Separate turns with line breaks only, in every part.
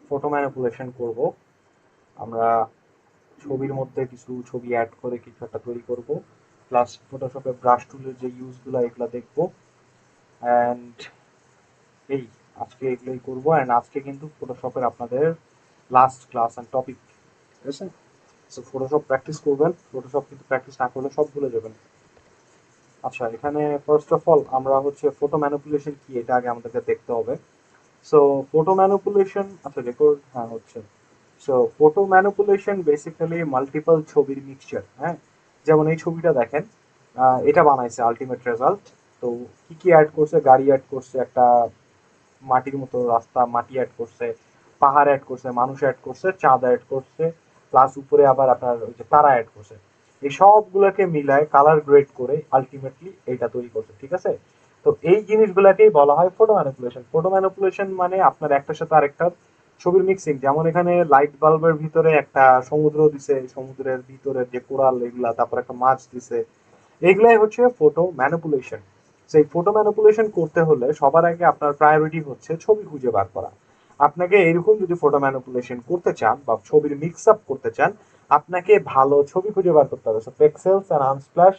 Photo manipulation করব। আমরা ছবির মধ্যে কিছু ছবি অ্যাড করে কিছু একটা তৈরি করব, প্লাস ফটোশপে ব্রাশ টুলের যে ইউজগুলো এগুলো দেখবো। অ্যান্ড এই আজকে এগুলোই করবো। অ্যান্ড আজকে কিন্তু ফটোশপের আপনাদের লাস্ট ক্লাস অ্যান্ড টপিক, ঠিক আছে? সো ফটোশপ প্র্যাকটিস করবেন, ফটোশপ কিন্তু প্র্যাকটিস না করলে সব ভুলে যাবেন। আচ্ছা, এখানে ফার্স্ট অফ অল আমরা হচ্ছে ফটো ম্যানিপুলেশন কি এটা আগে আমাদেরকে দেখতে হবে। সো ফটো ম্যানিপুলেশন, আচ্ছা রেকর্ড, হ্যাঁ হচ্ছে। So photo manipulation basically multiple ছবির মিক্সচার, হ্যাঁ। যেমন এই ছবিটা দেখেন, এটা বানাইছে আলটিমেট রেজাল্ট। তো কি কি অ্যাড করছে, গাড়ি অ্যাড করছে, একটা মাটির মতো রাস্তা, মাটি অ্যাড করছে, পাহাড় অ্যাড করছে, মানুষ অ্যাড করছে, চাঁদ অ্যাড করছে, প্লাস উপরে আবার আপনার ওই যে তারা অ্যাড করছে। এই সবগুলোকে মিলায় কালার গ্রেড করে আলটিমেটলি এইটা তৈরি করছে, ঠিক আছে? তো এই জিনিসগুলোকেই বলা হয় ফটো ম্যানিপুলেশন। ফটো ম্যানিপুলেশন মানে আপনার একটার সাথে আরেকটার ছবির মিক্সিং। যেমন এখানে লাইট বাল্বের ভিতরে একটা সমুদ্র দিছে, সমুদ্রের ভিতরে যে কোরাল এগুলা, তারপর একটা মাছ দিছে, এগুলাই হচ্ছে ফটো ম্যানিপুলেশন। সেই ফটো ম্যানিপুলেশন করতে হলে সবার আগে আপনার প্রায়োরিটি হচ্ছে ছবি খুঁজে বার করা। আপনাকে এরকম যদি ফটো ম্যানিপুলেশন করতে চান বা ছবির মিক্স আপ করতে চান, আপনাকে ভালো ছবি খুঁজে বার করতে হবে। পেক্সেলস আর আনস্প্ল্যাশ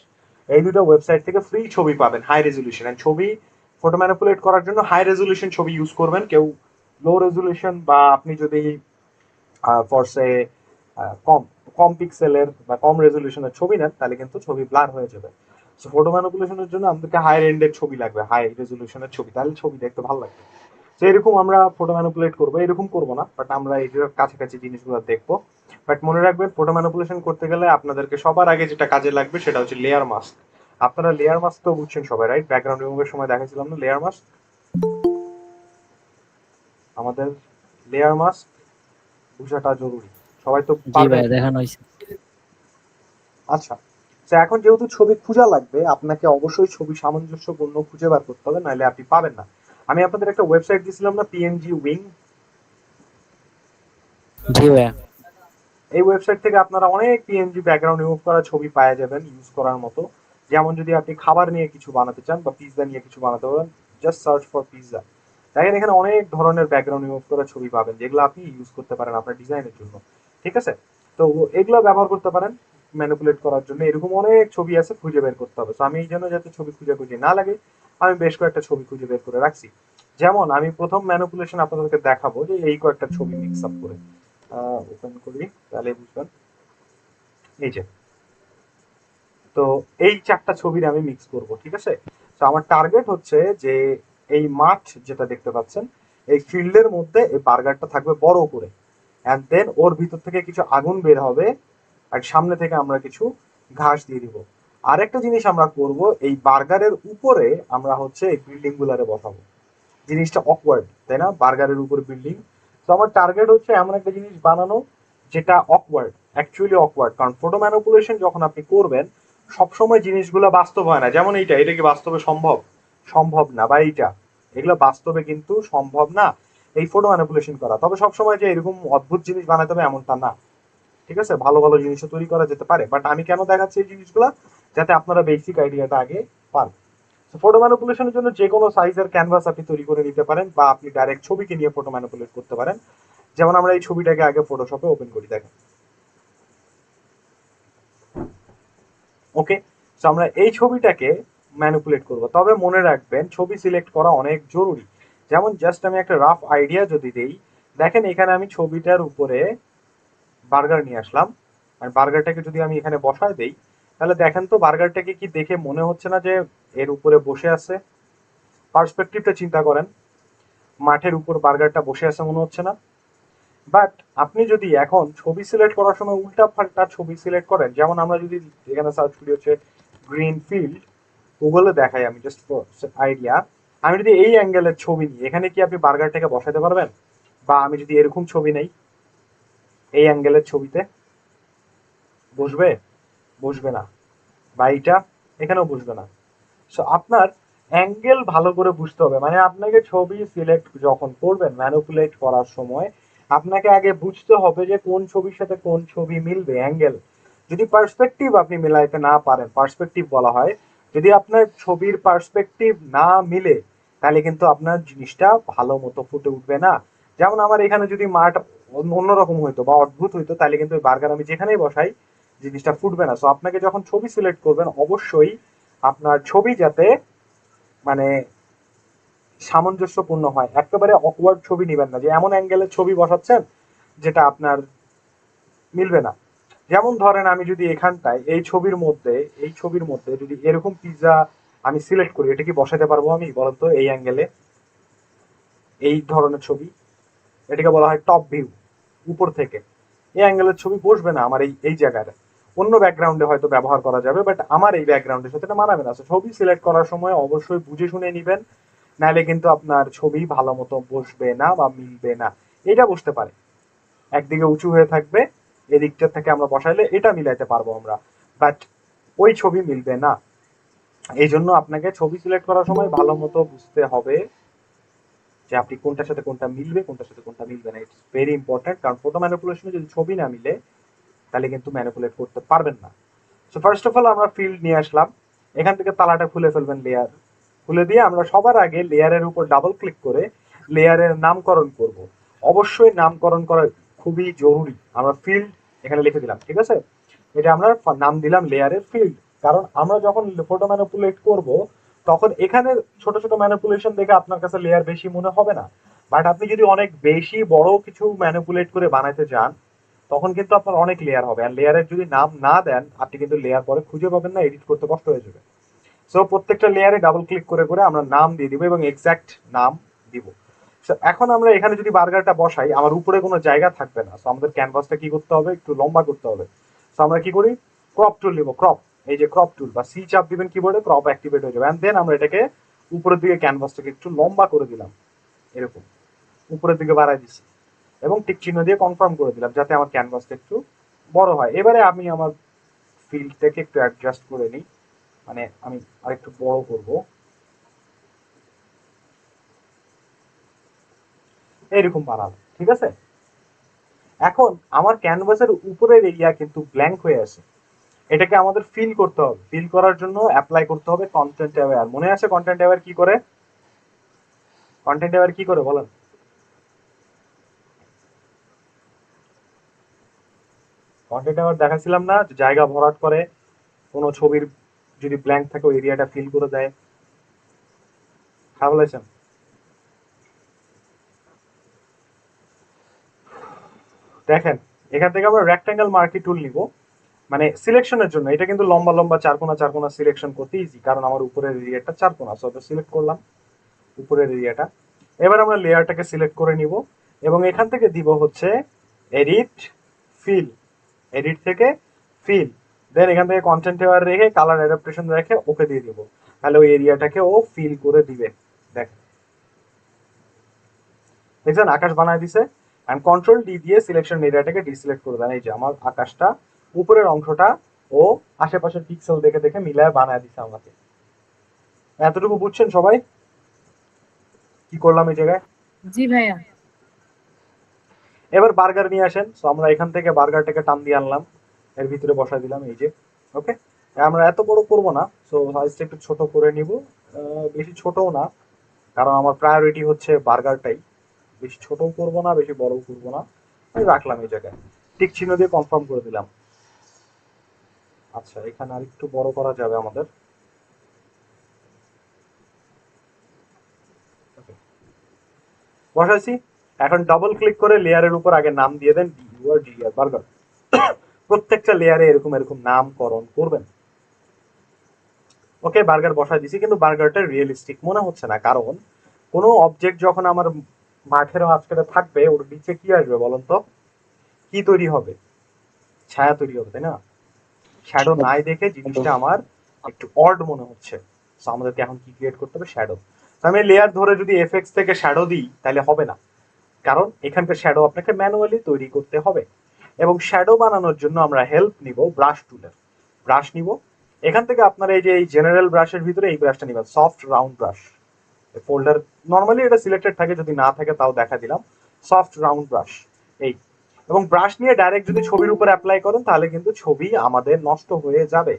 এই দুটো ওয়েবসাইট থেকে ফ্রি ছবি পাবেন, হাই রেজলিউশন। ছবি ফটো ম্যানিপুলেট করার জন্য হাই রেজলিউশন ছবি ইউজ করবেন, কেউ লো রেজলিউশন বা আপনি যদি ফরসে কম কম পিক্সেলের বা কম রেজলিউশনের ছবি নেন, তাহলে কিন্তু ছবি ব্লার হয়ে যাবে। সো ফটো ম্যানিপুলেশনের জন্য আমাদেরকে হাই রেন্ডের ছবি লাগবে, হাই রেজলিউশনের ছবি, তাহলে ছবি দেখতে ভালো লাগবে। তো এরকম আমরা ফটো ম্যানিপুলেট করবো, এরকম করবো না, বাট আমরা এটার কাছাকাছি জিনিসগুলো দেখবো। বাট মনে রাখবেন, ফটো ম্যানিপুলেশন করতে গেলে আপনাদেরকে সবার আগে যেটা কাজে লাগবে সেটা হচ্ছে লেয়ার মাস্ক। আপনারা লেয়ার মাস্ক তো বুঝছেন সবাই, রাইট? ব্যাকগ্রাউন্ড রিমুভের সময় দেখাছিলাম না লেয়ার মাস্ক? আমাদের লেয়ার মাস্ক বুঝাটা জরুরি, সবাই তো
জি
পারবেন
ভাইয়া,
কিনা।
দেখানো হয়েছে।
আচ্ছা, তো এখন যেহেতু ছবি খোঁজা লাগবে, আপনাকে অবশ্যই ছবি সামঞ্জস্যপূর্ণ খুঁজে বার করতে হবে, নাহলে আপনি পাবেন না। আমি আপনাদের একটা ওয়েবসাইট দিয়েছিলাম না, পিএনজি উইং?
জি ভাইয়া।
এই ওয়েবসাইট থেকে আপনারা অনেক পিএনজি ব্যাকগ্রাউন্ড রিমুভ করা ছবি পাওয়া যাবেন ইউজ করার মতো। যেমন যদি আপনি খাবার নিয়ে কিছু বানাতে চান বা পিৎজা নিয়ে কিছু বানাতে পারেন, জাস্ট সার্চ ফর পিৎজা। দেখেন এখানে অনেক ধরনের ব্যাকগ্রাউন্ড রিমুভ করা ছবি পাবেন, যেগুলো আপনি ইউজ করতে পারেন আপনার ডিজাইনের জন্য, ঠিক আছে? তো এগুলো ব্যবহার করতে পারেন ম্যানিপুলেট করার জন্য। এরকম অনেক ছবি আছে, খুঁজে বের করতে হবে। তো আমি এই জন্য যাতে ছবি খুঁজে খুঁজে না লাগে, আমি বেশ কয়েকটা ছবি খুঁজে বের করে রাখছি। যেমন আমি প্রথম ম্যানিপুলেশন আপনাদেরকে দেখাবো যে এই কয়েকটা ছবি মিক্স আপ করে ওপেন করি, তাহলে বুঝবেন। এই যে, তো এই চারটা ছবির আমি মিক্স করব, ঠিক আছে? তো আমার টার্গেট হচ্ছে যে এই মাঠ যেটা দেখতে পাচ্ছেন, এই ফিল্ডের মধ্যে এই বার্গারটা থাকবে বড় করে, অ্যান্ড দেন ওর ভিতর থেকে কিছু আগুন বের হবে, আর সামনে থেকে আমরা কিছু ঘাস দিয়ে দিব। আরেকটা জিনিস আমরা করব, এই বার্গারের উপরে আমরা হচ্ছে এই বিল্ডিং গুলারে বসাবো। জিনিসটা অকওয়ার্ড, তাই না? বার্গারের উপর বিল্ডিং। তো আমার টার্গেট হচ্ছে এমন একটা জিনিস বানানো যেটা অকওয়ার্ড, অ্যাকচুয়ালি অকওয়ার্ড। কারণ ফটো ম্যানিপুলেশন যখন আপনি করবেন, সবসময় জিনিসগুলো বাস্তব হয় না। যেমন এইটা, এটা কি বাস্তবে সম্ভব? সম্ভব না। বা এইটা, এগুলো বাস্তবে কিন্তু সম্ভব না এই ফটো ম্যানিপুলেশন করা। তবে সবসময় যে এরকম অদ্ভুত জিনিস বানাতে হবে এমনটা না, ঠিক আছে? ভালো ভালো জিনিসও তৈরি করা যেতে পারে। বাট আমি কেন দেখাচ্ছি এই জিনিসগুলো, যাতে আপনারা বেসিক আইডিয়াটা আগে পান। ফটো ম্যানিপুলেশনের জন্য যে কোনো সাইজের ক্যানভাস আপনি তৈরি করে নিতে পারেন, বা আপনি ডাইরেক্ট ছবিকে নিয়ে ফটো ম্যানিপুলেট করতে পারেন। যেমন আমরা এই ছবিটাকে আগে ফটোশপে ওপেন করি, দেখেন। ওকে, তো আমরা এই ছবিটাকে ম্যানিপুলেট করব। তবে মনে রাখবেন, ছবি সিলেক্ট করা অনেক জরুরি। যেমন জাস্ট আমি একটা রাফ আইডিয়া যদি দেই, দেখেন এখানে আমি ছবিটার উপরে বার্গার নিয়ে আসলাম, আর বার্গারটাকে যদি আমি এখানে বসায় দেই, তাহলে দেখেন তো বার্গারটাকে কি দেখে মনে হচ্ছে না যে এর উপরে বসে আছে? পার্সপেক্টিভটা চিন্তা করেন, মাঠের উপর বার্গারটা বসে আছে মনে হচ্ছে না? বাট আপনি যদি এখন ছবি সিলেক্ট করার সময় উল্টা পাল্টা ছবি সিলেক্ট করেন, যেমন আমরা যদি এখানে সার্চ করি হচ্ছে গ্রিন ফিল্ড, গুগলে দেখাই আমি জাস্ট আইডিয়া। আমি যদি এই অ্যাঙ্গেলের ছবি নিই, এখানে কি আপনি বার্গারটাকে বসাতে পারবেন? বা আমি যদি এরকম ছবি নেই, এই অ্যাঙ্গেলের ছবিতে বসবে? বসবে না। বা এইটা, এখানেও বসবে না। সো আপনার অ্যাঙ্গেল ভালো করে বুঝতে হবে। মানে আপনাকে ছবি সিলেক্ট যখন করবেন ম্যানিপুলেট করার সময়, আপনাকে আগে বুঝতে হবে যে কোন ছবির সাথে কোন ছবি মিলবে, অ্যাঙ্গেল। যদি পার্সপেক্টিভ আপনি মিলাইতে না পারেন, পার্সপেক্টিভ বলা হয়, যদি আপনার ছবির পার্সপেক্টিভ না মিলে, তাহলে কিন্তু আপনার জিনিসটা ভালো মতো ফুটে উঠবে না। যেমন আমার এখানে যদি মাঠ অন্যরকম হইতো বা অদ্ভুত হইতো, তাহলে কিন্তু ওই বার্গার আমি যেখানেই বসাই জিনিসটা ফুটবে না। সো আপনাকে যখন ছবি সিলেক্ট করবেন, অবশ্যই আপনার ছবি যাতে মানে সামঞ্জস্যপূর্ণ হয়, একেবারে অকওয়ার্ড ছবি নিবেন না, যে এমন অ্যাঙ্গেলের ছবি বসাচ্ছেন যেটা আপনার মিলবে না। যেমন ধরেন আমি যদি এখানটায় এই ছবির মধ্যে যদি এরকম পিৎজা আমি সিলেক্ট করি, এটা কি বসাতে পারবো আমি বলেন তো? এই অ্যাঙ্গেলে এই ধরনের ছবি, এটাকে বলা হয় টপ ভিউ, উপর থেকে এই অ্যাঙ্গেলের ছবি বসবে না আমার এই এই জায়গায়। অন্য ব্যাকগ্রাউন্ডে হয়তো ব্যবহার করা যাবে, বাট আমার এই ব্যাকগ্রাউন্ডের সাথে এটা মানাবে না। So, ছবি সিলেক্ট করার সময় অবশ্যই বুঝে শুনে নিবেন, নাহলে কিন্তু আপনার ছবি ভালো মতো বসবে না বা মিলবে না। এটা বসতে পারে, একদিকে উঁচু হয়ে থাকবে, এদিকটা থেকে আমরা বসাইলে এটা মিলাইতে পারবো আমরা, বাট ওই ছবি মিলবে না। এই জন্য আপনাকে ছবি সিলেক্ট করার সময় ভালো মতো বুঝতে হবে যে আপনি কোনটার সাথে কোনটা মিলবে, কোনটার সাথে কোনটা মিলবে না। ইটস ভেরি ইম্পর্টেন্ট, কারণ ফটো ম্যানিপুলেশনে যদি ছবি না মিলে তাহলে কিন্তু ম্যানিপুলেট করতে পারবেন না। সো ফার্স্ট অফ অল আমরা ফিল্ড নিয়ে আসলাম, এখান থেকে তালাটা খুলে ফেলবেন, লেয়ার খুলে দিয়ে আমরা সবার আগে লেয়ারের উপর ডাবল ক্লিক করে লেয়ারের নামকরণ করব। অবশ্যই নামকরণ করা খুবই জরুরি। আমরা ফিল্ড এখানে লিখে দিলাম, ঠিক আছে? এটা আমরা নাম দিলাম লেয়ারের ফিল্ড, কারণ আমরা যখন ফটো ম্যানিপুলেট করব তখন এখানে ছোট ছোট ম্যানিপুলেশন দেখে আপনার কাছে লেয়ার বেশি মনে হবে না, বাট আপনি যদি অনেক বেশি বড় কিছু ম্যানিপুলেট করে বানাইতে যান তখন কিন্তু আপনার অনেক লেয়ার হবে, আর লেয়ারের যদি নাম না দেন আপনি কিন্তু লেয়ার পরে খুঁজে পাবেন না, এডিট করতে কষ্ট হয়ে যাবে। সো প্রত্যেকটা লেয়ারে ডাবল ক্লিক করে করে আমরা নাম দিয়ে দিব এবং এক্সাক্ট নাম দিব। So, এখন আমরা এখানে যদি বার্গারটা বসাই, আমার উপরে কোনো জায়গা থাকবে না। সো আমাদের ক্যানভাসটা কি করতে হবে, একটু লম্বা করতে হবে। সো আমরা কি করি, ক্রপ টুল নিব, ক্রপ, এই যে ক্রপ টুল বা সি চাপ দিবেন কিবোর্ডে, ক্রপ অ্যাক্টিভেট হয়ে যাবে। এন্ড দেন আমরা এটাকে উপরের দিকে ক্যানভাসটাকে একটু লম্বা করে দিলাম, এরকম উপরের দিকে বাড়াই দিচ্ছি এবং টিক চিহ্ন দিয়ে কনফার্ম করে দিলাম যাতে আমার ক্যানভাসটা একটু বড় হয়। এবারে আমি আমার ফিল্ডটাকে একটু অ্যাডজাস্ট করে নিই, মানে আমি আরেকটু বড় করব, এইরকম বানাবো, ঠিক আছে? এখন আমার ক্যানভাসের উপরের এরিয়া কিন্তু ব্ল্যাঙ্ক হয়ে আছে, এটাকে আমাদের ফিল করতে হবে। ফিল করার জন্য অ্যাপ্লাই করতে হবে কন্টেন্ট অ্যাওয়্যার। মনে আছে কন্টেন্ট অ্যাওয়্যার কি করে? কন্টেন্ট অ্যাওয়্যার কি করে বলেন? কন্টেন্ট অ্যাওয়্যার দেখাছিলাম না, যে জায়গা ভরাট করে, কোনো ছবির যদি ব্ল্যাঙ্ক থাকে ওই এরিয়াটা ফিল করে দেয়। খারাপ বলেছেন? দেখেন, এখান থেকে আমরা রেক্টাঙ্গেল মার্কি টুল নিব, মানে সিলেকশনের জন্য। এটা কিন্তু লম্বা লম্বা চারকোনা চারকোনা সিলেকশন করতে ইজি, কারণ আমার উপরের এরিয়াটা চারকোনা। সো সিলেক্ট করলাম উপরের এরিয়াটা। এবার আমরা লেয়ারটাকে সিলেক্ট করে নিব এবং এখান থেকে দিব হচ্ছে এডিট ফিল, এডিট থেকে ফিল, দেন এখান থেকে কন্টেন্ট এবার রেখে কালার অ্যাডাপ্টেশন রেখে ওকে দিয়ে দিব, তাহলে ওই এরিয়াটাকে ও ফিল করে দিবে। দেখেন, দেখছেন আকাশ বানায় দিছে। অ্যান্ড কন্ট্রোল ডি দিয়ে সিলেকশন এরিয়াটাকে ডিসিলেক্ট করে দেন। এই যে আমার আকাশটা উপরের অংশটা ও আশেপাশের পিক্সেল দেখে দেখে মিলায় বানায় দিছে আমাকে। এতটুকু বুঝছেন সবাই কি করলাম এই জায়গায়?
জি ভাইয়া।
এবার বার্গার নিয়ে আসেন। সো আমরা এখান থেকে বার্গারটাকে টান দিয়ে আনলাম, এর ভিতরে বসাই দিলাম, এই যে। ওকে, আমরা এত বড় করব না, সো সাইজটা একটু ছোট করে নিব, বেশি ছোটও না, কারণ আমার প্রায়োরিটি হচ্ছে বার্গারটাই। বেশি ছোটও করব না, বেশি বড়ও করব না, আমি রাখলাম এই জায়গায়, টিক চিহ্ন দিয়ে কনফার্ম করে দিলাম। আচ্ছা, এখানে আর একটু বড় করা যাবে আমাদের। Okay, বসাইছি। এখন ডাবল ক্লিক করে লেয়ারের উপর আগে নাম দিয়ে দেন, ডিইউআর বার্গার। প্রত্যেকটা লেয়ারে এরকম এরকম নামকরণ করবেন। ওকে, বার্গার বসাই দিছি, কিন্তু বার্গারটা রিয়েলিস্টিক মনে হচ্ছে না, কারণ কোনো অবজেক্ট যখন আমার মাঠের মাঝখানে থাকবে ওর নিচে কি আসবে বলুন তো? কি তৈরি হবে? ছায়া তৈরি হবে, তাই না? শ্যাডো নাই দেখে জিনিসটা আমার একটু অড মনে হচ্ছে। সো আমাদেরকে এখন কি ক্রিয়েট করতে হবে? শ্যাডো। আমি লেয়ার ধরে যদি এফএক্স থেকে শ্যাডো দিই তাহলে হবে না, কারণ এখানকার শ্যাডো আপনাকে ম্যানুয়ালি তৈরি করতে হবে। এবং শ্যাডো বানানোর জন্য আমরা হেল্প নিব ব্রাশ টুলের। ব্রাশ নিব, এখান থেকে আপনার এই যে এই জেনারেল ব্রাশের ভিতরে এই ব্রাশটা নিবেন, soft round brush. Folder normally এটা সিলেক্টেড থাকে, যদি না থাকে তাও দেখা দিলাম, সফট রাউন্ড ব্রাশ এই। এবং ব্রাশ নিয়ে ডাইরেক্ট যদি ছবির উপর অ্যাপ্লাই করেন তাহলে কিন্তু ছবি আমাদের নষ্ট হয়ে যাবে।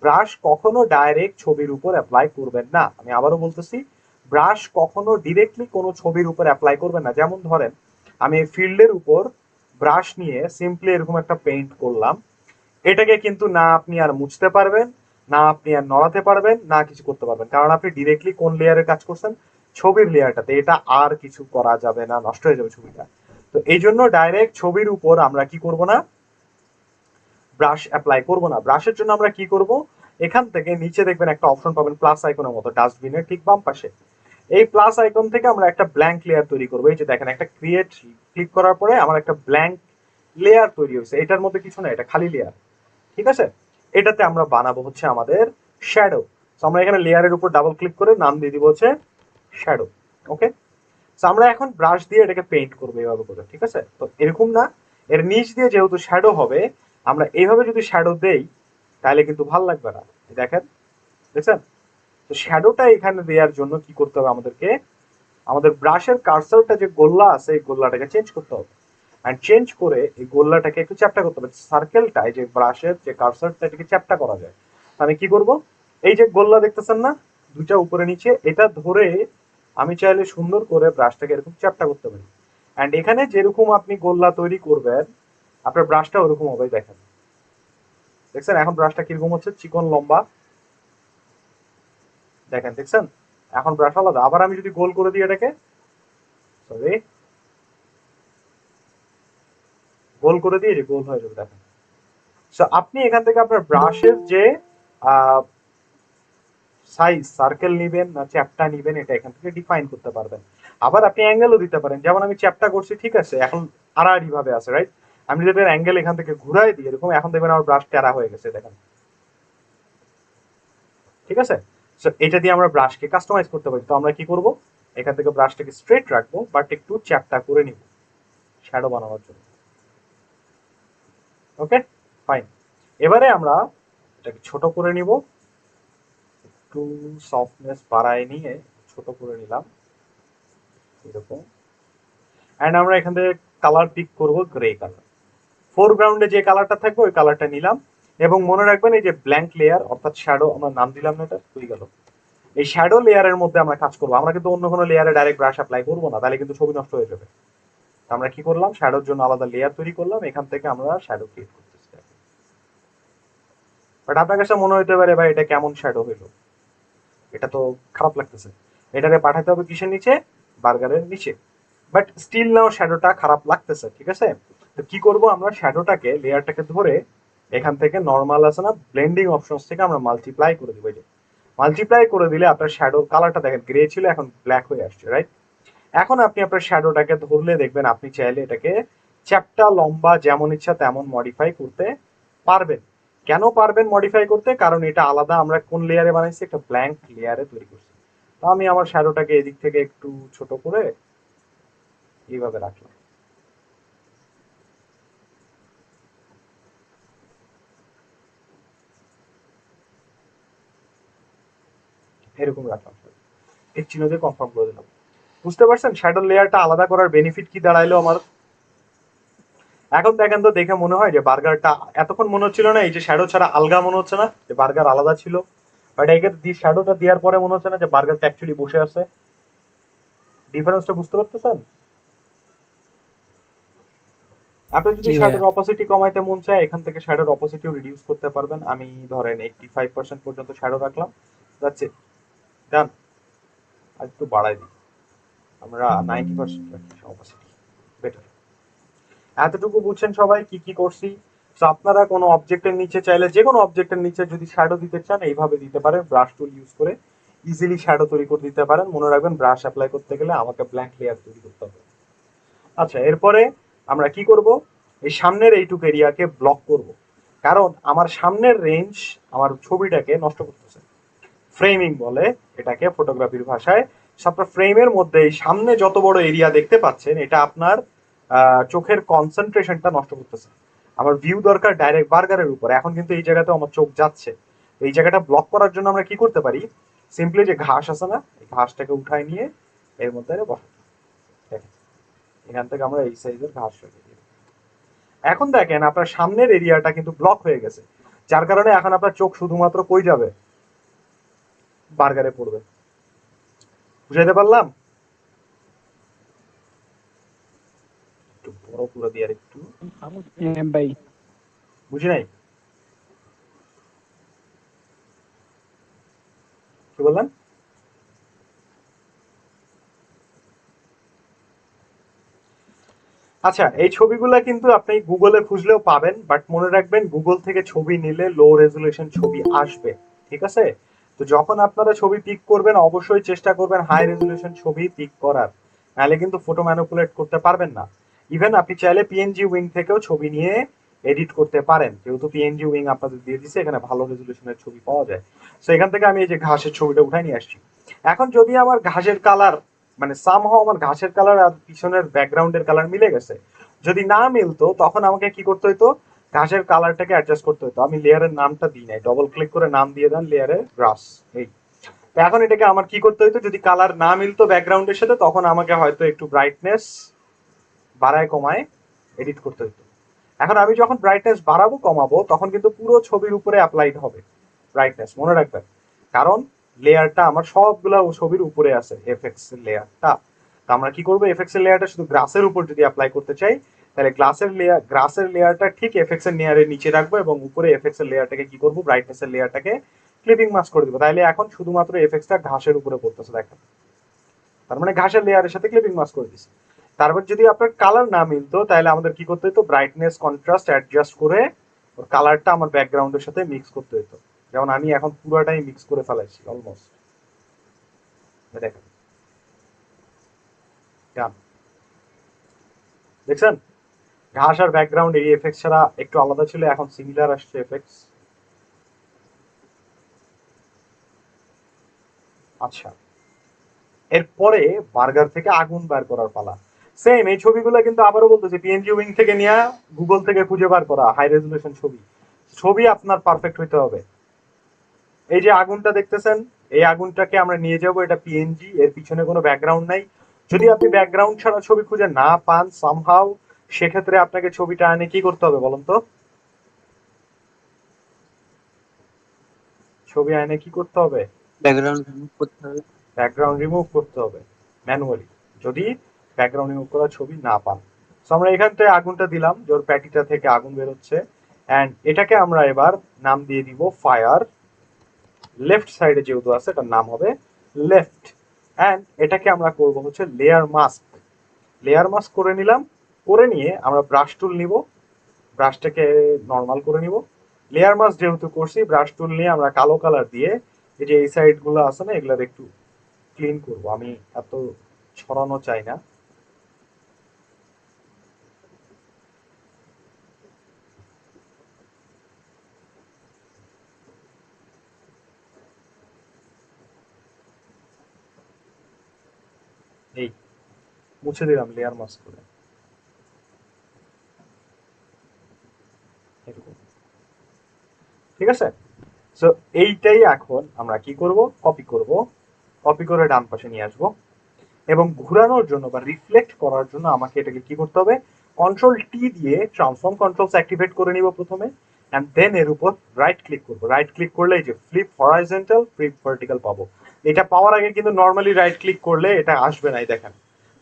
ব্রাশ কখনো ডাইরেক্ট ছবির উপর অ্যাপ্লাই করবেন না, আমি আবারও বলতেছি, ব্রাশ কখনো ডিরেক্টলি কোনো ছবির উপর অ্যাপ্লাই করবেন না। যেমন ধরেন আমি ফিল্ডের উপর ব্রাশ নিয়ে সিম্পলি এরকম একটা পেইন্ট করলাম। এটাকে কিন্তু না আপনি আর মুছতে পারবেন, না আপনি আর নড়াতে পারবেন, না কিছু করতে পারবেন, কারণ আপনি ডিরেক্টলি কোন লেয়ারে কাজ করছেন, ছবির লেয়ারটাতে। এটা আর কিছু করা যাবে না, নষ্ট হয়ে যাবে ছবিটা। তো এই জন্য ডাইরেক্ট ছবির উপর আমরা কি করব না, ব্রাশ অ্যাপ্লাই করব না। ব্রাশের জন্য আমরা কি করব, এখান থেকে নিচে দেখবেন একটা অপশন পাবেন প্লাস আইকনের মতো ডাস্টবিনের ঠিক বাম পাশে। এই প্লাস আইকন থেকে আমরা একটা ব্ল্যাঙ্ক লেয়ার তৈরি করবো। এই যে দেখেন একটা ক্রিয়েট ক্লিক করার পরে আমার একটা ব্ল্যাঙ্ক লেয়ার তৈরি হয়েছে, এটার মধ্যে কিছু না, এটা খালি লেয়ার। ঠিক আছে, এটাতে আমরা বানাবো হচ্ছে আমাদের শ্যাডো। তো আমরা এখানে লেয়ারের উপর ডাবল ক্লিক করে নাম দিয়ে দিব হচ্ছে শ্যাডো। ওকে, তো আমরা এখন ব্রাশ দিয়ে এটাকে পেইন্ট করবো এইভাবে করে। ঠিক আছে, তো এরকম না, এর নিচ দিয়ে যেহেতু শ্যাডো হবে, আমরা এইভাবে যদি শ্যাডো দেই তাহলে কিন্তু ভাল লাগবে না। দেখেন, দেখছেন? তো শ্যাডোটা এখানে দেওয়ার জন্য কি করতে হবে আমাদেরকে, আমাদের ব্রাশের কার্সারটা যে গোল্লা আছে এই গোল্লাটাকে চেঞ্জ করতে হবে। এন্ড চেঞ্জ করে এই গোল্লাটাকে একটু চ্যাপ্টা করতে হবে। সার্কেলটা এই যে ব্রাশের যে কার্সারটা এটাকে চ্যাপ্টা করা যায়। আমি কি করব, এই যে গোল্লা দেখতেছেন না দুইটা উপরে নিচে, এটা ধরে আমি চাইলে সুন্দর করে ব্রাশটাকে এরকম চ্যাপ্টা করতে পারি। এন্ড এখানে যেরকম আপনি গোল্লা তৈরি করবেন আপনার ব্রাশটা ওরকম হবে। দেখেন, দেখছেন এখন ব্রাশটা কিরকম হচ্ছে, চিকন লম্বা। দেখেন, দেখছেন এখন ব্রাশ আলাদা। আবার আমি যদি গোল করে দিই এটাকে, সরি, গোল করে দিয়ে যে গোল হয়ে যাবে। দেখেন, সো আপনি এখান থেকে আপনার ব্রাশের যে সাইজ, সার্কেল নিবেন না চ্যাপটা নিবেন, এটা এখান থেকে ডিফাইন করতে পারবেন। আবার আপনি অ্যাঙ্গেলও দিতে পারেন, যেমন আমি চ্যাপটা করছি, ঠিক আছে, এখন আড়াআড়ি ভাবে আছে, রাইট? আমি যদি অ্যাঙ্গেল এখান থেকে ঘুরাই দিই এরকম, এখন দেখবেন আমার ব্রাশ টেরা হয়ে গেছে। দেখেন, ঠিক আছে। সো এটা দিয়ে আমরা ব্রাশকে কাস্টমাইজ করতে পারি। তো আমরা কি করব, এখান থেকে ব্রাশটাকে স্ট্রেট রাখবো, বাট একটু চ্যাপটা করে নিব শ্যাডো বানানোর জন্য। ওকে, ফাইন। এবারে আমরা এটাকে ছোট করে নিব, একটু সফটনেস বাড়ায় নিয়ে ছোট করে নিলাম এরকম। এন্ড আমরা এখান থেকে কালার পিক করব গ্রে কালার। ফোরগ্রাউন্ডে যে কালারটা থাকবে ওই কালারটা নিলাম। এবং মনে রাখবেন এই যে ব্ল্যাঙ্ক লেয়ার অর্থাৎ শ্যাডো, আমরা নাম দিলাম না, এটা হয়ে গেল। এই শ্যাডো লেয়ারের মধ্যে আমরা কাজ করবো, আমরা কিন্তু অন্য কোনো লেয়ারে ডাইরেক্ট ব্রাশ অ্যাপ্লাই করবো না, তাহলে কিন্তু ছবি নষ্ট হয়ে যাবে। আমরা কি করলাম, শ্যাডোর জন্য আলাদা লেয়ার তৈরি করলাম, এখান থেকে আমরা শ্যাডো ক্রিয়েট করতেছি। বাট আপনার কাছে মনে হইতে পারে ভাই এটা কেমন শ্যাডো হইলো, এটা তো খারাপ লাগতেছে। এটাকে পাঠাতে হবে কিসের নিচে, বার্গারের নিচে। বাট স্টিল নাও শ্যাডোটা খারাপ লাগতেছে। ঠিক আছে, তো কি করব, আমরা শ্যাডোটাকে লেয়ারটাকে ধরে এখান থেকে নর্মাল আছে না ব্লেন্ডিং অপশনস থেকে আমরা মাল্টিপ্লাই করে দিব। যে মাল্টিপ্লাই করে দিলে আপনার শ্যাডোর কালারটা দেখেন গ্রে ছিল এখন ব্ল্যাক হয়ে আসছে, রাইট? এখন আপনি আপনার শ্যাডোটাকে ধরলে দেখবেন আপনি চাইলে এটাকে চ্যাপটা লম্বা যেমন ইচ্ছা তেমন মডিফাই করতে পারবেন। কেন পারবেন মডিফাই করতে, কারণ এটা আলাদা আমরা কোন লেয়ারে বানাইছি, একটা ব্ল্যাঙ্ক লেয়ারে তৈরি করছি। তো আমি আমার শ্যাডোটাকে এদিক থেকে একটু ছোট করে এইভাবে রাখলাম। এরকম রাখলাম, এই চিহ্ন দিয়ে কনফার্ম করে দিলাম। বুঝতে পারছেন শ্যাডো লেয়ারটা আলাদা করার বেনিফিট কি দাঁড়াইলো আমার? এখন দেখেন তো, দেখে মনে হয় যে বার্গারটা, এতক্ষণ মনে হচ্ছিল না এই যে শ্যাডো ছাড়া আলগা মনে হচ্ছে না যে বার্গার আলাদা ছিল, বাট এই শ্যাডোটা দেওয়ার পরে মনে হচ্ছে না যে বার্গারটা অ্যাকচুয়ালি বসে আছে। ডিফারেন্সটা বুঝতে পারতেছেন? আপনি যদি
জি ভাইয়া।
শ্যাডোর অপোসিটি কমাইতে মন চায় এখান থেকে শ্যাডোর অপোসিটিও রিডিউস করতে পারবেন। আমি ধরেন 85% পর্যন্ত শ্যাডো রাখলাম, যাচ্ছে, ডান। আর একটু বাড়াই দিই, আমরা 90% রাখি অপোসিটি, বেটার। এতটুকু বুঝছেন সবাই কি কি করছি? তো আপনারা কোনো অবজেক্টের নিচে চাইলে যে কোনো অবজেক্টের নিচে যদি শ্যাডো দিতে চান এইভাবে দিতে পারেন, ব্রাশ টুল ইউজ করে ইজিলি শ্যাডো তৈরি করে দিতে পারেন। মনে রাখবেন ব্রাশ অ্যাপ্লাই করতে গেলে আমাকে ব্ল্যাঙ্ক লেয়ার তৈরি করতে হবে। আচ্ছা, এরপরে আমরা কি করব, এই সামনের এইটুকু এরিয়াকে ব্লক করব, কারণ আমার সামনের রেঞ্জ আমার ছবিটাকে নষ্ট করতেছে। ফ্রেমিং বলে এটাকে ফটোগ্রাফির ভাষায়। আপনার ফ্রেমের মধ্যে এই সামনে যত বড় এরিয়া দেখতে পাচ্ছেন এটা আপনার চোখের কনসেন্ট্রেশনটা নষ্ট করতেছে। আমার ভিউ দরকার ডাইরেক্ট বার্গারের উপর, এখন কিন্তু এই জায়গাতে আমার চোখ যাচ্ছে। এই জায়গাটা ব্লক করার জন্য আমরা কি করতে পারি, সিম্পলি যে ঘাস আছে না এই ঘাসটাকে উঠায় নিয়ে এর মধ্যে বসাতে। এখান থেকে আমরা এই সাইজের ঘাস রেখে দিই। এখন দেখেন আপনার সামনের এরিয়াটা কিন্তু ব্লক হয়ে গেছে, যার কারণে এখন আপনার চোখ শুধুমাত্র কই যাবে, বার্গারে পড়বে। বুঝাইতে পারলাম? বড় করে দিয়ে আর একটু
ভাই
বুঝি নাই কি বললেন? আচ্ছা, এই ছবিগুলা কিন্তু আপনি গুগলে খুঁজলেও পাবেন, বাট মনে রাখবেন গুগল থেকে ছবি নিলে লো রেজুলেশন ছবি আসবে। ঠিক আছে? তো যখন আপনারা ছবি পিক করবেন অবশ্যই চেষ্টা করবেন হাই রেজুলেশন ছবি পিক করার, নাহলে কিন্তু ফটো ম্যানিপুলেট করতে পারবেন না। ইভেন আপনি চাইলে পিএনজি উইং থেকেও ছবি নিয়ে এডিট করতে পারেন, যেহেতু পিএনজি উইং আপনাদের দিয়ে দিচ্ছে, এখানে ভালো রেজুলেশনের ছবি পাওয়া যায়। তো এখান থেকে আমি এই যে ঘাসের ছবিটা উঠাই নিয়ে আসছি। এখন যদি আমার ঘাসের কালার মানে সামহাও আমার ঘাসের কালার আর পিছনের ব্যাকগ্রাউন্ডের কালার মিলে গেছে, যদি না মিলতো তখন আমাকে কি করতে হতো, ঘাসের কালারটাকে অ্যাডজাস্ট করতে হতো। আমি লেয়ারের নামটা দিই নাই, ডবল ক্লিক করে নাম দিয়ে দেন লেয়ারের গ্রাস। এই তো এখন এটাকে আমার কি করতে হতো, যদি কালার না মিলতো ব্যাকগ্রাউন্ডের সাথে তখন আমাকে হয়তো একটু ব্রাইটনেস বাড়ায় কমায় এডিট করতে হতো। এখন আমি যখন ব্রাইটনেস বাড়াবো কমাবো তখন কিন্তু পুরো ছবির উপরে অ্যাপ্লাইড হবে ব্রাইটনেস, মনে রাখবেন, কারণ লেয়ারটা আমার সবগুলা ছবির উপরে আছে এফএক্স এর লেয়ারটা। তো আমরা কি করবো, এফএক্স এর লেয়ারটা শুধু গ্রাসের উপর যদি অ্যাপ্লাই করতে চাই তাহলে গ্রাসের লেয়ারটা ঠিক এফএক্স এর লেয়ারের নিচে রাখবো এবং উপরে এফএক্স এর লেয়ারটাকে কি করবো, ব্রাইটনেস এর লেয়ারটাকে ক্লিপিং মাস্ক করে দিব। তাইলে এখন শুধুমাত্র এফএক্সটা ঘাসের উপরে পড়তেছে, দেখেন, তার মানে ঘাসের লেয়ারের সাথে ক্লিপিং মাস্ক করে দিছি। তারপর যদি আপনার কালার না মিলতো তাহলে আমাদের কি করতে হতো, ব্রাইটনেস কন্ট্রাস্ট অ্যাডজাস্ট করে ওর কালারটা আমার ব্যাকগ্রাউন্ডের সাথে মিক্স করতে হতো। যেমন আমি এখন পুরোটাই মিক্স করে ফেলাইছি অলমোস্ট, দেখেন, ডান। দেখছেন ঘাস আর ব্যাকগ্রাউন্ড এই এফেক্ট ছাড়া একটু আলাদা ছিল, এখন সিমিলার আসছে এফেক্টস। আচ্ছা, এরপরে বার্গার থেকে আগুন বার করার পালা। সেম এই ছবিগুলো কিন্তু আবারও বলতেছি পিএনজি উইং থেকে নিয়ে গুগল থেকে খুঁজে বার করা হাই রেজুলেশন ছবি। ছবি আপনার পারফেক্ট হইতে হবে। এই যে আগুনটা দেখতেছেন, এই আগুনটাকে আমরা নিয়ে যাব, এটা পিএনজি, এর পিছনে কোনো ব্যাকগ্রাউন্ড নাই। যদি আপনি ব্যাকগ্রাউন্ড ছাড়া ছবি খুঁজে না পান সামহাউ, সেক্ষেত্রে আপনাকে ছবিটা আনে কি করতে হবে বলুন তো? ছবি আনে কি করতে হবে?
ব্যাকগ্রাউন্ড রিমুভ করতে হবে।
ব্যাকগ্রাউন্ড রিমুভ করতে হবে ম্যানুয়ালি, যদি ব্যাকগ্রাউন্ড রিমুভ করা ছবি না পান। তো আমরা এখান থেকে আগুনটা দিলাম, যে ওর প্যাটিটা থেকে আগুন বেরোচ্ছে, অ্যান্ড এটাকে আমরা এবার নাম দিয়ে দিব ফায়ার। লেফট সাইডে যেহেতু আছে এটার নাম হবে লেফট। অ্যান্ড এটাকে আমরা করব হচ্ছে লেয়ার মাস্ক। লেয়ার মাস্ক করে নিলাম, করে নিয়ে আমরা ব্রাশ টুল নিব, ব্রাশটাকে নর্মাল করে নিব। লেয়ার মাস্ক যেহেতু করছি, ব্রাশ টুল নিয়ে আমরা কালো কালার দিয়ে এই যে এই সাইড গুলো আছে না এগুলোর একটু ক্লিন করব, আমি এত ছড়ানো চাই না। এই মুছে দিলাম লেয়ার মাস্ক করে, এরকম। ঠিক আছে? সো এইটাই এখন আমরা কি করব, কপি করব, কপি করে ডান পাশে নিয়ে আসবো এবং ঘোরানোর জন্য বা রিফ্লেক্ট করার জন্য আমাকে এটাকে কি করতে হবে, কন্ট্রোল টি দিয়ে ট্রান্সফর্ম কন্ট্রোলস অ্যাক্টিভেট করে নিব প্রথমে, এন্ড দেন এর উপর রাইট ক্লিক করব। রাইট ক্লিক করলে এই যে ফ্লিপ হরাইজন্টাল ফ্লিপ ভার্টিক্যাল পাবো। এটা পাওয়ার আগে কিন্তু নর্মালি রাইট ক্লিক করলে এটা আসবে না, এই দেখেন।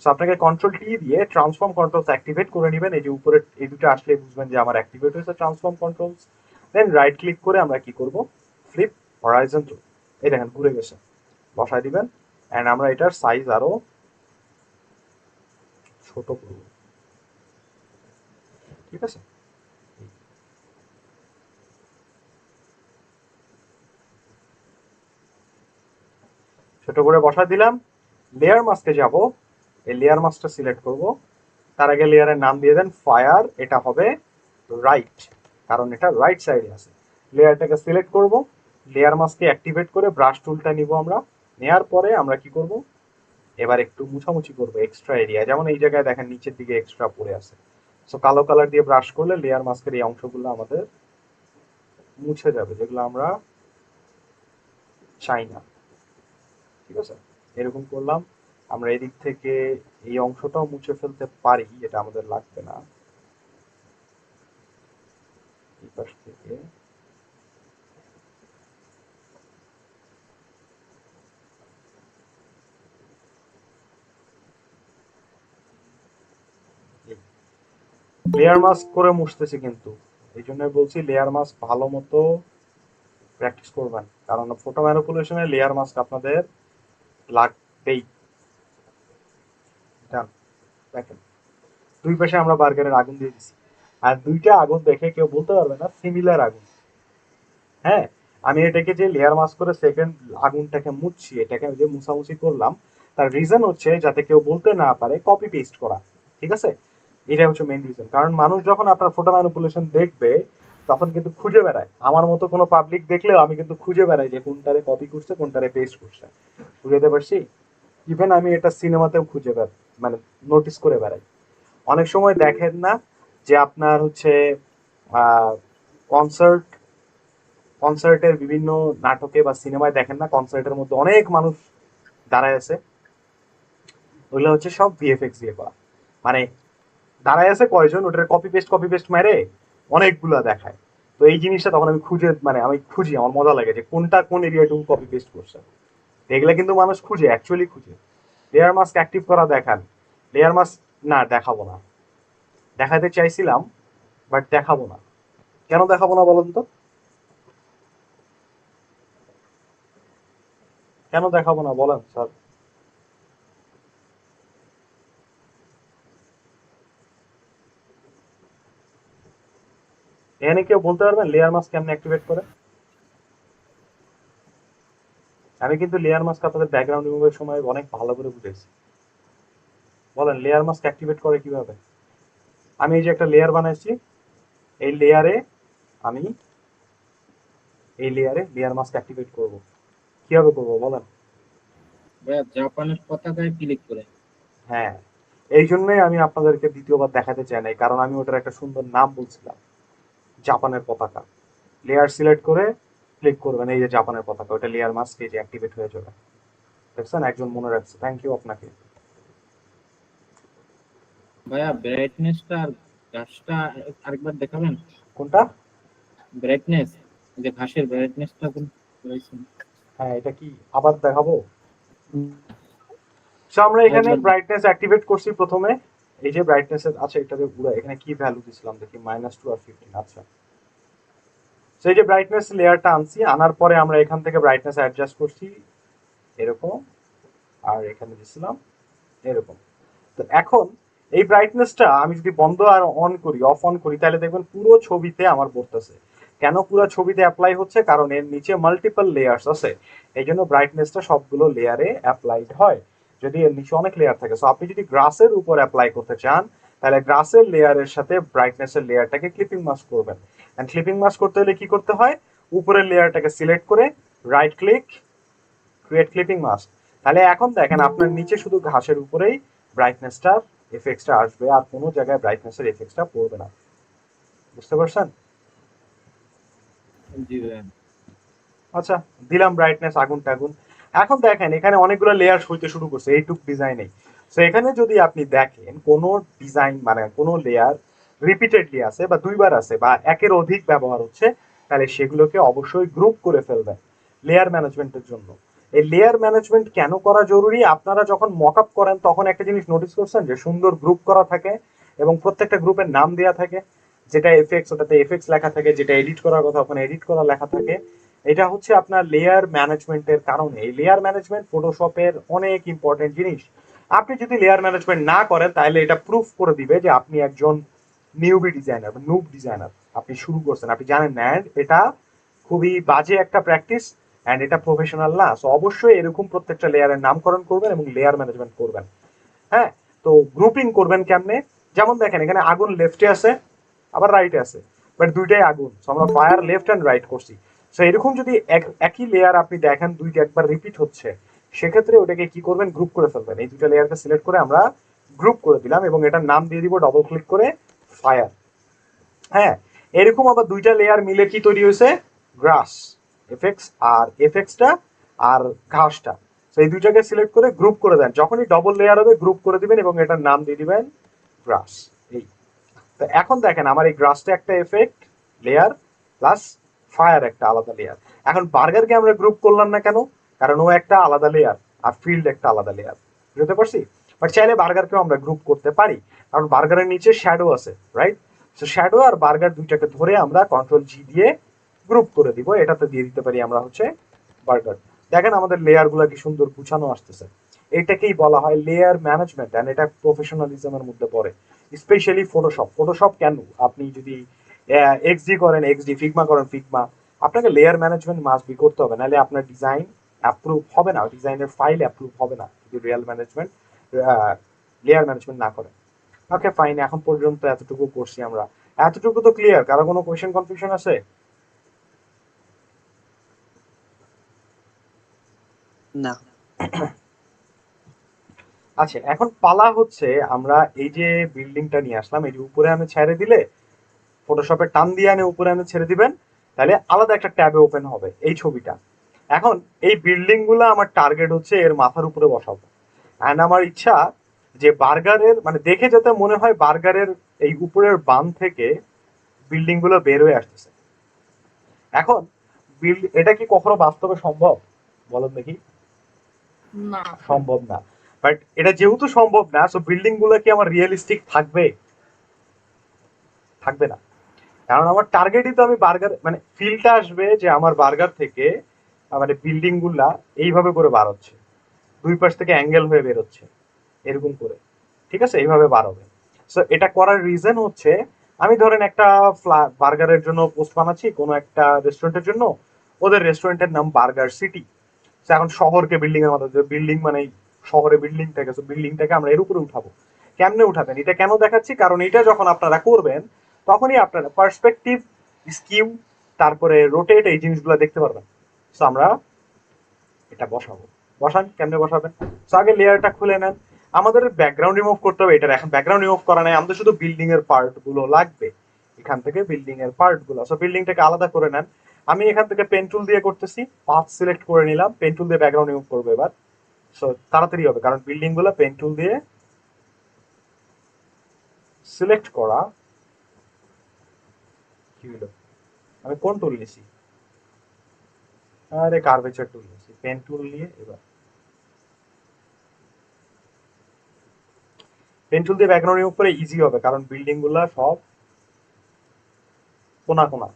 সো আপনাকে কন্ট্রোল টি দিয়ে ট্রান্সফর্ম কন্ট্রোলস অ্যাক্টিভেট করে নেবেন, এই যে উপরে এই দুটো আসলে বুঝবেন যে আমার অ্যাক্টিভেট হয়েছে ট্রান্সফর্ম কন্ট্রোলস। দেন রাইট ক্লিক করে আমরা কি করব, ফ্লিপ হরাইজন্টাল, এই দেখেন ঘুরে গেছে, বসায় দিবেন। এন্ড আমরা এটার সাইজ আরো ছোট করব, ঠিক আছে? ছোট করে বসা দিলাম। লেয়ার মাস্কে যাব, এই লেয়ার মাস্কটা সিলেক্ট করব, তার আগে লেয়ারের নাম দিয়ে দেন ফায়ার, এটা হবে রাইট, কারণ এটা রাইট সাইডে আছে। লেয়ারটাকে সিলেক্ট করব, লেয়ার মাস্কে অ্যাক্টিভেট করে ব্রাশ টুলটা নিব আমরা, নেয়ার পরে আমরা কি করব, এবার একটু মুছামুছি করব এক্সট্রা এরিয়া, যেমন এই জায়গায় দেখেন নিচের দিকে এক্সট্রা পড়ে আছে। সো কালো কালার দিয়ে ব্রাশ করলে লেয়ার মাস্কের এই অংশগুলো আমাদের মুছে যাবে, যেগুলো আমরা চাই না। ঠিক আছে? এরকম করলাম। আমরা এদিক থেকে এই অংশটাও মুছে ফেলতে পারি, এটা আমাদের লাগবে না। এই পাশ থেকে লেয়ার মাস্ক করে মুছতেছি কিন্তু, এই জন্য বলছি লেয়ার মাস্ক ভালো মতো প্র্যাকটিস করবেন, কারণ ফটো ম্যানিপুলেশনে লেয়ার মাস্ক আপনাদের লাগবেই। ডান। দেখেন দুই পাশে আমরা বার্গারের আগুন দিয়ে দিছি, আর দুইটা আগুন দেখে কেউ বলতে পারবে না সিমিলার আগুন। হ্যাঁ, আমি এটাকে যে লেয়ার মাস্ক করে সেকেন্ড আগুনটাকে মুছছি, এটাকে যে মুছামুছি করলাম, তার রিজন হচ্ছে যাতে কেউ বলতে না পারে কপি পেস্ট করা। ঠিক আছে, এটা হচ্ছে মেইন রিজন। কারণ মানুষ যখন আপনার ফটো ম্যানিপুলেশন দেখবে তখন কিন্তু খুঁজে বেড়ায়, আমার মতো কোনো পাবলিক দেখলেও আমি কিন্তু খুঁজে বেড়াই যে কোনটারে কপি করছে কোনটারে পেস্ট করছে। বুঝতে পারছি? ইভেন আমি এটা সিনেমাতেও খুঁজে বেড়াই, মানে নোটিস করে বেড়াই। অনেক সময় দেখেন না যে আপনার হচ্ছে কনসার্ট, কনসার্টের বিভিন্ন নাটকে বা সিনেমায় দেখেন না কনসার্টের মধ্যে অনেক মানুষ দাঁড়ায় আছে, ওগুলো হচ্ছে সব ভিএফএক্স দিয়ে করা। মানে দাঁড়ায় আছে কয়জন, ওটার কপি পেস্ট মেরে অনেকগুলা দেখায়। তো এই জিনিসটা তখন আমি খুঁজে, মানে আমি খুঁজি, আমার মজা লাগে যে কোনটা কোন এরিয়াটুকু কপি পেস্ট করছে। এগুলা কিন্তু মানুষ খুঁজে, অ্যাকচুয়ালি খুঁজে। লেয়ার মাস্ক অ্যাক্টিভ করা দেখান, লেয়ার মাস্ক না দেখাবো না, দেখাতে চাইছিলাম বাট দেখাবো না। কেন দেখাবো না বলুন তো, কেন দেখাবো না বলেন স্যার? এখানে কেউ বলতে পারবেন লেয়ার মাস্ক কেমনে অ্যাক্টিভেট করে? আমি কিন্তু লেয়ার মাস্ক আপনাদের ব্যাকগ্রাউন্ড রিমুভের সময় অনেক ভালো করে বুঝেছি। বলেন লেয়ার মাস্ক অ্যাক্টিভেট করে কিভাবে? আমি এই যে একটা লেয়ার বানাইছি, এই লেয়ারে আমি এই লেয়ারে লেয়ার মাস্ক অ্যাক্টিভেট করব। কিভাবে করব বলেন?
ভাইয়া জাপানের পতাকায় ক্লিক করে।
হ্যাঁ, এই জন্যই আমি আপনাদেরকে দ্বিতীয়বার দেখাতে চাই নাই, কারণ আমি ওটার একটা সুন্দর নাম বলছিলাম, জাপানের পতাকা। লেয়ার সিলেক্ট করে ক্লিক করবেন, এই যে জাপানের পতাকা, ওটা লেয়ার মাস্ক এই যে অ্যাক্টিভেট হয়ে যাবে। দেখছেন, একজন মনে রাখছে, থ্যাংক ইউ আপনাকে।
ভাইয়া ব্রাইটনেসটা আর ঘাসটা আরেকবার দেখাবেন?
কোনটা?
ব্রাইটনেস, যে ঘাসের ব্রাইটনেসটা কোন রয়েছে?
হ্যাঁ, এটা কি আবার দেখাবো? সো আমরা এখানে
আরেকবার
ব্রাইটনেস অ্যাক্টিভেট করছি প্রথমে। এই যে ব্রাইটনেস এর, আচ্ছা এটাতে পুরো এখানে কি ভ্যালু দিছিলাম দেখি, -2 আর 15। আচ্ছা, সেই যে ব্রাইটনেস লেয়ারটা আনছি, আনার পরে আমরা এখান থেকে ব্রাইটনেস অ্যাডজাস্ট করছি এরকম, আর এখানে দিছিলাম এরকম। তো এখন এই ব্রাইটনেসটা আমি যদি বন্ধ আর অন করি, অফ অন করি, তাহলে দেখবেন পুরো ছবিতে আমার পড়তেছে। কেন পুরো ছবিতে অ্যাপ্লাই হচ্ছে? কারণ এর নিচে মাল্টিপল লেয়ার্স আছে, এই জন্য ব্রাইটনেসটা সবগুলো লেয়ারে অ্যাপ্লাইড হয়। যদি এর নিচে অনেক লেয়ার থাকে, সো আপনি যদি গ্রাসের উপর অ্যাপ্লাই করতে চান, তাহলে গ্রাসের লেয়ারের সাথে ব্রাইটনেসের লেয়ারটাকে ক্লিপিং মাস্ক করবেন। এন্ড ক্লিপিং মাস্ক করতে হলে কি করতে হয়? উপরের লেয়ারটাকে সিলেক্ট করে right click, create clipping mask. তাহলে এখন দেখেন আপনার নিচে শুধু ঘাসের উপরেই ব্রাইটনেসটা এফেক্টসটা আসবে, আর কোনো জায়গায় ব্রাইটনেসের এফেক্টসটা পড়বে না। বুঝতে পারছেন?
জি ভাইয়া।
আচ্ছা, দিলাম ব্রাইটনেস আগুন টাগুন। এখন দেখেন এখানে অনেকগুলো লেয়ার হইতে শুরু করছে এইটুক ডিজাইনে। তো এখানে যদি আপনি দেখেন কোন ডিজাইন, মানে কোন লেয়ার রিপিটেডলি আছে বা দুইবার আছে বা একের অধিক ব্যবহার হচ্ছে, তাহলে সেগুলোকে অবশ্যই গ্রুপ করে ফেলবেন লেয়ার ম্যানেজমেন্টের জন্য। এই লেয়ার ম্যানেজমেন্ট কেন করা জরুরি? আপনারা যখন মকআপ করেন তখন একটা জিনিস নোটিস করছেন যে সুন্দর গ্রুপ করা থাকে এবং প্রত্যেকটা গ্রুপের নাম দেওয়া থাকে, যেটা এফেক্টস ওটাতে এফেক্টস লেখা থাকে, যেটা এডিট করার কথা ওখানে এডিট করা লেখা থাকে। এটা হচ্ছে আপনার লেয়ার ম্যানেজমেন্টের কারণে। এই লেয়ার ম্যানেজমেন্ট ফটোশপের অনেক ইম্পর্টেন্ট জিনিস। আপনি যদি লেয়ার ম্যানেজমেন্ট না করেন তাহলে এটা প্রুফ করে দিবে যে আপনি একজন নিউবি ডিজাইনার, নুব ডিজাইনার, আপনি শুরু করছেন, আপনি জানেন না, and এটা খুবই বাজে একটা প্র্যাকটিস, অ্যান্ড এটা প্রফেশনাল না। সো অবশ্যই এরকম প্রত্যেকটা লেয়ারের নামকরণ করবেন এবং লেয়ার ম্যানেজমেন্ট করবেন। হ্যাঁ, তো গ্রুপিং করবেন কেমনে? যেমন দেখেন এখানে আগুন লেফটে আছে আবার রাইটে আছে, বাট দুইটাই আগুন, সো আমরা ফায়ার লেফট অ্যান্ড রাইট করছি। সো এরকম যদি একই লেয়ার আপনি দেখেন দুইটা একবার রিপিট হচ্ছে, সেক্ষেত্রে ওটাকে কি করবেন? গ্রুপ করে ফেলবেন। এই দুইটা লেয়ারকে সিলেক্ট করে আমরা গ্রুপ করে দিলাম এবং এটার নাম দিয়ে দিব ডবল ক্লিক করে ফায়ার। হ্যাঁ, এরকম আবার দুইটা লেয়ার মিলে কি তৈরি হয়েছে? গ্রাস এফেক্টস, আর এফেক্টসটা আর ঘাসটা। তো এই দুইটাকে সিলেক্ট করে গ্রুপ করে দেন, যখনই ডবল লেয়ার হবে গ্রুপ করে দিবেন এবং এটার নাম দিয়ে দিবেন গ্রাস। এই, তো এখন দেখেন আমার এই গ্রাসটা একটা এফেক্ট লেয়ার, প্লাস ফায়ার একটা আলাদা লেয়ার। এখন বার্গারকে আমরা গ্রুপ করলাম না কেন? কারণ ও একটা আলাদা লেয়ার আর ফিল্ড একটা আলাদা লেয়ার। বুঝতে পারছি? বাট চাইলে বার্গারকেও আমরা গ্রুপ করতে পারি, কারণ বার্গারের নিচে শ্যাডো আছে, রাইট? সো শ্যাডো আর বার্গার দুইটাকে ধরে আমরা কন্ট্রোল জি দিয়ে গ্রুপ করে দিব, এটাতে দিয়ে দিতে পারি আমরা হচ্ছে বার্গার। দেখেন আমাদের লেয়ার গুলা কি সুন্দর গুছানো আসতেছে, এটাকেই বলা হয় লেয়ার ম্যানেজমেন্ট, এন্ড এটা প্রফেশনালিজমের মধ্যে পড়ে, স্পেশালি ফটোশপ। ফটোশপ কেন, আপনি যদি এক্সডি করেন এক্সডি, ফিগমা করেন ফিগমা, আপনাকে লেয়ার ম্যানেজমেন্ট মাস্ট বি করতে হবে, নাহলে আপনার ডিজাইন অ্যাপ্রুভ হবে না, ডিজাইনের ফাইল অ্যাপ্রুভ হবে না যদি লেয়ার ম্যানেজমেন্ট না করে। ওকে ফাইন, এখন পর্যন্ত এতটুকু করছি আমরা, এতটুকু তো ক্লিয়ার? কারো কোনো কোয়েশ্চেন কনফিউশন আছে?
না।
আচ্ছা, এখন পালা হচ্ছে আমরা এই যে বিল্ডিংটা নিয়ে আসলাম, এই যে উপরে আমি ছেড়ে দিলে, ফটোশপে টান দিয়ে আনে উপরে আমি ছেড়ে দিবেন, তাহলে আলাদা একটা ট্যাবে ওপেন হবে এই ছবিটা। এখন এই বিল্ডিং গুলো আমার টার্গেট হচ্ছে এর মাথার উপরে বসাবো, অ্যান্ড আমার ইচ্ছা যে বার্গারের মানে দেখে যাতে মনে হয় বার্গারের এই উপরের বাম থেকে বিল্ডিং গুলো বের হয়ে আসতেছে। এখন এটা কি কখনো বাস্তবে সম্ভব, বলেন দেখি?
না
সম্ভব না। বাট এটা যেহেতু সম্ভব না, সো বিল্ডিং গুলো কি আমার রিয়েলিস্টিক থাকবে? থাকবে না, কারণ আমার টার্গেটই তো আমি বার্গার, মানে ফিলটা আসবে যে আমার বার্গার থেকে মানে বিল্ডিং গুলা এইভাবে করে বার হচ্ছে, দুই পাশ থেকে অ্যাঙ্গেল হয়ে বের হচ্ছে এরকম করে, ঠিক আছে? এইভাবে বার হবে। সো এটা করার রিজন হচ্ছে, আমি ধরেন একটা বার্গারের জন্য পোস্ট বানাচ্ছি কোনো একটা রেস্টুরেন্টের জন্য, ওদের রেস্টুরেন্টের নাম বার্গার সিটি। এখন শহরকে বিল্ডিং এর মাধ্যমে, বিল্ডিং মানে শহরে বিল্ডিং থাকে, বিল্ডিংটাকে আমরা এর উপরে উঠাবো। কেমনে উঠাবেন এটা কেন দেখাচ্ছি, কারণ এটা যখন আপনারা করবেন তখনই আপনারা পার্সপেক্টিভ, স্কিউ, তারপরে রোটেট, এই জিনিসগুলো দেখতে পারবেন। সো আমরা এটা বসাবো। বসান, কেমনে বসাবেন? সো আগে লেয়ারটা খুলে নেন, আমাদের ব্যাকগ্রাউন্ড রিমুভ করতে হবে, এটার এখন ব্যাকগ্রাউন্ড রিমুভ করা নাই, আমাদের শুধু বিল্ডিং এর পার্ট গুলো লাগবে, এখান থেকে বিল্ডিং এর পার্ট গুলো। সো বিল্ডিংটাকে আলাদা করে নেন, আমি এখান থেকে পেন টুল দিয়ে করতেছি, পাথ সিলেক্ট করে নিলাম, পেন টুল দিয়ে ব্যাকগ্রাউন্ড রিমুভ করবো এবার। সো তাড়াতাড়ি হবে, কারণ বিল্ডিং গুলো পেন টুল দিয়ে সিলেক্ট করা। কি হলো, আমি কোন টুল নিছি? আরে কার্ভেচার টুল নিছি, পেন টুল নিয়ে এবার পেন টুল দিয়ে ব্যাকগ্রাউন্ড রিমুভ করে ইজি হবে, কারণ বিল্ডিং গুলা সব কোনা কোনা।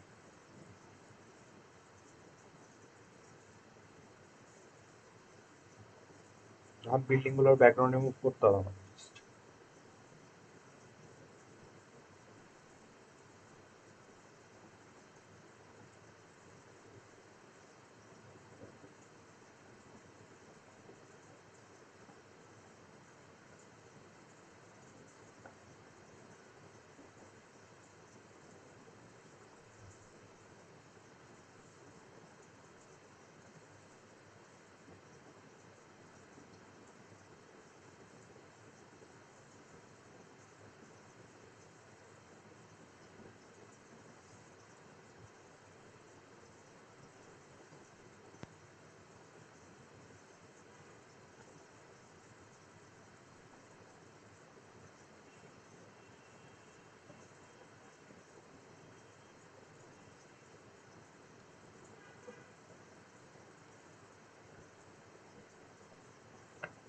এখন বিল্ডিং গুলোর ব্যাকগ্রাউন্ড রিমুভ করতে হবে আমার।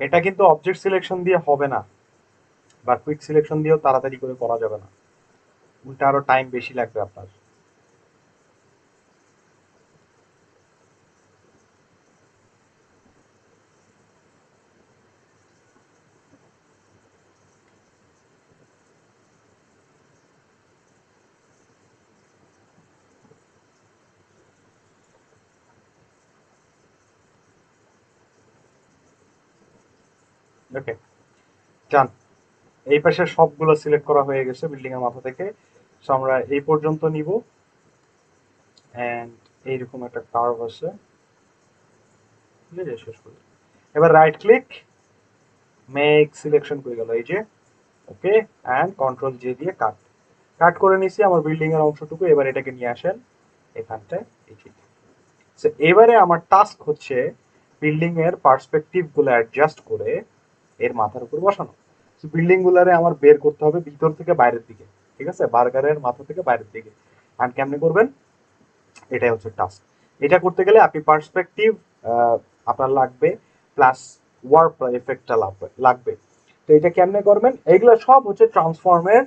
এটা কিন্তু অবজেক্ট সিলেকশন দিয়ে হবে না, বা কুইক সিলেকশন দিয়েও তাড়াতাড়ি করে করা যাবে না, উল্টা আরো টাইম বেশি লাগবে আপনার। ওকে যান, এই পাশে সবগুলো সিলেক্ট করা হয়ে গেছে বিল্ডিং এর মাথা থেকে। সো আমরা এই পর্যন্ত নিব, এন্ড এইরকম একটা কার্ভ আছে, ঠিক আছে? শেষ করি, এবার রাইট ক্লিক, মেক সিলেকশন করে গেল এই যে, ওকে, এন্ড কন্ট্রোল জে দিয়ে কাট, কাট করে নিছি আমার বিল্ডিং এর অংশটুকু। এবার এটাকে নিয়ে আসেন এখানটায়, এই যে। সো এবারে আমার টাস্ক হচ্ছে বিল্ডিং এর পার্সপেক্টিভ গুলো অ্যাডজাস্ট করে এর মাথার উপর বসানো। বিল্ডিং গুলারে আমার বের করতে হবে ভিতর থেকে বাইরের দিকে, ঠিক আছে? বার্গারের মাথা থেকে বাইরের দিকে। আর কেমনে করবেন, এটাই হচ্ছে টাস্ক। এটা করতে গেলে আপনি পার্সপেক্টিভ আপনার লাগবে, প্লাস ওয়ার্প এফেক্টটা লাগবে। তো এটা কেমনে করবেন, এগুলো সব হচ্ছে ট্রান্সফর্মের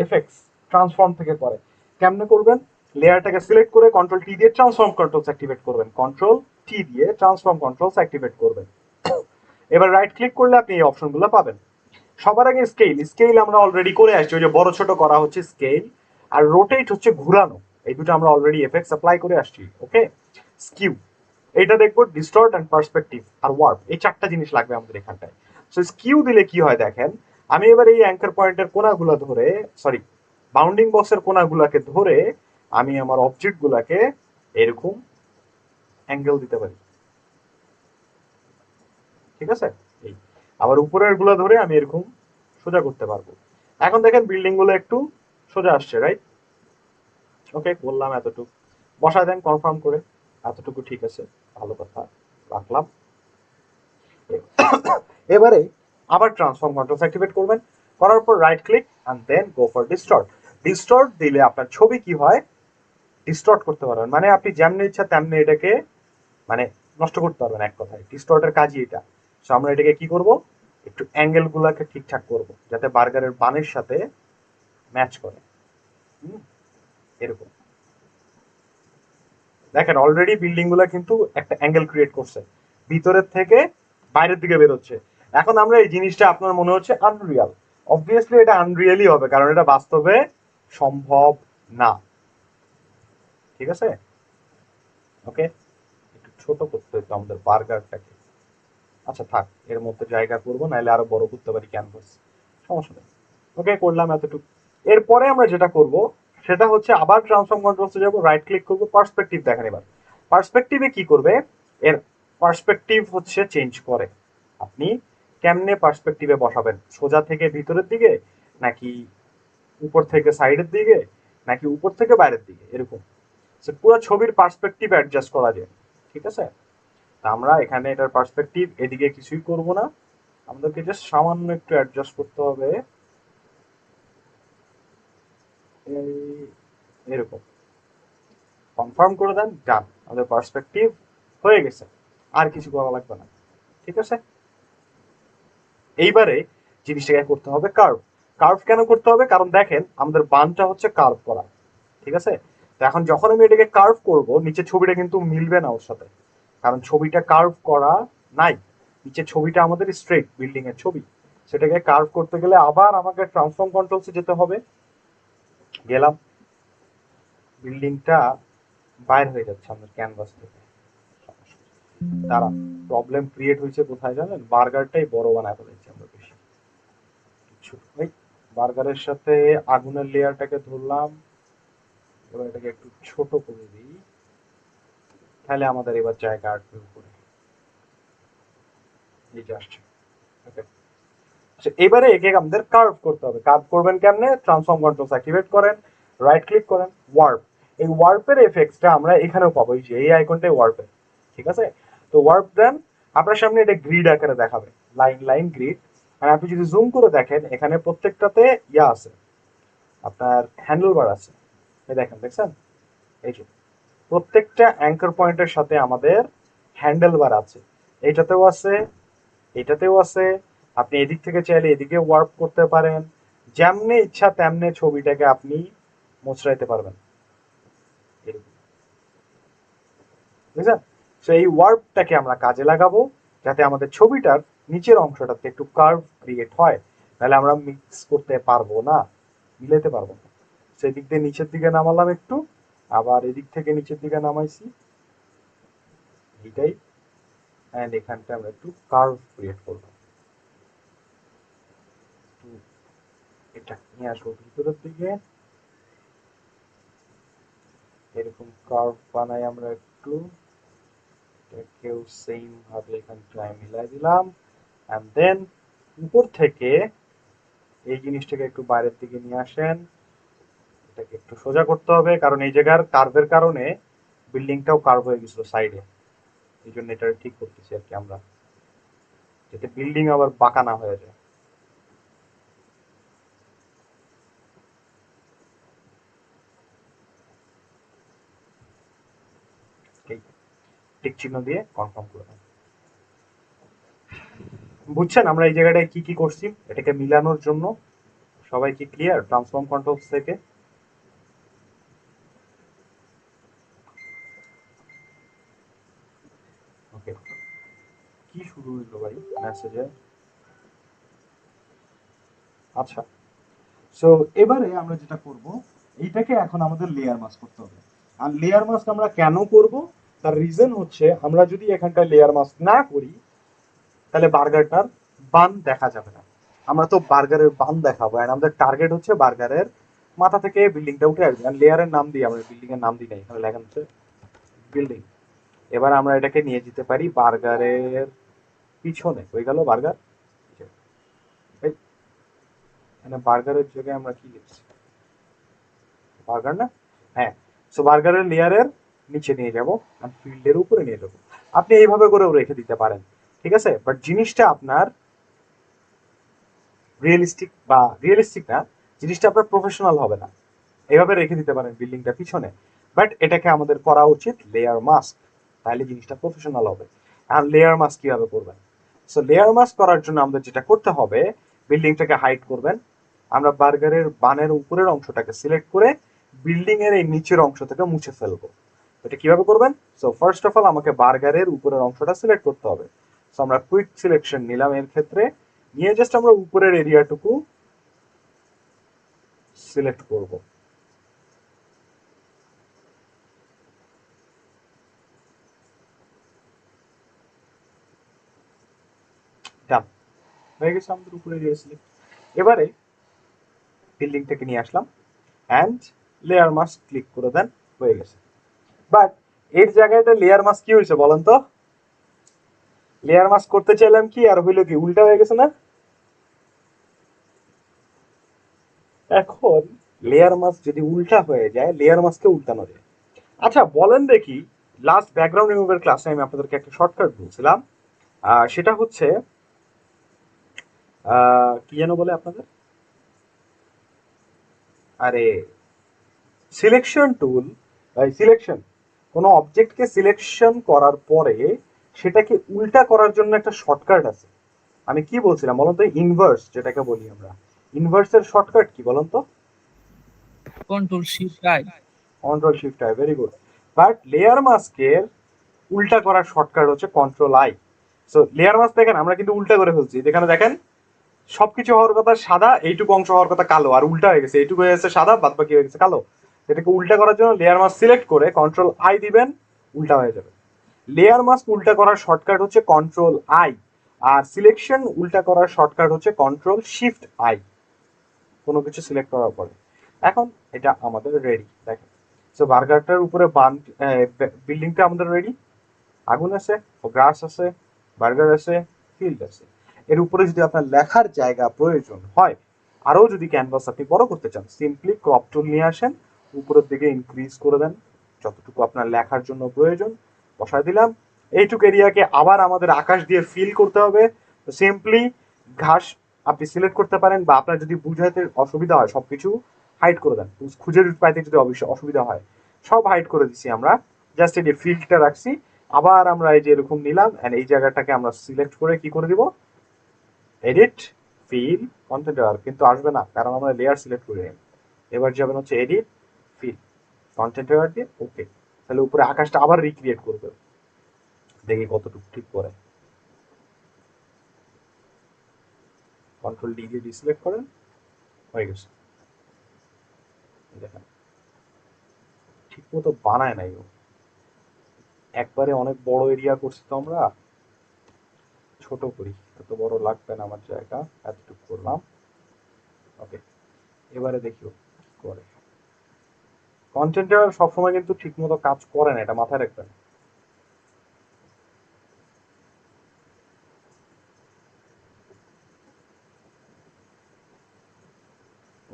এফেক্টস, ট্রান্সফর্ম থেকে করে। কেমনে করবেন, লেয়ারটাকে সিলেক্ট করে কন্ট্রোল টি দিয়ে ট্রান্সফর্ম কন্ট্রোলস অ্যাক্টিভেট করবেন, কন্ট্রোল টি দিয়ে ট্রান্সফর্ম কন্ট্রোলস অ্যাক্টিভেট করবেন। এবার রাইট ক্লিক করলে আপনি এই অপশনগুলো পাবেন। সবার আগে স্কেল, স্কেল আমরা অলরেডি করে আসছি, ওই যে বড় ছোট করা হচ্ছে স্কেল, আর রোটেট হচ্ছে ঘুরানো, এই দুটো আমরা অলরেডি এফেক্টস অ্যাপ্লাই করে আসছি। ওকে, স্কিউ এটা দেখবো, ডিস্টর্ট এন্ড পার্সপেক্টিভ আর ওয়ার্প, এই চারটা জিনিস লাগবে আমাদের এখানটায়। সো স্কিউ দিলে কি হয় দেখেন, আমি এবার এই অ্যাঙ্কার পয়েন্টের কোনাগুলো ধরে, সরি বাউন্ডিং বক্সের কোনাগুলোকে ধরে আমি আমার অবজেক্ট গুলাকে এরকম অ্যাঙ্গেল দিতে পারি, ঠিক আছে। এই আবার উপরের গুলো ধরে আমি এরকম সোজা করতে পারবো। এখন দেখেন বিল্ডিং গুলো একটু সোজা আসছে, রাইট? ওকে, বললাম এতটুকু বসায় দেন কনফার্ম করে, এতটুকু ঠিক আছে, ভালো কথা, রাখলাম। এবারে আবার ট্রান্সফর্ম কন্ট্রোলস অ্যাক্টিভেট করবেন, করার পর right click and then go for distort. Distort দিলে আপনার ছবি কি হয়, ডিস্টর্ট করতে পারবেন, মানে আপনি যেমনি ইচ্ছা তেমনি এটাকে মানে নষ্ট করতে পারবেন, এক কথায় ডিস্টর্টের কাজই এটা। সো আমরা এটাকে কি করব, একটু অ্যাঙ্গেল গুলাকে ঠিকঠাক করব যাতে বার্গারের বানের সাথে ম্যাচ করে। এরকম দেখেন অলরেডি বিল্ডিং গুলা কিন্তু একটা অ্যাঙ্গেল ক্রিয়েট করছে, ভিতরের থেকে বাইরের দিকে বেরোচ্ছে। এখন আমরা এই জিনিসটা আপনার মনে হচ্ছে আনরিয়াল, অবভিয়াসলি এটা আনরিয়ালই হবে, কারণ এটা বাস্তবে সম্ভব না, ঠিক আছে। ওকে, একটু ছোট করতে হতো আমাদের বার্গারটাকে, আচ্ছা থাক, এর মধ্যে জায়গা করবো, নাহলে আরো বড় করতে পারি ক্যানভাস, সমস্যা নেই। ওকে, করলাম এতটুকু। এরপরে আমরা যেটা করব সেটা হচ্ছে আবার ট্রান্সফর্ম কন্ট্রোলসে যাব, রাইট ক্লিক করব, পার্সপেক্টিভ দেখেন। এবার পার্সপেক্টিভে কি করবে, এর পার্সপেক্টিভ হচ্ছে চেঞ্জ করে, আপনি কেমনে পার্সপেক্টিভে বসাবেন, সোজা থেকে ভিতরের দিকে, নাকি উপর থেকে সাইডের দিকে, নাকি উপর থেকে বাইরের দিকে, এরকম পুরো ছবির পার্সপেক্টিভ অ্যাডজাস্ট করা যায়, ঠিক আছে। তা আমরা এখানে এটার পার্সপেক্টিভ এদিকে কিছুই করব না, আমাদেরকে জাস্ট সামান্য একটু অ্যাডজাস্ট করতে হবে, এরকম কনফার্ম করে দেন, ডান, আমাদের পার্সপেক্টিভ হয়ে গেছে, আর কিছু করা লাগবে না, ঠিক আছে। এইবারে জিনিসটাকে করতে হবে কার্ভ। কার্ভ কেন করতে হবে, কারণ দেখেন আমাদের বানটা হচ্ছে কার্ভ করা, ঠিক আছে। তো এখন যখন আমি এটাকে কার্ভ করব, নিচে ছবিটা কিন্তু মিলবে না ওর সাথে, কারণ ছবিটা কার্ভ করা নাই, নিচে ছবিটা আমাদের স্ট্রেট বিল্ডিং এর ছবি, সেটাকে কার্ভ করতে গেলে আবার আমাকে ট্রান্সফর্ম কন্ট্রোলসে যেতে হবে, গেলাম, বিল্ডিংটা বাইর হয়ে যাচ্ছে আমাদের ক্যানভাস থেকে, তারা প্রবলেম ক্রিয়েট হয়েছে কোথায় জানেন, বার্গারটাই বড় বানায় ফেলেছি আমরা বেশি কিছু। ওই বার্গারের সাথে আগুনের লেয়ারটাকে ধরলাম, এবার এটাকে একটু ছোট করে দিই, তাহলে আমাদের এবার জায়গা আসবে উপরে, এই যে আসছে। ওকে, এবারে একে আমাদের কার্ভ করতে হবে। কার্ভ করবেন কেমনে, ট্রান্সফর্ম কন্ট্রোলস অ্যাক্টিভেট করেন, রাইট ক্লিক করেন, ওয়ার্প, এই ওয়ার্পের এফেক্টসটা আমরা এখানেও পাবো, এই যে এই আইকনটাই ওয়ার্পের, ঠিক আছে। তো ওয়ার্প দেন, আপনার সামনে এটা গ্রিড আকারে দেখাবে, লাইন লাইন গ্রিড। আর আপনি যদি জুম করে দেখেন এখানে প্রত্যেকটাতে ইয়া আছে, আপনার হ্যান্ডেল বার আছে, এই দেখেন, দেখছেন, এই যে প্রত্যেকটা অ্যাঙ্কার পয়েন্টের সাথে আমাদের হ্যান্ডেল বার আছে, এইটাতেও আছে, এটাতেও আছে। আপনি এদিক থেকে চাইলে এদিকে ওয়ার্প করতে পারেন, যেমনি ইচ্ছা তেমনি ছবিটাকে আপনি মোচড়াইতে পারবেন, বুঝলেন। তো এই ওয়ার্পটাকে আমরা কাজে লাগাবো যাতে আমাদের ছবিটার নিচের অংশটাতে একটু কার্ভ ক্রিয়েট হয়, তাহলে আমরা মিক্স করতে পারবো না, মিলাতে পারবো না। সেই দিক দিয়ে নিচের দিকে নামালাম একটু, আবার এদিক থেকে নিচের দিকে নামাইছি, এইটাই। এন্ড এখানটা আমরা একটু কার্ভ ক্রিয়েট করবো, এটা নিয়ে আসবো ভিতরের দিকে, এরকম কার্ভ বানাই আমরা একটু, এটাকেও সেম ভাবে এখানটায় মিলাই দিলাম। এন্ড দেন উপর থেকে এই জিনিসটাকে একটু বাইরের দিকে নিয়ে আসেন, এটাকে একটু সোজা করতে হবে, কারণ এই জায়গার কার্ভের কারণে বিল্ডিংটাও কার্ভ হয়ে গেছিল সাইডে, এই জন্য এটা ঠিক করতেছি আর কি আমরা, যাতে বিল্ডিং আবার বাঁকা না হয়ে যায়। টিক চিহ্ন দিয়ে কনফার্ম করে দেন। বুঝছেন আমরা এই জায়গাটায় কি কি করছি এটাকে মিলানোর জন্য? সবাই কি ক্লিয়ার ট্রান্সফর্ম কন্ট্রোলস থেকে? ওকে, কি শুরু হইলো ভাই মেসেজে? আচ্ছা, সো এবারে আমরা যেটা করব, এইটাকে এখন আমাদের লেয়ার মাস্ক করতে হবে। আর লেয়ার মাস্ক আমরা কেন করব? তার রিজন হচ্ছে আমরা যদি এখানটায় লেয়ার মাস্ক না করি তাহলে বার্গারটার বান দেখা যাবে না। আমরা তো বার্গারের বান দেখাবো, আর আমাদের টার্গেট হচ্ছে বার্গারের মাথা থেকে বিল্ডিংটা উঠে আসবে। আর লেয়ারের নাম দিই, আমরা বিল্ডিং এর নাম দিই না, এখানে লেখা হচ্ছে বিল্ডিং। এবার আমরা এটাকে নিয়ে যেতে পারি বার্গারের পিছনে। হয়ে গেল বার্গার। এখানে বার্গারের জায়গায় আমরা কি লিখছি? বার্গার না? হ্যাঁ, সো বার্গারের লেয়ারের নিচে নিয়ে যাব আর ফিল্ডের উপরে নিয়ে যাব। আপনি এইভাবে করেও রেখে দিতে পারেন, ঠিক আছে? বাট জিনিসটা আপনার রিয়েলিস্টিক না, জিনিসটা আপনার প্রফেশনাল হবে না। এইভাবে রেখে দিতে পারেন বিল্ডিংটা পিছনে, বাট এটাকে আমাদের করা উচিত লেয়ার মাস্ক, তাহলে জিনিসটা প্রফেশনাল হবে। আর লেয়ার মাস্ক কিভাবে করবেন? সো লেয়ার মাস্ক করার জন্য আমাদের যেটা করতে হবে, বিল্ডিংটাকে হাইড করবেন। আমরা বার্গারের বানের উপরের অংশটাকে সিলেক্ট করে বিল্ডিং এর এই নিচের অংশ থেকে মুছে ফেলবো। এটা কিভাবে করবেন? সো ফার্স্ট অফ অল আমাকে বার্গারের উপরের অংশটা সিলেক্ট করতে হবে। সো আমরা কুইক সিলেকশন নিলাম এর ক্ষেত্রে, নিয়ে জাস্ট আমরা উপরের এরিয়াটুকু সিলেক্ট করব। ডান, হয়ে গেছে আমাদের উপরে এরিয়া সিলেক্ট। এবারে বিল্ডিংটাকে নিয়ে আসলাম অ্যান্ড লেয়ার মাস্ক ক্লিক করে দেন, হয়ে গেছে। বাট এর জায়গাটা লেয়ার মাস্ক কি হয়েছে বলেন তো? লেয়ার মাস্ক করতে চাইলাম কি আর হইলো কি, উল্টা হয়ে গেছে না? এখন লেয়ার মাস্ক যদি উল্টা হয়ে যায়, লেয়ার মাস্ককে উল্টানো যায়। আচ্ছা বলেন দেখি, লাস্ট ব্যাকগ্রাউন্ড রিমুভের ক্লাসে আমি আপনাদেরকে একটা শর্টকাট বলছিলাম, সেটা হচ্ছে কি যেন বলে আপনাদের, আরে সিলেকশন টুল, সিলেকশন, কোনো অবজেক্টকে সিলেকশন করার পরে সেটাকে উল্টা করার জন্য একটা শর্টকাট আছে। আমি কি বলছিলাম বলুন তো? ইনভার্স যেটাকে বলি আমরা, ইনভার্সের শর্টকাট কি বলুন তো?
Control shift I.
Control shift I, very good. But layer মাস্কের উল্টা করার শর্টকাট হচ্ছে control I. So layer mask দেখেন আমরা কিন্তু উল্টা করে ফেলছি, এখানে দেখেন সবকিছু হওয়ার কথা সাদা, এইটুকু অংশ হওয়ার কথা কালো, আর উল্টা হয়ে গেছে, এইটুকু হয়ে গেছে সাদা, বাদ বাকি হয়ে গেছে কালো। এটাকে উল্টা করার জন্য লেয়ার মাস্ক সিলেক্ট করে কন্ট্রোল আই দিবেন, উল্টা হয়ে যাবে। লেয়ার মাস্ক উল্টা করার শর্টকাট হচ্ছে কন্ট্রোল আই, আর সিলেকশন উল্টা করার শর্টকাট হচ্ছে কন্ট্রোল শিফট আই, কোনো কিছু সিলেক্ট করার পরে। এখন এটা আমাদের রেডি, দেখেন। সো বার্গারটার উপরে বিল্ডিংটা আমাদের রেডি। আগুন আছে, গ্রাস আছে, বার্গার আছে, ফিল্ড আছে। এর উপরে যদি আপনার লেখার জায়গা প্রয়োজন হয়, আরও যদি ক্যানভাস আপনি বড় করতে চান, সিম্পলি ক্রপ টুল নিয়ে আসেন, উপরের দিকে ইনক্রিজ করে দেন যতটুকু আপনার লেখার জন্য প্রয়োজন, বসায় দিলাম। এইটুকু এরিয়াকে আবার আমাদের আকাশ দিয়ে ফিল করতে হবে। তো সিম্পলি ঘাস আপনি সিলেক্ট করতে পারেন, বা আপনার যদি বুঝাতে অসুবিধা হয় সবকিছু হাইড করে দেন, খুঁজে পাইতে যদি অবশ্যই অসুবিধা হয় সব হাইড করে দিছি আমরা, জাস্ট এই ফিল্ডটা রাখছি। আবার আমরা এই যে এরকম নিলাম, এন্ড এই জায়গাটাকে আমরা সিলেক্ট করে কি করে দিব, এডিট ফিল কন্টেন্ট এরিয়া, কিন্তু আসবে না কারণ আমরা লেয়ার সিলেক্ট করে নিই। এবার যাবেন হচ্ছে এডিট ফিল কন্টেন্ট এরিয়া দিয়ে, ওকে। তাহলে উপরে আকাশটা আবার রিক্রিয়েট করবে, দেখি কতটুকু ঠিক করে। কন্ট্রোল ডি দিয়ে ডিসিলেক্ট করেন, হয়ে গেছে। দেখেন ঠিক মতো বানায় নাই ও, একবারে অনেক বড় এরিয়া করছি তো আমরা, ছোট করি, এত বড় লাগবে না আমার জায়গা, এতটুকু করলাম, ওকে। এবারে দেখিও কি করে। কন্টেন্টের সবসময় কিন্তু ঠিক মতো কাজ করে না, এটা মাথায় রাখবেন।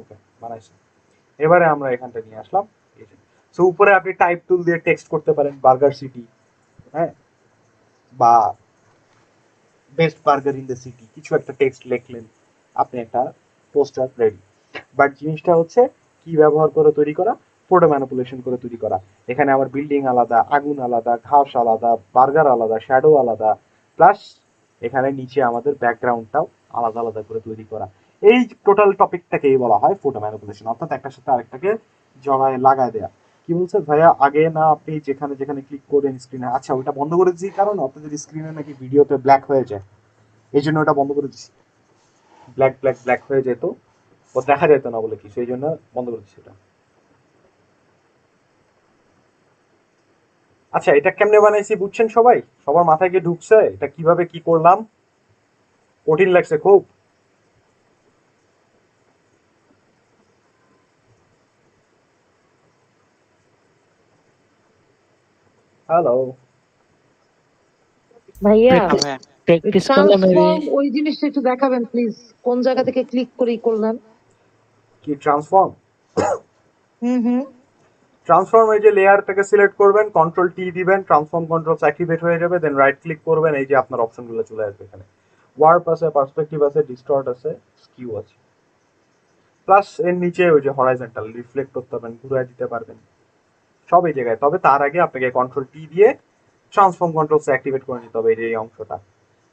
ওকে, বানাইছে। এবারে আমরা এখানটা নিয়ে আসলাম, সো উপরে আপনি টাইপ টুল দিয়ে টেক্সট করতে পারেন বার্গার সিটি, হ্যাঁ, বা best burger in the city, কিছু একটা টেক্সট লিখলেন, আপনি একটা পোস্টার রেডি। বাট জিনিসটা হচ্ছে কি ব্যবহার করে তৈরি করা, ফটো ম্যানিপুলেশন করে তৈরি করা। এখানে আমার বিল্ডিং আলাদা, আগুন আলাদা, ঘাস আলাদা, বার্গার আলাদা, শ্যাডো আলাদা, প্লাস এখানে নিচে আমাদের ব্যাকগ্রাউন্ডটাও আলাদা আলাদা করে তৈরি করা। এই টোটাল টপিকটাকেই বলা হয় ফটো ম্যানিপুলেশন, অর্থাৎ একটার সাথে আরেকটাকে জড়ায় লাগায় দেয়া। কি বলছে ভাইয়া, আগে না আপনি যেখানে যেখানে ক্লিক করেন স্ক্রিনে, আচ্ছা ওটা বন্ধ করে দিয়েছি কারণ আপনাদের স্ক্রিনে নাকি ভিডিওতে ব্ল্যাক হয়ে যায়, এই জন্য ওটা বন্ধ করে দিচ্ছি। ব্ল্যাক ব্ল্যাক ব্ল্যাক হয়ে যেত, ও দেখা যেত না বলে কি, সেই জন্য বন্ধ করে দিচ্ছি এটা। আচ্ছা এটা কেমনে বানাইছি বুঝছেন সবাই? সবার মাথায় গিয়ে ঢুকছে এটা কিভাবে কি করলাম? কঠিন লাগছে খুব? হ্যালো,
ভাইয়া
প্র্যাকটিস করলে মেবি
ট্রান্সফর্ম ওই জিনিসটা একটু দেখাবেন প্লিজ, কোন জায়গা থেকে ক্লিক করেই করলেন?
কি ট্রান্সফর্ম?
হুম।
ট্রান্সফর্ম এই যে লেয়ারটাকে সিলেক্ট করবেন, কন্ট্রোল টি দিবেন, ট্রান্সফর্ম কন্ট্রোলস অ্যাক্টিভেট হয়ে যাবে, দেন রাইট ক্লিক করবেন, এই যে আপনার অপশনগুলো চলে আসবে এখানে। ওয়ার্প আছে, পার্সপেক্টিভ আছে, ডিস্টর্ট আছে, স্কিউ আছে, প্লাস এর নিচে ওই যে হরাইজন্টাল রিফ্লেক্ট করতে পারবেন, ঘুরে দিতে পারবেন, সব এই জায়গায়। তবে তার আগে আপনাকে কন্ট্রোল টি দিয়ে ট্রান্সফর্ম কন্ট্রোলস অ্যাক্টিভেট করে নিতে হবে, এই যে এই অংশটা,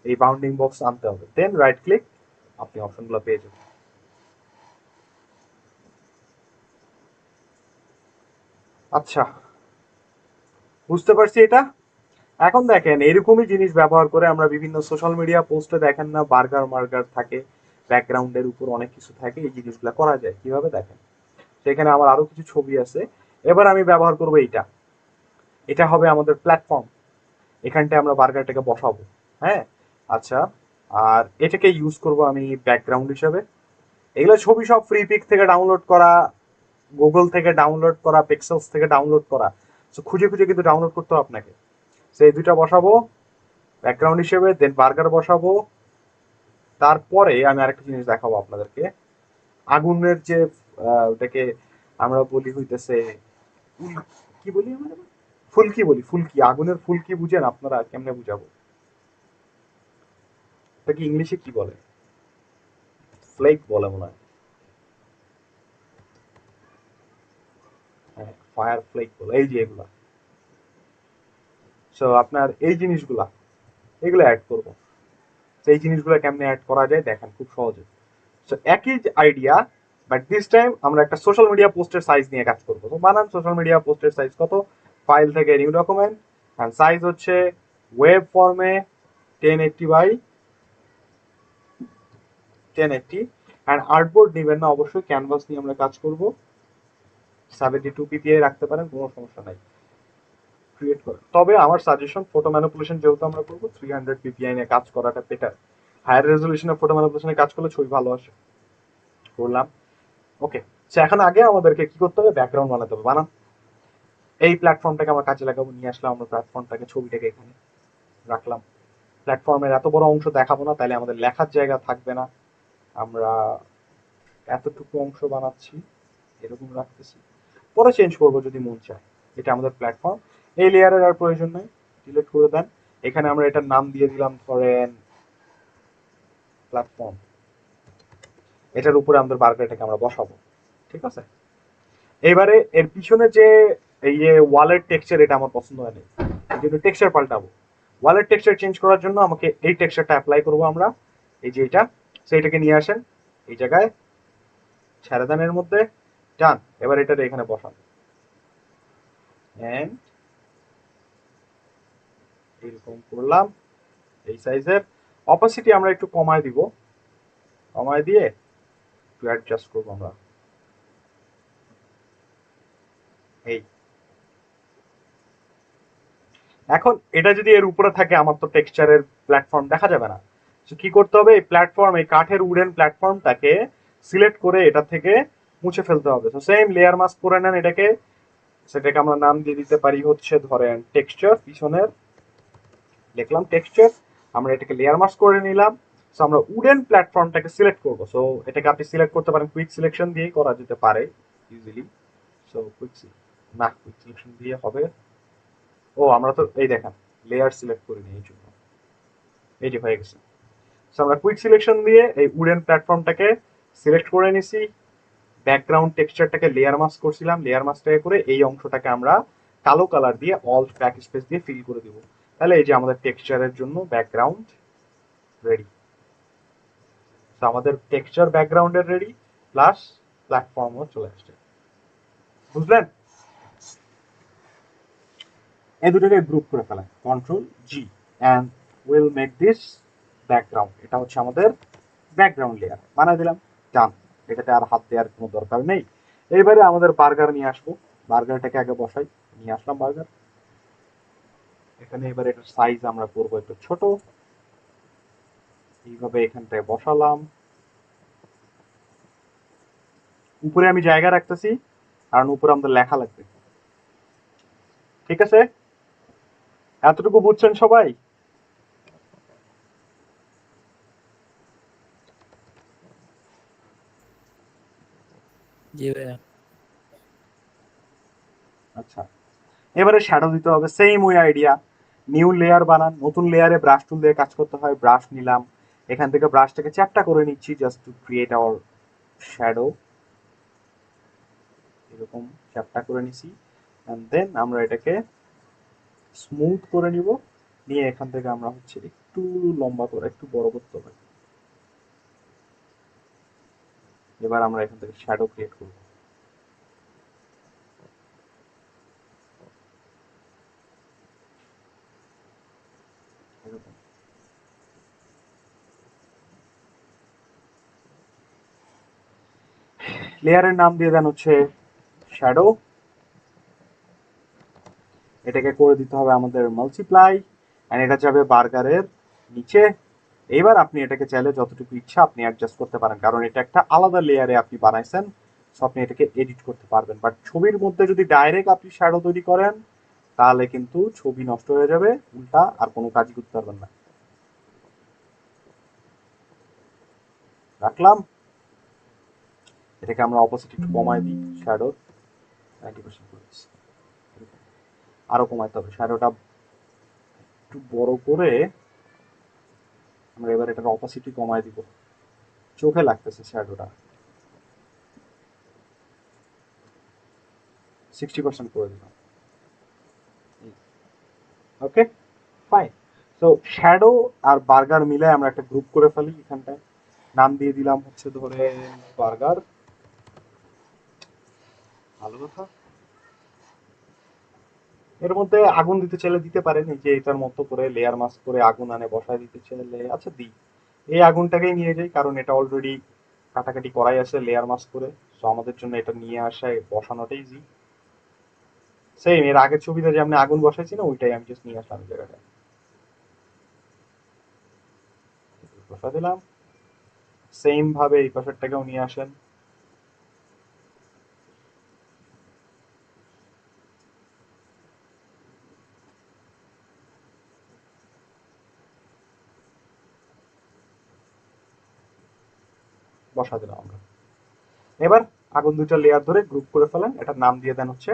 এই বাউন্ডিং বক্স আনতে হবে, দেন রাইট ক্লিক, আপনি অপশনগুলো পেয়ে যাবেন। আচ্ছা বুঝতে পারছি এটা। এখন দেখেন এরকমই জিনিস ব্যবহার করে আমরা বিভিন্ন সোশ্যাল মিডিয়া পোস্টে দেখেন না বার্গার মার্গার থাকে, ব্যাকগ্রাউন্ডের উপর অনেক কিছু থাকে, এই জিনিসগুলো করা যায় কিভাবে দেখেন। সেখানে আমার আরো কিছু ছবি আছে, এবার আমি ব্যবহার করবো এইটা। এটা হবে আমাদের প্ল্যাটফর্ম, এখানটায় আমরা বার্গারটাকে বসাবো। হ্যাঁ আচ্ছা, আর এটাকে ইউজ করব আমি ব্যাকগ্রাউন্ড হিসেবে। এগুলো ছবি সব ফ্রি পিক থেকে ডাউনলোড করা, গুগল থেকে ডাউনলোড করা, পিক্সেলস থেকে ডাউনলোড করা, তো খুঁজে খুঁজে কিন্তু ডাউনলোড করতে হবে আপনাকে। সেই দুইটা বসাবো ব্যাকগ্রাউন্ড হিসেবে, দেন বার্গার বসাবো। তারপরে আমি আরেকটা জিনিস দেখাবো আপনাদেরকে, আগুনের যে ওটাকে আমরা বলি হইতেছে কি বলি আমরা, ফুলকি বলি, ফুলকি, আগুনের ফুলকি বুঝেন আপনারা? কেমনে বুঝাবো এটাকে ইংলিশে কি বলে? ফ্লেক বলে মনে হয়, হ্যাঁ ফায়ার ফ্লেক বলে, এই যে এগুলা। সো আপনার এই জিনিসগুলা এগুলো অ্যাড করবো। এই জিনিসগুলো কেমনে অ্যাড করা যায় দেখেন খুব সহজে। সো একই আইডিয়া, বাট দিস টাইম আমরা একটা সোশ্যাল মিডিয়া পোস্টের সাইজ নিয়ে কাজ করবো। তো বানান সোশ্যাল মিডিয়া পোস্টের সাইজ কত, ফাইল থেকে নিউ ডকুমেন্ট, এন্ড সাইজ হচ্ছে ওয়েব ফর্মে 1080 বাই 1080, এন্ড আর্টবোর্ড নেবেন না অবশ্যই, ক্যানভাস নিয়ে আমরা কাজ করব। 72 পিপিআই রাখতে পারেন, কোনো সমস্যা নাই, ক্রিয়েট করে। তবে আমার সাজেশন ফটো ম্যানিপুলেশন যেহেতু আমরা করবো 300 পিপিআই নিয়ে কাজ করাটা বেটার। হায়ার রেজলিউশনে ফটো ম্যানিপুলেশনে কাজ করলে ছবি ভালো আসে। করলাম ওকে। সো এখন আগে আমাদেরকে কি করতে হবে, ব্যাকগ্রাউন্ড বানাতে হবে। বানান, এই প্ল্যাটফর্মটাকে আমরা কাজে লাগাবো, নিয়ে আসলাম আমরা প্ল্যাটফর্মটাকে, ছবিটাকে এখানে রাখলাম। প্ল্যাটফর্মের এত বড় অংশ দেখাবো না, তাহলে আমাদের লেখার জায়গা থাকবে না। আমরা এতটুকু অংশ বানাচ্ছি, এরকম রাখতেছি, পরে চেঞ্জ করবো যদি মন চায়। এটা আমাদের প্ল্যাটফর্ম, এই লেয়ারের আর প্রয়োজন নেই, ডিলিট করে দেন। এখানে আমরা এটার নাম দিয়ে দিলাম ধরেন প্ল্যাটফর্ম, এটার উপরে আমাদের বার্গারটাকে আমরা বসাবো, ঠিক আছে। এবারে এর পিছনে যে এই যে ওয়ালের টেক্সচার, এটা আমার পছন্দ হয়নি, এই জন্য টেক্সচার পাল্টাবো। ওয়ালের টেক্সচার চেঞ্জ করার জন্য আমাকে এই টেক্সচারটা অ্যাপ্লাই করবো আমরা, এই যে এটা, সেইটাকে নিয়ে আসেন এই জায়গায়, ছেড়ে দেন এর মধ্যে, ডান। এবার এটা এখানে বসান, এন্ড এরকম করলাম এই সাইজের। অপাসিটি আমরা একটু কমায় দিব, কমায় দিয়ে একটু অ্যাডজাস্ট করবো আমরা, এই। এখন এটা যদি এর উপরে থাকে, আমার তো টেক্সচারের প্ল্যাটফর্ম দেখা যাবে না। তো কি করতে হবে, এই প্ল্যাটফর্ম, এই কাঠের উডেন প্ল্যাটফর্মটাকে সিলেক্ট করে এটা থেকে মুছে ফেলতে হবে। তো সেম লেয়ার মাস্ক করে নেন এটাকে, সেটাকে আমরা নাম দিয়ে দিতে পারি হচ্ছে ধরেন টেক্সচার, পিছনের লিখলাম টেক্সচার, আমরা এটাকে লেয়ার মাস্ক করে নিলাম। সো আমরা উডেন প্ল্যাটফর্মটাকে সিলেক্ট করবো। সো এটাকে আপনি সিলেক্ট করতে পারেন, কুইক সিলেকশন দিয়ে করা যেতে পারে ইজিলি। সো কুইক সিলেকশন দিয়ে হবে। ও আমরা তো এই দেখেন লেয়ার সিলেক্ট করে নিই, এই জন্য এই যে হয়ে গেছে। সো আমরা কুইক সিলেকশন দিয়ে এই উডেন প্ল্যাটফর্মটাকে সিলেক্ট করে নিছি, ব্যাকগ্রাউন্ড টেক্সচারটাকে লেয়ার মাস্ক করছিলাম, লেয়ার মাস্কটাকে করে এই অংশটাকে আমরা কালো কালার দিয়ে অল্ট ব্যাক স্পেস দিয়ে ফিল করে দিব। তাহলে এই যে আমাদের টেক্সচারের জন্য ব্যাকগ্রাউন্ড রেডি। তো আমাদের টেক্সচার ব্যাকগ্রাউন্ডের রেডি, প্লাস প্ল্যাটফর্মও চলে আসছে। বুঝলেন? এই দুটোকে গ্রুপ করে ফেলেন, control G, and will make this background. এটা হচ্ছে আমাদের ব্যাকগ্রাউন্ড লেয়ার, বানাই দিলাম, ডান। এটাতে আর হাত দেওয়ার কোনো দরকার নেই। এইবারে আমাদের বার্গার নিয়ে আসবো, বার্গারটাকে আগে বসাই, নিয়ে আসলাম বার্গার। এখানে এবারে এটার সাইজ আমরা করবো একটু ছোট, এইভাবে এখানটায় বসালাম। উপরে আমি জায়গা রাখতেছি, কারণ উপরে আমাদের লেখা লাগবে। ঠিক আছে, এতটুকু বুঝছেন সবাই?
জি ভাইয়া।
আচ্ছা, এবারে শ্যাডো দিতে হবে, সেম ওই আইডিয়া। নিউ লেয়ার বানান, নতুন লেয়ারে ব্রাশ টুল দিয়ে কাজ করতে হয়। ব্রাশ নিলাম, এখান থেকে ব্রাশটাকে চ্যাপটা করে নিচ্ছি, just to create hour shadow. এরকম চ্যাপটা করে নিছি, এন্ড দেন আমরা এটাকে স্মুথ করে নিব। নিয়ে এখান থেকে আমরা হচ্ছে একটু লম্বা করে, একটু বড় করতে হবে। এবার আমরা এখান থেকে শ্যাডো ক্রিয়েট করব। এরকম লেয়ারের নাম দিয়ে দেন হচ্ছে শ্যাডো। এটাকে করে দিতে হবে আমাদের মাল্টিপ্লাই, এন্ড এটা যাবে বার্গারের নিচে। এবার আপনি এটাকে চাইলে যতটুকু ইচ্ছা আপনি অ্যাডজাস্ট করতে পারেন, কারণ এটা একটা আলাদা লেয়ারে আপনি বানাইছেন, সো আপনি এটাকে এডিট করতে পারবেন। বাট ছবির মধ্যে যদি ডাইরেক্ট আপনি শ্যাডো তৈরি করেন, তাহলে কিন্তু ছবি নষ্ট হয়ে যাবে, উল্টা আর কোনো কাজই করতে পারবেন না। রাখলাম, এটাকে আমরা অপোজিট একটু কমাই দিই, শ্যাডো 90% করে দিচ্ছি। আরো কমাইতে হবে, শ্যাডোটা একটু বড় করে আমরা এবার এটার অপাসিটি কমাই দিব, চোখে লাগতেছে শ্যাডোটা। 60% করে দিলাম। ওকে, ফাইন। সো শ্যাডো আর বার্গার মিলে আমরা একটা গ্রুপ করে ফেলি। এখানটায় নাম দিয়ে দিলাম হচ্ছে ধরে বার্গার। ভালো কথা, এর মধ্যে আগুন দিতে চাইলে দিতে পারেন, এই যে এটার মতো করে লেয়ার মাস্ক করে আগুন আনে বসায় দিতে চাইলে, আচ্ছা দিই। এই আগুনটাকেই নিয়ে যাই, কারণ এটা অলরেডি কাটাকাটি করাই আছে লেয়ার মাস্ক করে, সো আমাদের জন্য এটা নিয়ে আসায় বসানোটাই ইজি। সেম এর আগের ছবিতে যে আমি আগুন বসাইছি না, ওইটাই আমি জাস্ট নিয়ে আসলাম এই জায়গাটায়, বসা দিলাম। সেম ভাবে এই পাশেরটাকেও নিয়ে আসেন। বসা দিলাম আমরা। এবার আগুন দুইটা লেয়ার ধরে গ্রুপ করে ফেলেন, এটার নাম দিয়ে দেন হচ্ছে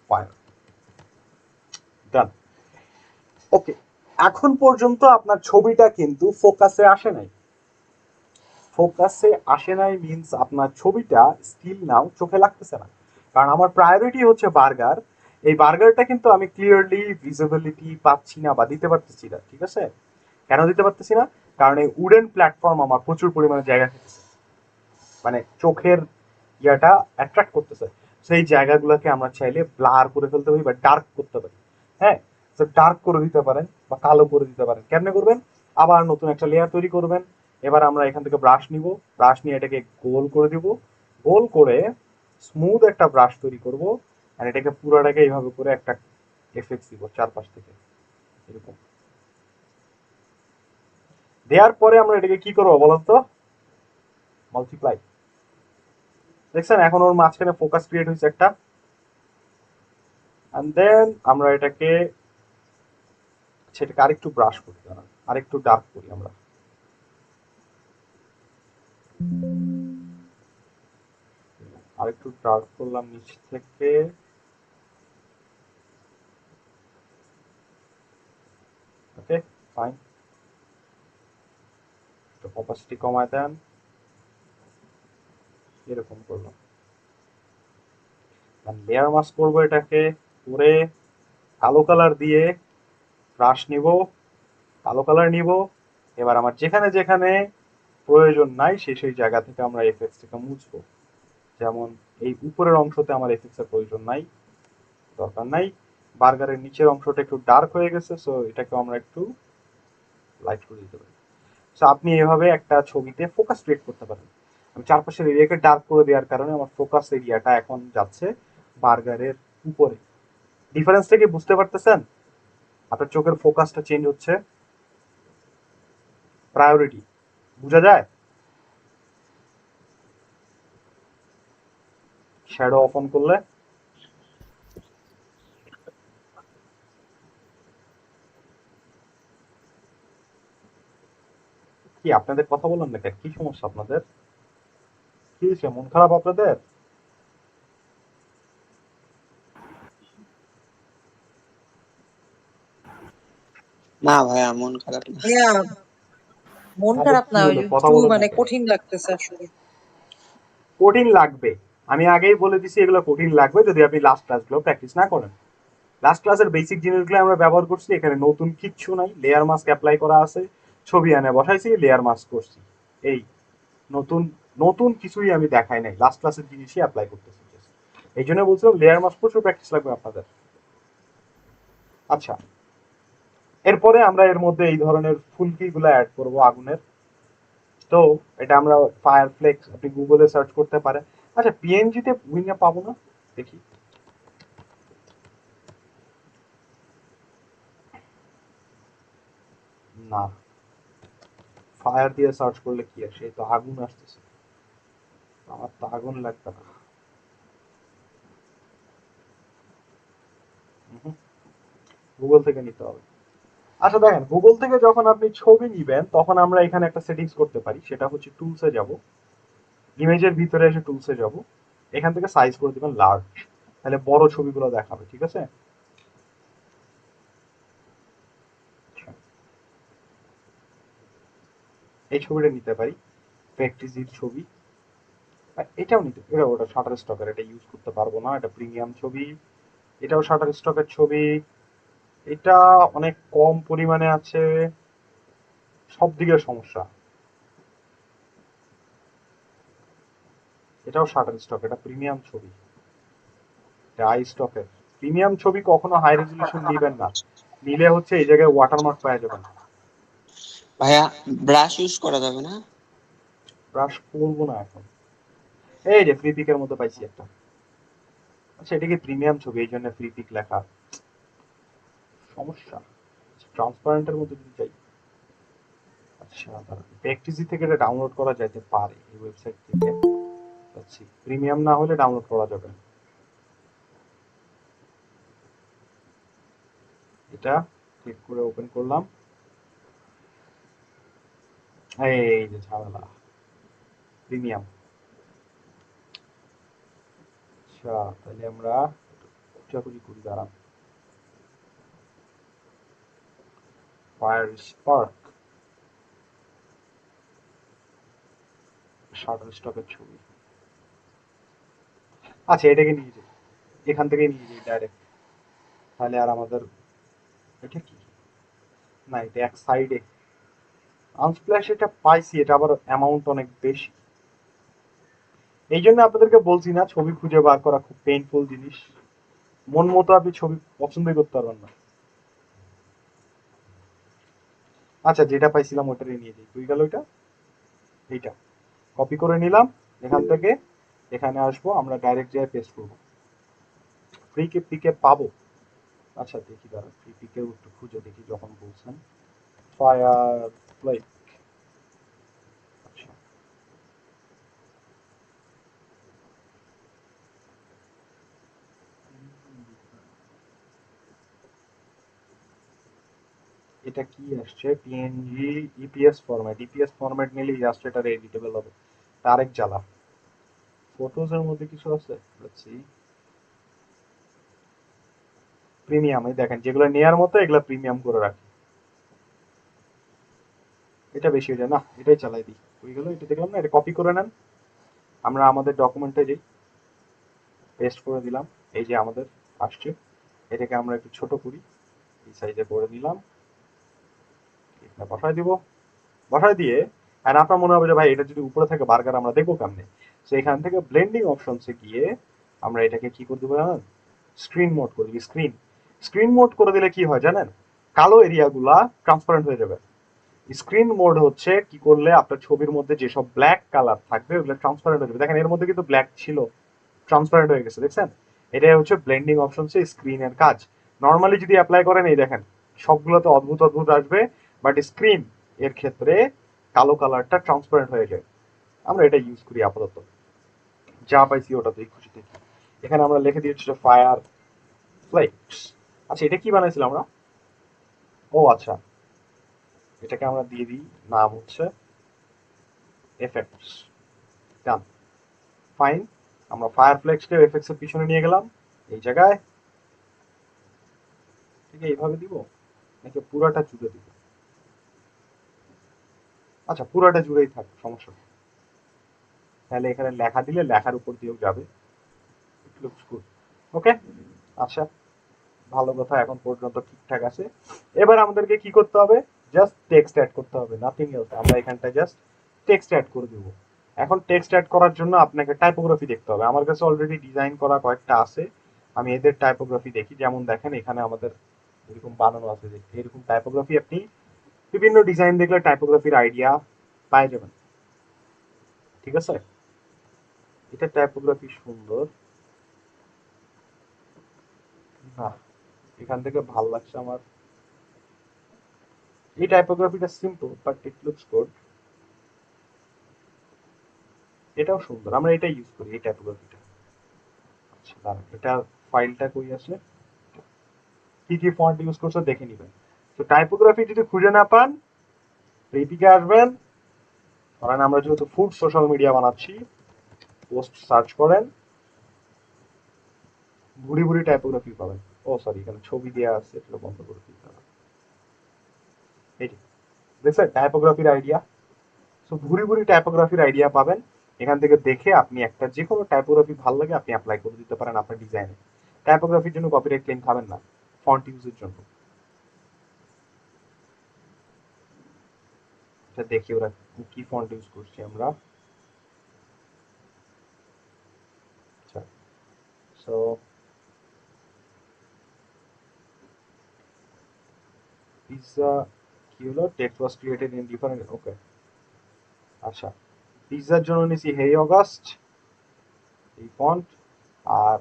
ফায়ার। ডান। ওকে, এখন পর্যন্ত আপনার ছবিটা কিন্তু ফোকাসে আসে নাই। ফোকাসে আসে নাই মিন্স আপনার ছবিটা স্টিল নাও চোখে লাগতেছে না, কারণ আমার প্রায়োরিটি হচ্ছে বার্গার। এই বার্গারটা কিন্তু আমি ক্লিয়ারলি ভিজিবিলিটি পাচ্ছি না বা দিতে পারতেছি না। ঠিক আছে, কেন দিতে পারতেছি না? কারণ এই উডেন প্ল্যাটফর্ম আমার প্রচুর পরিমাণে জায়গা খেতেছে, মানে চোখের ইয়াটা অ্যাট্রাক্ট করতেছে। সেই জায়গাগুলোকে আমরা চাইলে ব্লার করে ফেলতে পারি বা ডার্ক করতে পারি। হ্যাঁ, তো ডার্ক করে দিতে পারেন বা কালো করে দিতে পারেন। কেমনে করবেন? আবার নতুন একটা লেয়ার তৈরি করবেন। এবার আমরা এখান থেকে ব্রাশ নিব, ব্রাশ নিয়ে এটাকে গোল করে দিব, গোল করে স্মুথ একটা ব্রাশ তৈরি করব, আর এটাকে পুরোটাকে এইভাবে করে একটা এফেক্ট দিব চারপাশ থেকে, এরকম দেওয়ার পরে আমরা এটাকে কি করবো বলুন তো? মাল্টিপ্লাই। দেখছেন এখন ওর মাঝখানে ফোকাস ক্রিয়েট হয়েছে একটা। এন্ড দেন আমরা এটাকে, সেটাকে আরেকটু ব্রাশ করি, আরেকটু ডার্ক করি আমরা। আরেকটু ডার্ক করলাম নিচ থেকে। ওকে, ফাইন। অপাসিটি কমায় দেন, এরকম করলাম। লেয়ার মাস্ক করবো এটাকে, করে কালো কালার দিয়ে ব্রাশ নিব, কালো কালার নিব, এবার আমার যেখানে যেখানে প্রয়োজন নাই সেই জায়গা থেকে আমরা এফএক্স থেকে মুছবো। যেমন এই উপরের অংশতে আমার এফএক্স এর প্রয়োজন নাই, দরকার নাই। বার্গারের নিচের অংশটা একটু ডার্ক হয়ে গেছে, সো এটাকে আমরা একটু লাইট করে দিতে পারি। সো আপনি এভাবে একটা ছবিতে ফোকাস ক্রিয়েট করতে পারেন। আমি চারপাশের এরিয়াকে ডার্ক করে দেওয়ার কারণে আমার ফোকাস এরিয়াটা এখন যাচ্ছে বার্গারের উপরে। ডিফারেন্সটা কি বুঝতে পারতেছেন? আপনার চোখের ফোকাসটা চেঞ্জ হচ্ছে, প্রায়োরিটি বোঝা যায়? শ্যাডো অফ অন করলে কি আপনাদের কথা বলেন না কেন? কি সমস্যা আপনাদের? কি হয়েছে, মন খারাপ আপনাদের?
না ভাইয়া, মন খারাপ না।
ভাইয়া মন
তাহলে
খারাপ
কি
না, ওই
হলো, কথা
একটু
বলেন না
মানে
কেন?
কঠিন লাগতেছে আসলে।
কঠিন লাগবে, আমি আগেই বলে দিছি এগুলো কঠিন লাগবে যদি আপনি লাস্ট ক্লাসগুলো প্র্যাকটিস না করেন। লাস্ট ক্লাসের বেসিক জিনিসগুলো আমরা ব্যবহার করছি, এখানে নতুন কিচ্ছু নাই। লেয়ার মাস্ক অ্যাপ্লাই করা আছে, ছবি এনে বসাইছি, লেয়ার মাস্ক করছি, এই নতুন নতুন কিছুই আমি দেখাই নাই, লাস্ট ক্লাসের জিনিসই অ্যাপ্লাই করতেছি। এই জন্য বলছিলাম লেয়ার মাস্ক প্রচুর প্র্যাকটিস লাগবে আপনাদের। আচ্ছা, এরপরে আমরা এর মধ্যে এই ধরনের ফুলকিগুলো অ্যাড করব আগুনের। তো এটা আমরা ফায়ার ফ্লেক্স, আপনি গুগলে সার্চ করতে পারেন। আচ্ছা, পিএনজি তে উইঙ্গে পাবো না, দেখি। না, ফায়ার দিয়ে সার্চ করলে কি আসে? এই তো আগুন আসতেছে, আমার তো আগুন লাগবে না। গুগল থেকে নিতে হবে। আচ্ছা দেখেন, গুগল থেকে যখন আপনি ছবি নিবেন তখন আমরা এখানে একটা সেটিংস করতে পারি, সেটা হচ্ছে টুলসে যাব, ইমেজের ভিতরে এসে টুলসে যাব, এখান থেকে সাইজ করে দিবেন লার্জ, তাহলে বড় ছবিগুলো দেখাবে, ঠিক আছে? এই ছবিটা নিতে পারি, প্র্যাকটিসির ছবি। এটাও নিতে, এটা ওটা শাটার স্টকের, এটা ইউজ করতে পারবো না, এটা প্রিমিয়াম ছবি। এটাও শাটার স্টকের ছবি, এটা অনেক কম পরিমাণে আছে, সব দিকে সমস্যা। এটাও শাটার স্টক, এটা প্রিমিয়াম ছবি, এটা আই স্টকের। প্রিমিয়াম ছবি কখনো হাই রেজলিউশন নিবেন না, নিলে হচ্ছে এই জায়গায় ওয়াটারমার্ক পাওয়া যাবে না।
ভাইয়া ব্রাশ ইউজ করা যাবে না?
ব্রাশ করবো না এখন। এই যে ফ্রি পিকের মধ্যে পাইছি একটা। আচ্ছা, এটা কি প্রিমিয়াম ছবি এই জন্য ফ্রি পিক লেখা, সমস্যা। ট্রান্সপারেন্টের মধ্যে যদি যাই, আচ্ছা প্র্যাকটিসি থেকে এটা ডাউনলোড করা যেতে পারে এই ওয়েবসাইট থেকে। আচ্ছা, প্রিমিয়াম না হলে ডাউনলোড করা যাবে না। এটা ক্লিক করে ওপেন করলাম, এই যে ঝামেলা, প্রিমিয়াম। আচ্ছা, তাহলে আমরা খোঁজাখুঁজি করি, দাঁড়ান। ফায়ার স্পার্ক, শাটার স্টকের ছবি। আচ্ছা, এটাকে নিয়ে যাই, এখান থেকে নিয়ে যাই ডাইরেক্ট, তাহলে আর আমাদের, এটা কি, না এটা এক সাইডে আনস্প্ল্যাশ, এটা পাইছি, এটা আবার অ্যামাউন্ট অনেক বেশি। এই জন্য আপনাদেরকে বলছি না, ছবি খুঁজে বার করা খুব পেইনফুল জিনিস, মন মতো আপনি ছবি পছন্দই করতে পারবেন না। আচ্ছা, যেটা পাইছিলাম ওটারই নিয়ে যাই, তুই গেল ওইটা, এইটা কপি করে নিলাম, এখান থেকে এখানে আসবো, আমরা ডাইরেক্ট যাই পেস্ট করবো। ফ্রি পিকে পাবো, আচ্ছা দেখি দাঁড়া, ফ্রি পিকেও একটু খুঁজে দেখি যখন বলছেন ফায়ার ফ্লেক। আচ্ছা, এটা কি আসছে, PNG EPS format, EPS format নিলে জাস্ট এটা এডিটেবল হবে, তার এক জ্বালা। ফটোজ এর মধ্যে কিছু আছে, প্রিমিয়াম, এই দেখেন যেগুলো নেয়ার মতো এগুলো প্রিমিয়াম করে রাখি। এটা বেশি হয়ে যায় না, এটাই চালাই দিই, হয়ে গেল। এটা দেখলাম না, এটা কপি করে নেন, আমরা আমাদের ডকুমেন্টে যাই, পেস্ট করে দিলাম, এই যে আমাদের আসছে। এটাকে আমরা একটু ছোট করি, এই সাইজে করে নিলাম, এটা বসাই দিব, বসায় দিয়ে আর আপনার মনে হবে যে ভাই এটা যদি উপরে থাকে বার্গার আমরা দেখবো কেমনে, তো এখান থেকে ব্লেন্ডিং অপশনসে গিয়ে আমরা এটাকে কি করে দেবো জানেন, স্ক্রিন মোড করে দিই। স্ক্রিন মোড করে দিলে কি হয় জানেন, কালো এরিয়াগুলা ট্রান্সপারেন্ট হয়ে যাবে। স্ক্রিন মোড হচ্ছে কি করলে আপনার ছবির মধ্যে যেসব ব্ল্যাক কালার থাকবে ওগুলো ট্রান্সপারেন্ট হয়ে যাবে। দেখেন এর মধ্যে কিন্তু ব্ল্যাক ছিল, ট্রান্সপারেন্ট হয়ে গেছে, দেখছেন? এটাই হচ্ছে ব্লেন্ডিং অপশনসে স্ক্রিনের কাজ। নর্মালি যদি অ্যাপ্লাই করেন এই দেখেন সবগুলোতে অদ্ভুত অদ্ভুত আসবে, বাট স্ক্রিন এর ক্ষেত্রে কালো কালারটা ট্রান্সপারেন্ট হয়ে যায়। আমরা এটা ইউজ করি আপাতত, যা পাইছি ওটাতেই খুশি থাকি। এখানে আমরা লিখে দিয়েছি ফায়ার ফ্লেক্স। আচ্ছা এটা কি বানাইছিলাম আমরা? ও আচ্ছা, এটাকে আমরা দিয়ে দিই নাম হচ্ছে এফেক্টস। ডান, ফাইন। আমরা ফায়ার ফ্লেক্সকে এফেক্টস এর পিছনে নিয়ে গেলাম এই জায়গায়। ঠিক আছে, এইভাবে দিব নাকি পুরাটা জুড়ে দিব? আচ্ছা পুরাটা জুড়েই থাক, সমস্যা নেই। তাহলে এখানে লেখা দিলে লেখার উপর দিয়েও যাবে। Looks good. ওকে, আচ্ছা ভালো কথা, এখন পর্যন্ত ঠিকঠাক আছে। এবার আমাদেরকে কি করতে হবে, জাস্ট টেক্সট অ্যাড করতে হবে, নাথিং এলস। আমরা এখানটা জাস্ট টেক্সট অ্যাড করে দিব। এখন টেক্সট অ্যাড করার জন্য আপনাকে টাইপোগ্রাফি দেখতে হবে। আমার কাছে অলরেডি ডিজাইন করা কয়েকটা আছে, আমি এদের টাইপোগ্রাফি দেখি। যেমন দেখেন এখানে আমাদের এরকম বানানো আছে, যে এরকম টাইপোগ্রাফি আপনি বিভিন্ন ডিজাইন দেখলে টাইপোগ্রাফির আইডিয়া পাই যাবেন। ঠিক আছে, এটা টাইপোগ্রাফি সুন্দর না, এখান থেকে ভাল লাগছে আমার। এই টাইপোগ্রাফিটা simple but it looks good. এটাও সুন্দর, আমরা এটা ইউজ করি এই টাইপোগ্রাফিটা। আচ্ছা দাঁড়ান, এটা ফাইলটা কই আছে, কি কি ফন্ট ইউজ করছো দেখে নিবেন। তো টাইপোগ্রাফি যদি খুঁজে না পান রিপিকে আসবেন, ধরেন আমরা যেহেতু ফুড সোশ্যাল মিডিয়া বানাচ্ছি, পোস্ট সার্চ করেন, ভুড়ি ভুড়ি টাইপোগ্রাফি পাবেন। ও সরি, এখানে ছবি দেওয়া আছে, এটা বন্ধ করে দিতে হবে। এই যে দেখছেন টাইপোগ্রাফির আইডিয়া, সো ভুরি ভুরি টাইপোগ্রাফির আইডিয়া পাবেন। এখান থেকে দেখে আপনি একটা যে কোনো টাইপোগ্রাফি ভালো লাগে আপনি অ্যাপ্লাই করে দিতে পারেন আপনার ডিজাইনে। টাইপোগ্রাফির জন্য কপিরাইট ক্লেম খাবেন না, ফন্ট ইউজের জন্য। এটা দেখি ওরা কি ফন্ট ইউজ করছি আমরা। আচ্ছা, সো পিৎজা কি হলো, text was created in different, okay. আচ্ছা, পিৎজার জন্য নিছি হেই অগাস্ট এই ফন্ট, আর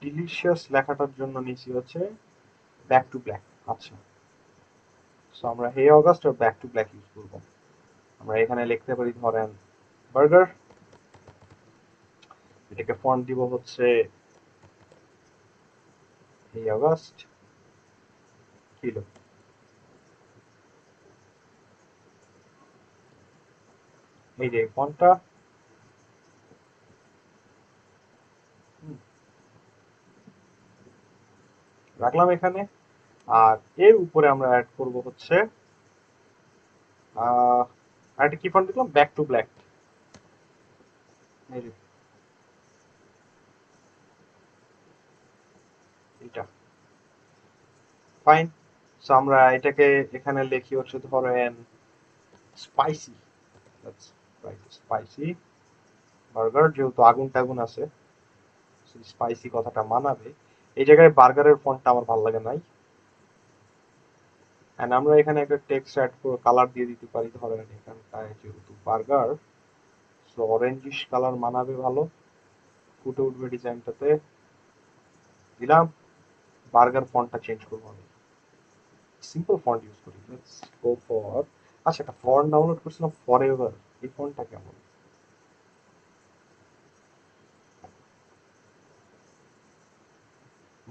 ডিলিশিয়াস লেখাটার জন্য নিছি হচ্ছে ব্যাক টু ব্ল্যাক। আচ্ছা, সো আমরা হে অগাস্ট আর ব্যাক টু ব্ল্যাক ইউজ করবো। আমরা এখানে লিখতে পারি ধরেন বার্গার, এটাকে ফন্ট দিব হচ্ছে এই অগাস্ট কিলো। এই যে ফন্টটা রাখলাম এখানে। আর এর উপরে আমরা অ্যাড করব হচ্ছে একটা কি ফন্ট দিলাম, ব্যাক টু ব্ল্যাক। এই যে এটা ফাইন। সো আমরা এটাকে এখানে লিখি হচ্ছে ধরেন স্পাইসি, স্পাইসি বার্গার, যেহেতু আগুন টাগুন আছে স্পাইসি কথাটা মানাবে। এই জায়গায় বার্গারের ফন্টটা আমার ভালো লাগে নাই। এন্ড আমরা এখানে একটা টেক্সট অ্যাড করে কালার দিয়ে দিতে পারি, ধরেন এখানটায় যেহেতু বার্গার, সো অরেঞ্জিশ কালার মানাবে, ভালো ফুটে উঠবে ডিজাইনটাতে। দিলাম, বার্গার ফন্টটা চেঞ্জ করবো আমি, সিম্পল ফন্ট ইউজ করি। লেটস গো ফর, আচ্ছা একটা ফন্ট ডাউনলোড করছিলাম ফরএভার, এই ফন্টটা কেমন,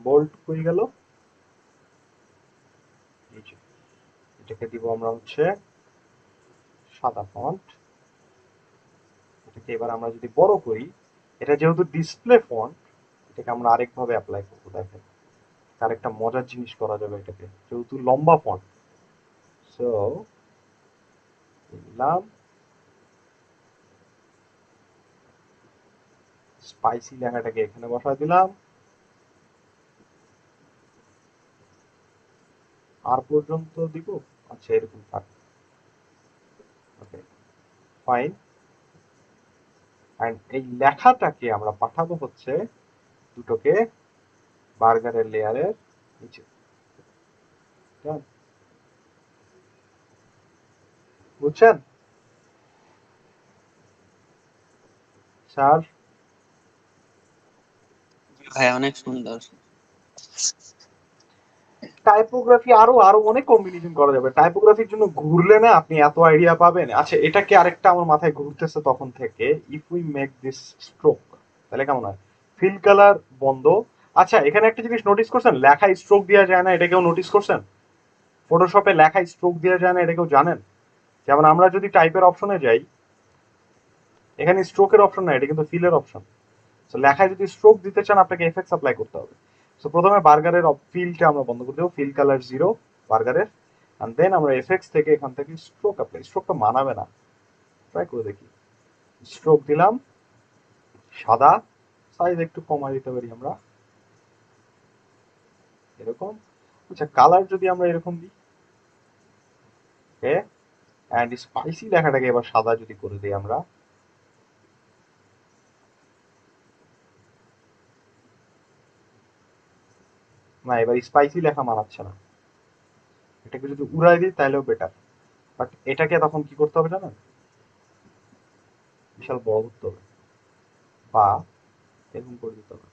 বোল্ড হয়ে গেল। এই যে এটাকে দিব আমরা হচ্ছে সাদা ফন্ট। এটাকে এবার আমরা যদি বড় করি, এটা যেহেতু ডিসপ্লে ফন্ট, এটাকে আমরা আরেকভাবে অ্যাপ্লাই করবো। দেখেন আরেকটা মজার জিনিস করা যাবে এটাকে, যেহেতু লম্বা ফন্ট, সো দিলাম স্পাইসি লেখাটাকে এখানে বসায় দিলাম। আর পর্যন্ত দিব, আচ্ছা এরকম থাক। ওকে, ফাইন। অ্যান্ড এই লেখাটাকে আমরা পাঠাবো হচ্ছে দুটোকে বার্গারের লেয়ারের নিচে। Done. বুঝছেন স্যার?
ভাইয়া অনেক সুন্দর।
টাইপোগ্রাফি আরো আরো অনেক কম্বিনেশন করা যাবে। টাইপোগ্রাফির জন্য ঘুরলে না আপনি এত আইডিয়া পাবেন। আচ্ছা, এটাকে আরেকটা আমার মাথায় ঘুরতেছে তখন থেকে, if we make this stroke, তাহলে কেমন হয়? ফিল কালার বন্ধ। আচ্ছা, এখানে একটা জিনিস নোটিস করছেন, লেখায় স্ট্রোক দেওয়া যায় না, এটা কেউ নোটিস করছেন? ফটোশপে লেখায় স্ট্রোক দেওয়া যায় না, এটা কেউ জানেন? যেমন আমরা যদি টাইপের অপশনে যাই, এখানে স্ট্রোকের অপশন না, এটা কিন্তু ফিলের অপশন। সো লেখায় যদি স্ট্রোক দিতে চান আপনাকে এফেক্টস অ্যাপ্লাই করতে হবে। সো প্রথমে বার্গারের ফিলটা আমরা বন্ধ করে দেবো, ফিল কালার 0 বার্গারের, এন্ড দেন আমরা এফেক্টস থেকে এখান থেকে স্ট্রোক অ্যাপ্লাই। স্ট্রোকটা মানাবে না, ট্রাই করে দেখি। স্ট্রোক দিলাম সাদা, সাইজ একটু কমাই দিতে পারি আমরা এরকম। আচ্ছা, কালার যদি আমরা এরকম দিই, ওকে, এন্ড স্পাইসি লেখাটাকে এবার সাদা যদি করে দিই আমরা, না এবার স্পাইসি লেখা মানাচ্ছে না। এটাকে যদি উড়াই দিই তাহলেও বেটার, বাট এটাকে তখন কি করতে হবে জানেন? বিশাল বড় করতে হবে, বা এরকম করে দিতে হবে,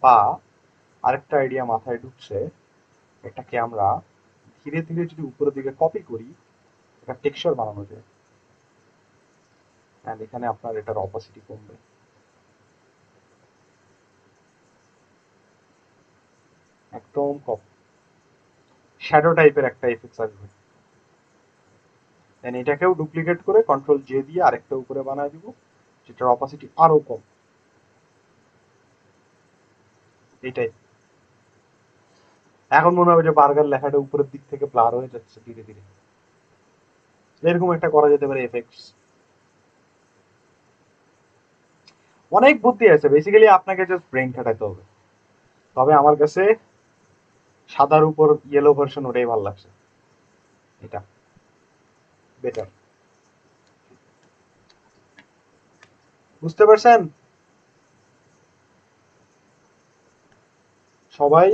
বা আরেকটা আইডিয়া মাথায় ঢুকছে, এটাকে আমরা ধীরে ধীরে যদি উপরের দিকে কপি করি, এটা টেক্সচার বানানো যায়। এন্ড এখানে আপনার এটার অপাসিটি কমবে একদম কম, শ্যাডো টাইপের একটা এফেক্ট আসবে। দেন এটাকেও ডুপ্লিকেট করে কন্ট্রোল জে দিয়ে আরেকটা উপরে বানায় দিব, যেটার অপাসিটি আরো কম। এইটাই এখন মনে হবে যে বার্গার লেখাটা উপরের দিক থেকে ব্লার হয়ে যাচ্ছে ধীরে ধীরে। এরকম একটা করা যেতে পারে এফেক্টস। অনেক বুদ্ধি আছে, বেসিক্যালি আপনাকে জাস্ট ব্রেন খাটাতে হবে। তবে আমার কাছে সাদার উপর ইয়েলো ভার্সন ওটাই ভালো লাগছে, এটা বেটার। বুঝতে পারছেন সবাই?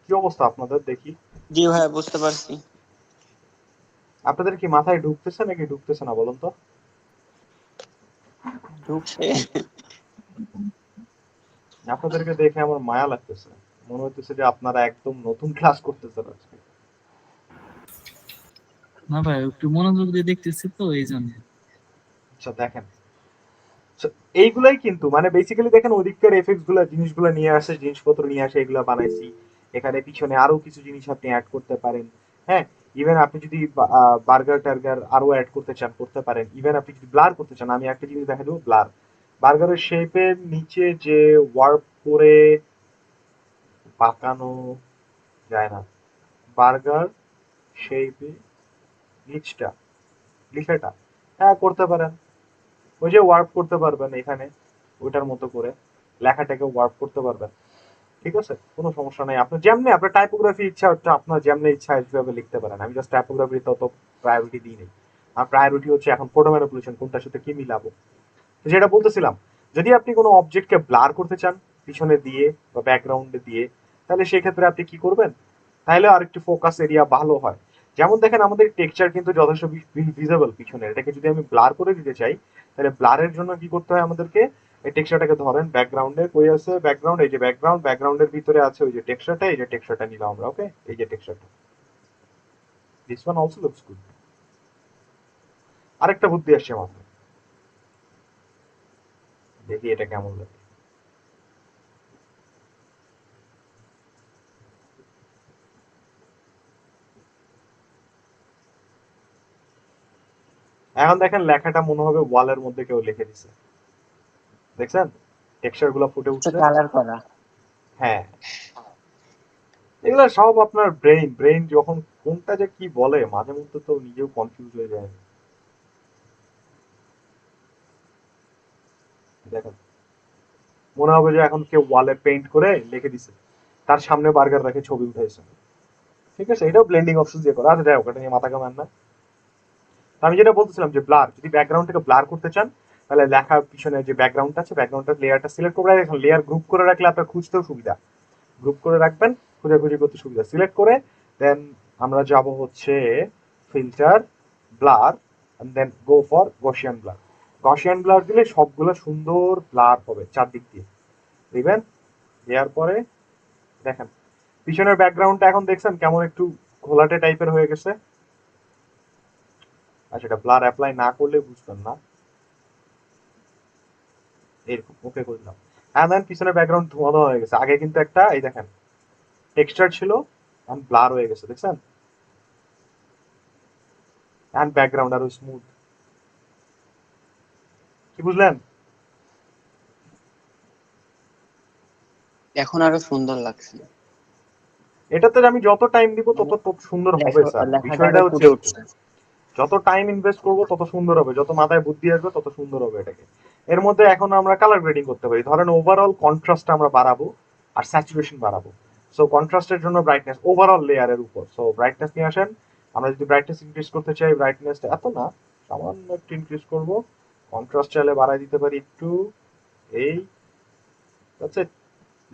কি অবস্থা আপনাদের দেখি?
জি ভাইয়া বুঝতে পারছি।
আপনাদের কি মাথায় ঢুকতেছে নাকি ঢুকতেছে না বলুন তো?
ঢুকছে।
আপনাদেরকে দেখে আমার মায়া লাগতেছে, মনে হইতেছে যে আপনারা একদম নতুন ক্লাস করতেছেন আজকে।
না ভাই, একটু মনোযোগ দিয়ে দেখতেছি তো এই জন্য।
আচ্ছা দেখেন, So, এইগুলাই কিন্তু মানে বেসিক্যালি দেখেন ওদিককার এফেক্টস গুলা জিনিসগুলো নিয়ে আসে, জিনিসপত্র নিয়ে আসে, এগুলা বানাইছি। এখানে পিছনে আরো কিছু জিনিস আপনি অ্যাড করতে পারেন। হ্যাঁ, ইভেন আপনি যদি বার্গার টার্গার আরো অ্যাড করতে চান করতে পারেন। ইভেন আপনি যদি ব্লার করতে চান, আমি একটা জিনিস দেখা দেবো, ব্লার বার্গারের শেপের নিচে যে ওয়ার্প করে পাকানো যায় না, বার্গার শেপে নিচটা লিখাটা, হ্যাঁ করতে পারেন। ওই যে ওয়ার্প করতে পারবেন এখানে ওইটার মতো করে লেখাটাকে ওয়ার্প করতে পারবেন। ঠিক আছে, কোনো সমস্যা নাই। আপনার যেমনি আপনার টাইপোগ্রাফি ইচ্ছা হচ্ছে আপনার যেমনি ইচ্ছা সেভাবে লিখতে পারেন। আমি জাস্ট টাইপোগ্রাফি তত প্রায়োরিটি দিই নাই। আমার প্রায়োরিটি হচ্ছে এখন ফটো ম্যানিপুলেশন, কোনটার সাথে কি মিলাবো। তো যেটা বলতেছিলাম, যদি আপনি কোনো অবজেক্টকে ব্লার করতে চান পিছনে দিয়ে বা ব্যাকগ্রাউন্ডে দিয়ে, তাহলে সেক্ষেত্রে আপনি কি করবেন, তাহলে আরেকটু ফোকাস এরিয়া ভালো হয়। যেমন দেখেন আমাদের টেক্সচার কিন্তু যথেষ্ট ভিজিবল পিছনে, এটাকে যদি আমি ব্লার করে দিতে চাই, তাহলে ব্লারের জন্য কি করতে হয় আমাদেরকে, এই টেক্সচারটাকে ধরেন ব্যাকগ্রাউন্ডে কই আছে ব্যাকগ্রাউন্ড, এই যে ব্যাকগ্রাউন্ড, ব্যাকগ্রাউন্ডের ভিতরে আছে ওই যে টেক্সচারটা, এই যে টেক্সচারটা নিলাম আমরা। ওকে, এই যে টেক্সচারটা, this one also looks good. আরেকটা বুদ্ধি আসছে মাথায়, দেখি এটা কেমন লাগে। এখন দেখেন লেখাটা মনে হবে ওয়ালের মধ্যে কেউ লিখে দিছে, দেখছেন টেক্সচার গুলো ফুটে
আচ্ছা,
উঠছে।
কালার করা।
হ্যাঁ, এগুলো সব আপনার ব্রেইন, ব্রেইন যখন কোনটা যে কি বলে মাঝে মধ্যে তো নিজেও কনফিউজ হয়ে যায়। দেখেন মনে হবে যে এখন কেউ ওয়ালে পেইন্ট করে লিখে দিছে, তার সামনে বার্গার রেখে ছবি উঠাইছে। ঠিক আছে, এটাও ব্লেন্ডিং অপশন দিয়ে করা। আচ্ছা যাই হোক, এটা নিয়ে মাথা কামান না। তো আমি যেটা বলতেছিলাম যে ব্লার, যদি ব্যাকগ্রাউন্ডটাকে ব্লার করতে চান তাহলে লেখার পিছনে যে ব্যাকগ্রাউন্ডটা আছে ব্যাকগ্রাউন্ডটা লেয়ারটা সিলেক্ট করে রাখেন। লেয়ার গ্রুপ করে রাখলে আপনার খুঁজতেও সুবিধা, গ্রুপ করে রাখবেন, খোঁজাখুঁজি করতে সুবিধা। সিলেক্ট করে দেন আমরা যাব হচ্ছে filter, blur, then go for Gaussian blur. Gaussian blur দিলে সবগুলো সুন্দর ব্লার হবে চারদিক দিয়ে, দিবেন। দেওয়ার পরে দেখেন পিছনের ব্যাকগ্রাউন্ডটা এখন দেখছেন কেমন একটু ঘোলাটে টাইপের হয়ে গেছে। আচ্ছা, এটা ব্লার অ্যাপ্লাই না করলে বুঝবেন না, এরকম ওকে করলাম। এন্ড দেন পিছনের ব্যাকগ্রাউন্ড ধোঁয়া ধোঁয়া হয়ে গেছে। আগে কিন্তু একটা এই দেখেন টেক্সচার ছিল, এন্ড ব্লার হয়ে গেছে, দেখছেন? এন্ড ব্যাকগ্রাউন্ড আরো স্মুথ। কি বুঝলেন?
এখন আরো সুন্দর লাগছে,
এটাতে আমি যত টাইম দিব তত তত সুন্দর হবে স্যার।
লেখাটা
বিষয়টা
আরো
হচ্ছে
ফুটে
এরকম।
উঠছে।
যত টাইম ইনভেস্ট করবো তত সুন্দর হবে, যত মাথায় বুদ্ধি আসবে তত সুন্দর হবে এটাকে। এর মধ্যে এখন আমরা কালার গ্রেডিং করতে পারি। ধরেন ওভারঅল কন্ট্রাস্ট আমরা বাড়াবো আর স্যাচুরেশন বাড়াবো। সো কন্ট্রাস্টের জন্য ব্রাইটনেস ওভারঅল লেয়ারের উপর, সো ব্রাইটনেস নিয়ে আসেন। আমরা যদি ব্রাইটনেস ইনক্রিজ করতে চাই, ব্রাইটনেসটা এত না, সামান্য একটু ইনক্রিজ করব। কন্ট্রাস্ট চাইলে বাড়াই দিতে পারি একটু, এই আচ্ছা।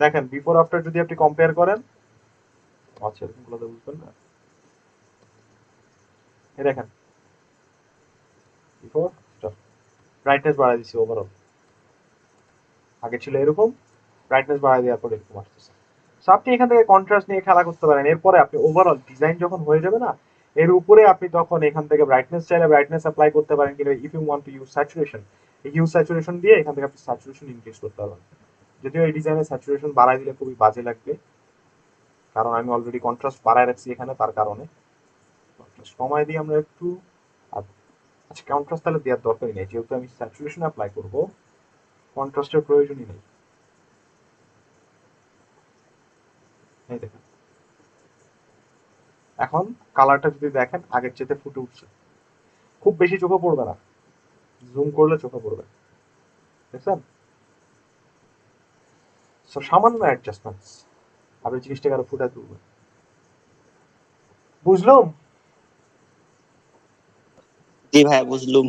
দেখেন বিফোর আফটার যদি আপনি কম্পেয়ার করেন, আচ্ছা এরকমগুলো তো বুঝবেন না। এই দেখেন বিফোর আফটার ব্রাইটনেস বাড়াই দিচ্ছি ওভারঅল। আগে ছিল এরকম, ব্রাইটনেস বাড়াই দেওয়ার পর এরকম আসতেছে। সো আপনি এখান থেকে কন্ট্রাস্ট নিয়ে খেলা করতে পারেন। এরপরে আপনি ওভারঅল ডিজাইন যখন হয়ে যাবে না, এর উপরে আপনি তখন এখান থেকে ব্রাইটনেস চাইলে ব্রাইটনেস অ্যাপ্লাই করতে পারেন, কিন্তু if you want to use saturation, এই ইউজ স্যাচুরেশন দিয়ে এখান থেকে আপনি স্যাচুরেশন ইনক্রিজ করতে পারবেন। যদিও এই ডিজাইনের স্যাচুরেশন বাড়াই দিলে খুবই বাজে লাগবে, কারণ আমি অলরেডি কন্ট্রাস্ট বাড়ায় রাখছি এখানে, তার কারণে কন্ট্রাস্ট কমাই দিই আমরা একটু। আর আচ্ছা, কন্ট্রাস্ট তাহলে দেওয়ার দরকারই নেই, যেহেতু আমি স্যাচুরেশন অ্যাপ্লাই করব, কন্ট্রাস্টের প্রয়োজনই নেই। এই দেখেন এখন কালারটা যদি দেখেন আগের চেয়ে ফুটে উঠছে, খুব বেশি চোখে পড়বে না, জুম করলে চোখে পড়বে, দেখছেন? সো সামান্য অ্যাডজাস্টমেন্টস আপনি জিনিসটাকে আরো ফুটে তুলবেন। বুঝলাম?
জি ভাইয়া বুঝলুম।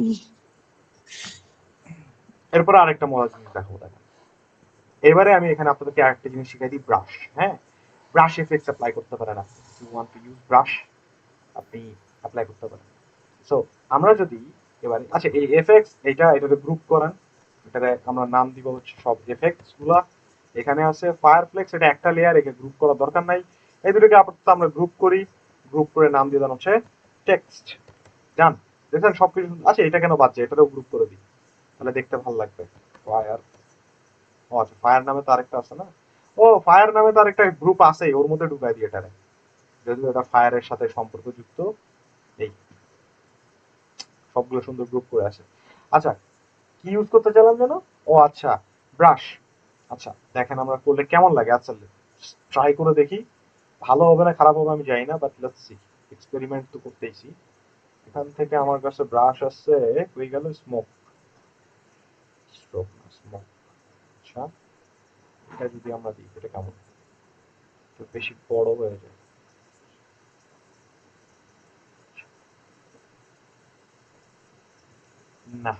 এরপর আরেকটা মজার জিনিস দেখাবো, দেখেন। এবারে আমি এখানে আপনাদেরকে আরেকটা জিনিস শিখাই দিই, ব্রাশ। হ্যাঁ, ব্রাশ এফেক্টস অ্যাপ্লাই করতে পারেন আপনি। You want to use brush, আপনি অ্যাপ্লাই করতে পারেন। সো আমরা যদি এবারে আচ্ছা এই এফেক্টস এটাতে গ্রুপ করেন, এটাতে আমরা নাম দিব হচ্ছে সব এফেক্টস গুলা। এখানে আছে ফায়ারফ্লেক্স, এটা একটা লেয়ার, একে গ্রুপ করার দরকার নাই। এই দুটোকে আপাতত আমরা গ্রুপ করি, গ্রুপ করে নাম দিয়ে দেন হচ্ছে টেক্সট। জান দেখেন সবকিছু আচ্ছা, এটা কেন বাজছে, এটাতেও গ্রুপ করে দিই, তাহলে দেখতে ভালো লাগবে। ফায়ার, ও আচ্ছা ফায়ার নামে তো আরেকটা আছে না, ও ফায়ার নামে তো আরেকটা গ্রুপ আছে, ওর মধ্যে ঢুকাই দিই এটারে, যদিও এটা ফায়ারের সাথে সম্পর্কযুক্ত। এই সবগুলো সুন্দর গ্রুপ করে আছে। আচ্ছা, কি ইউজ করতে চাইলাম যেন, ও আচ্ছা ব্রাশ। আচ্ছা দেখেন আমরা করলে কেমন লাগে, আচ্ছা ট্রাই করে দেখি, ভালো হবে না খারাপ হবে আমি জানি না, বাট লেটস সি, এক্সপেরিমেন্ট তো করতেইছি। এখান থেকে আমার কাছে ব্রাশ আছে, হয়ে গেল স্মোক, স্ট্রোক না স্মোক। আচ্ছা এটা যদি আমরা দিই এটা কেমন, একটু বেশি বড় হয়ে যায় না,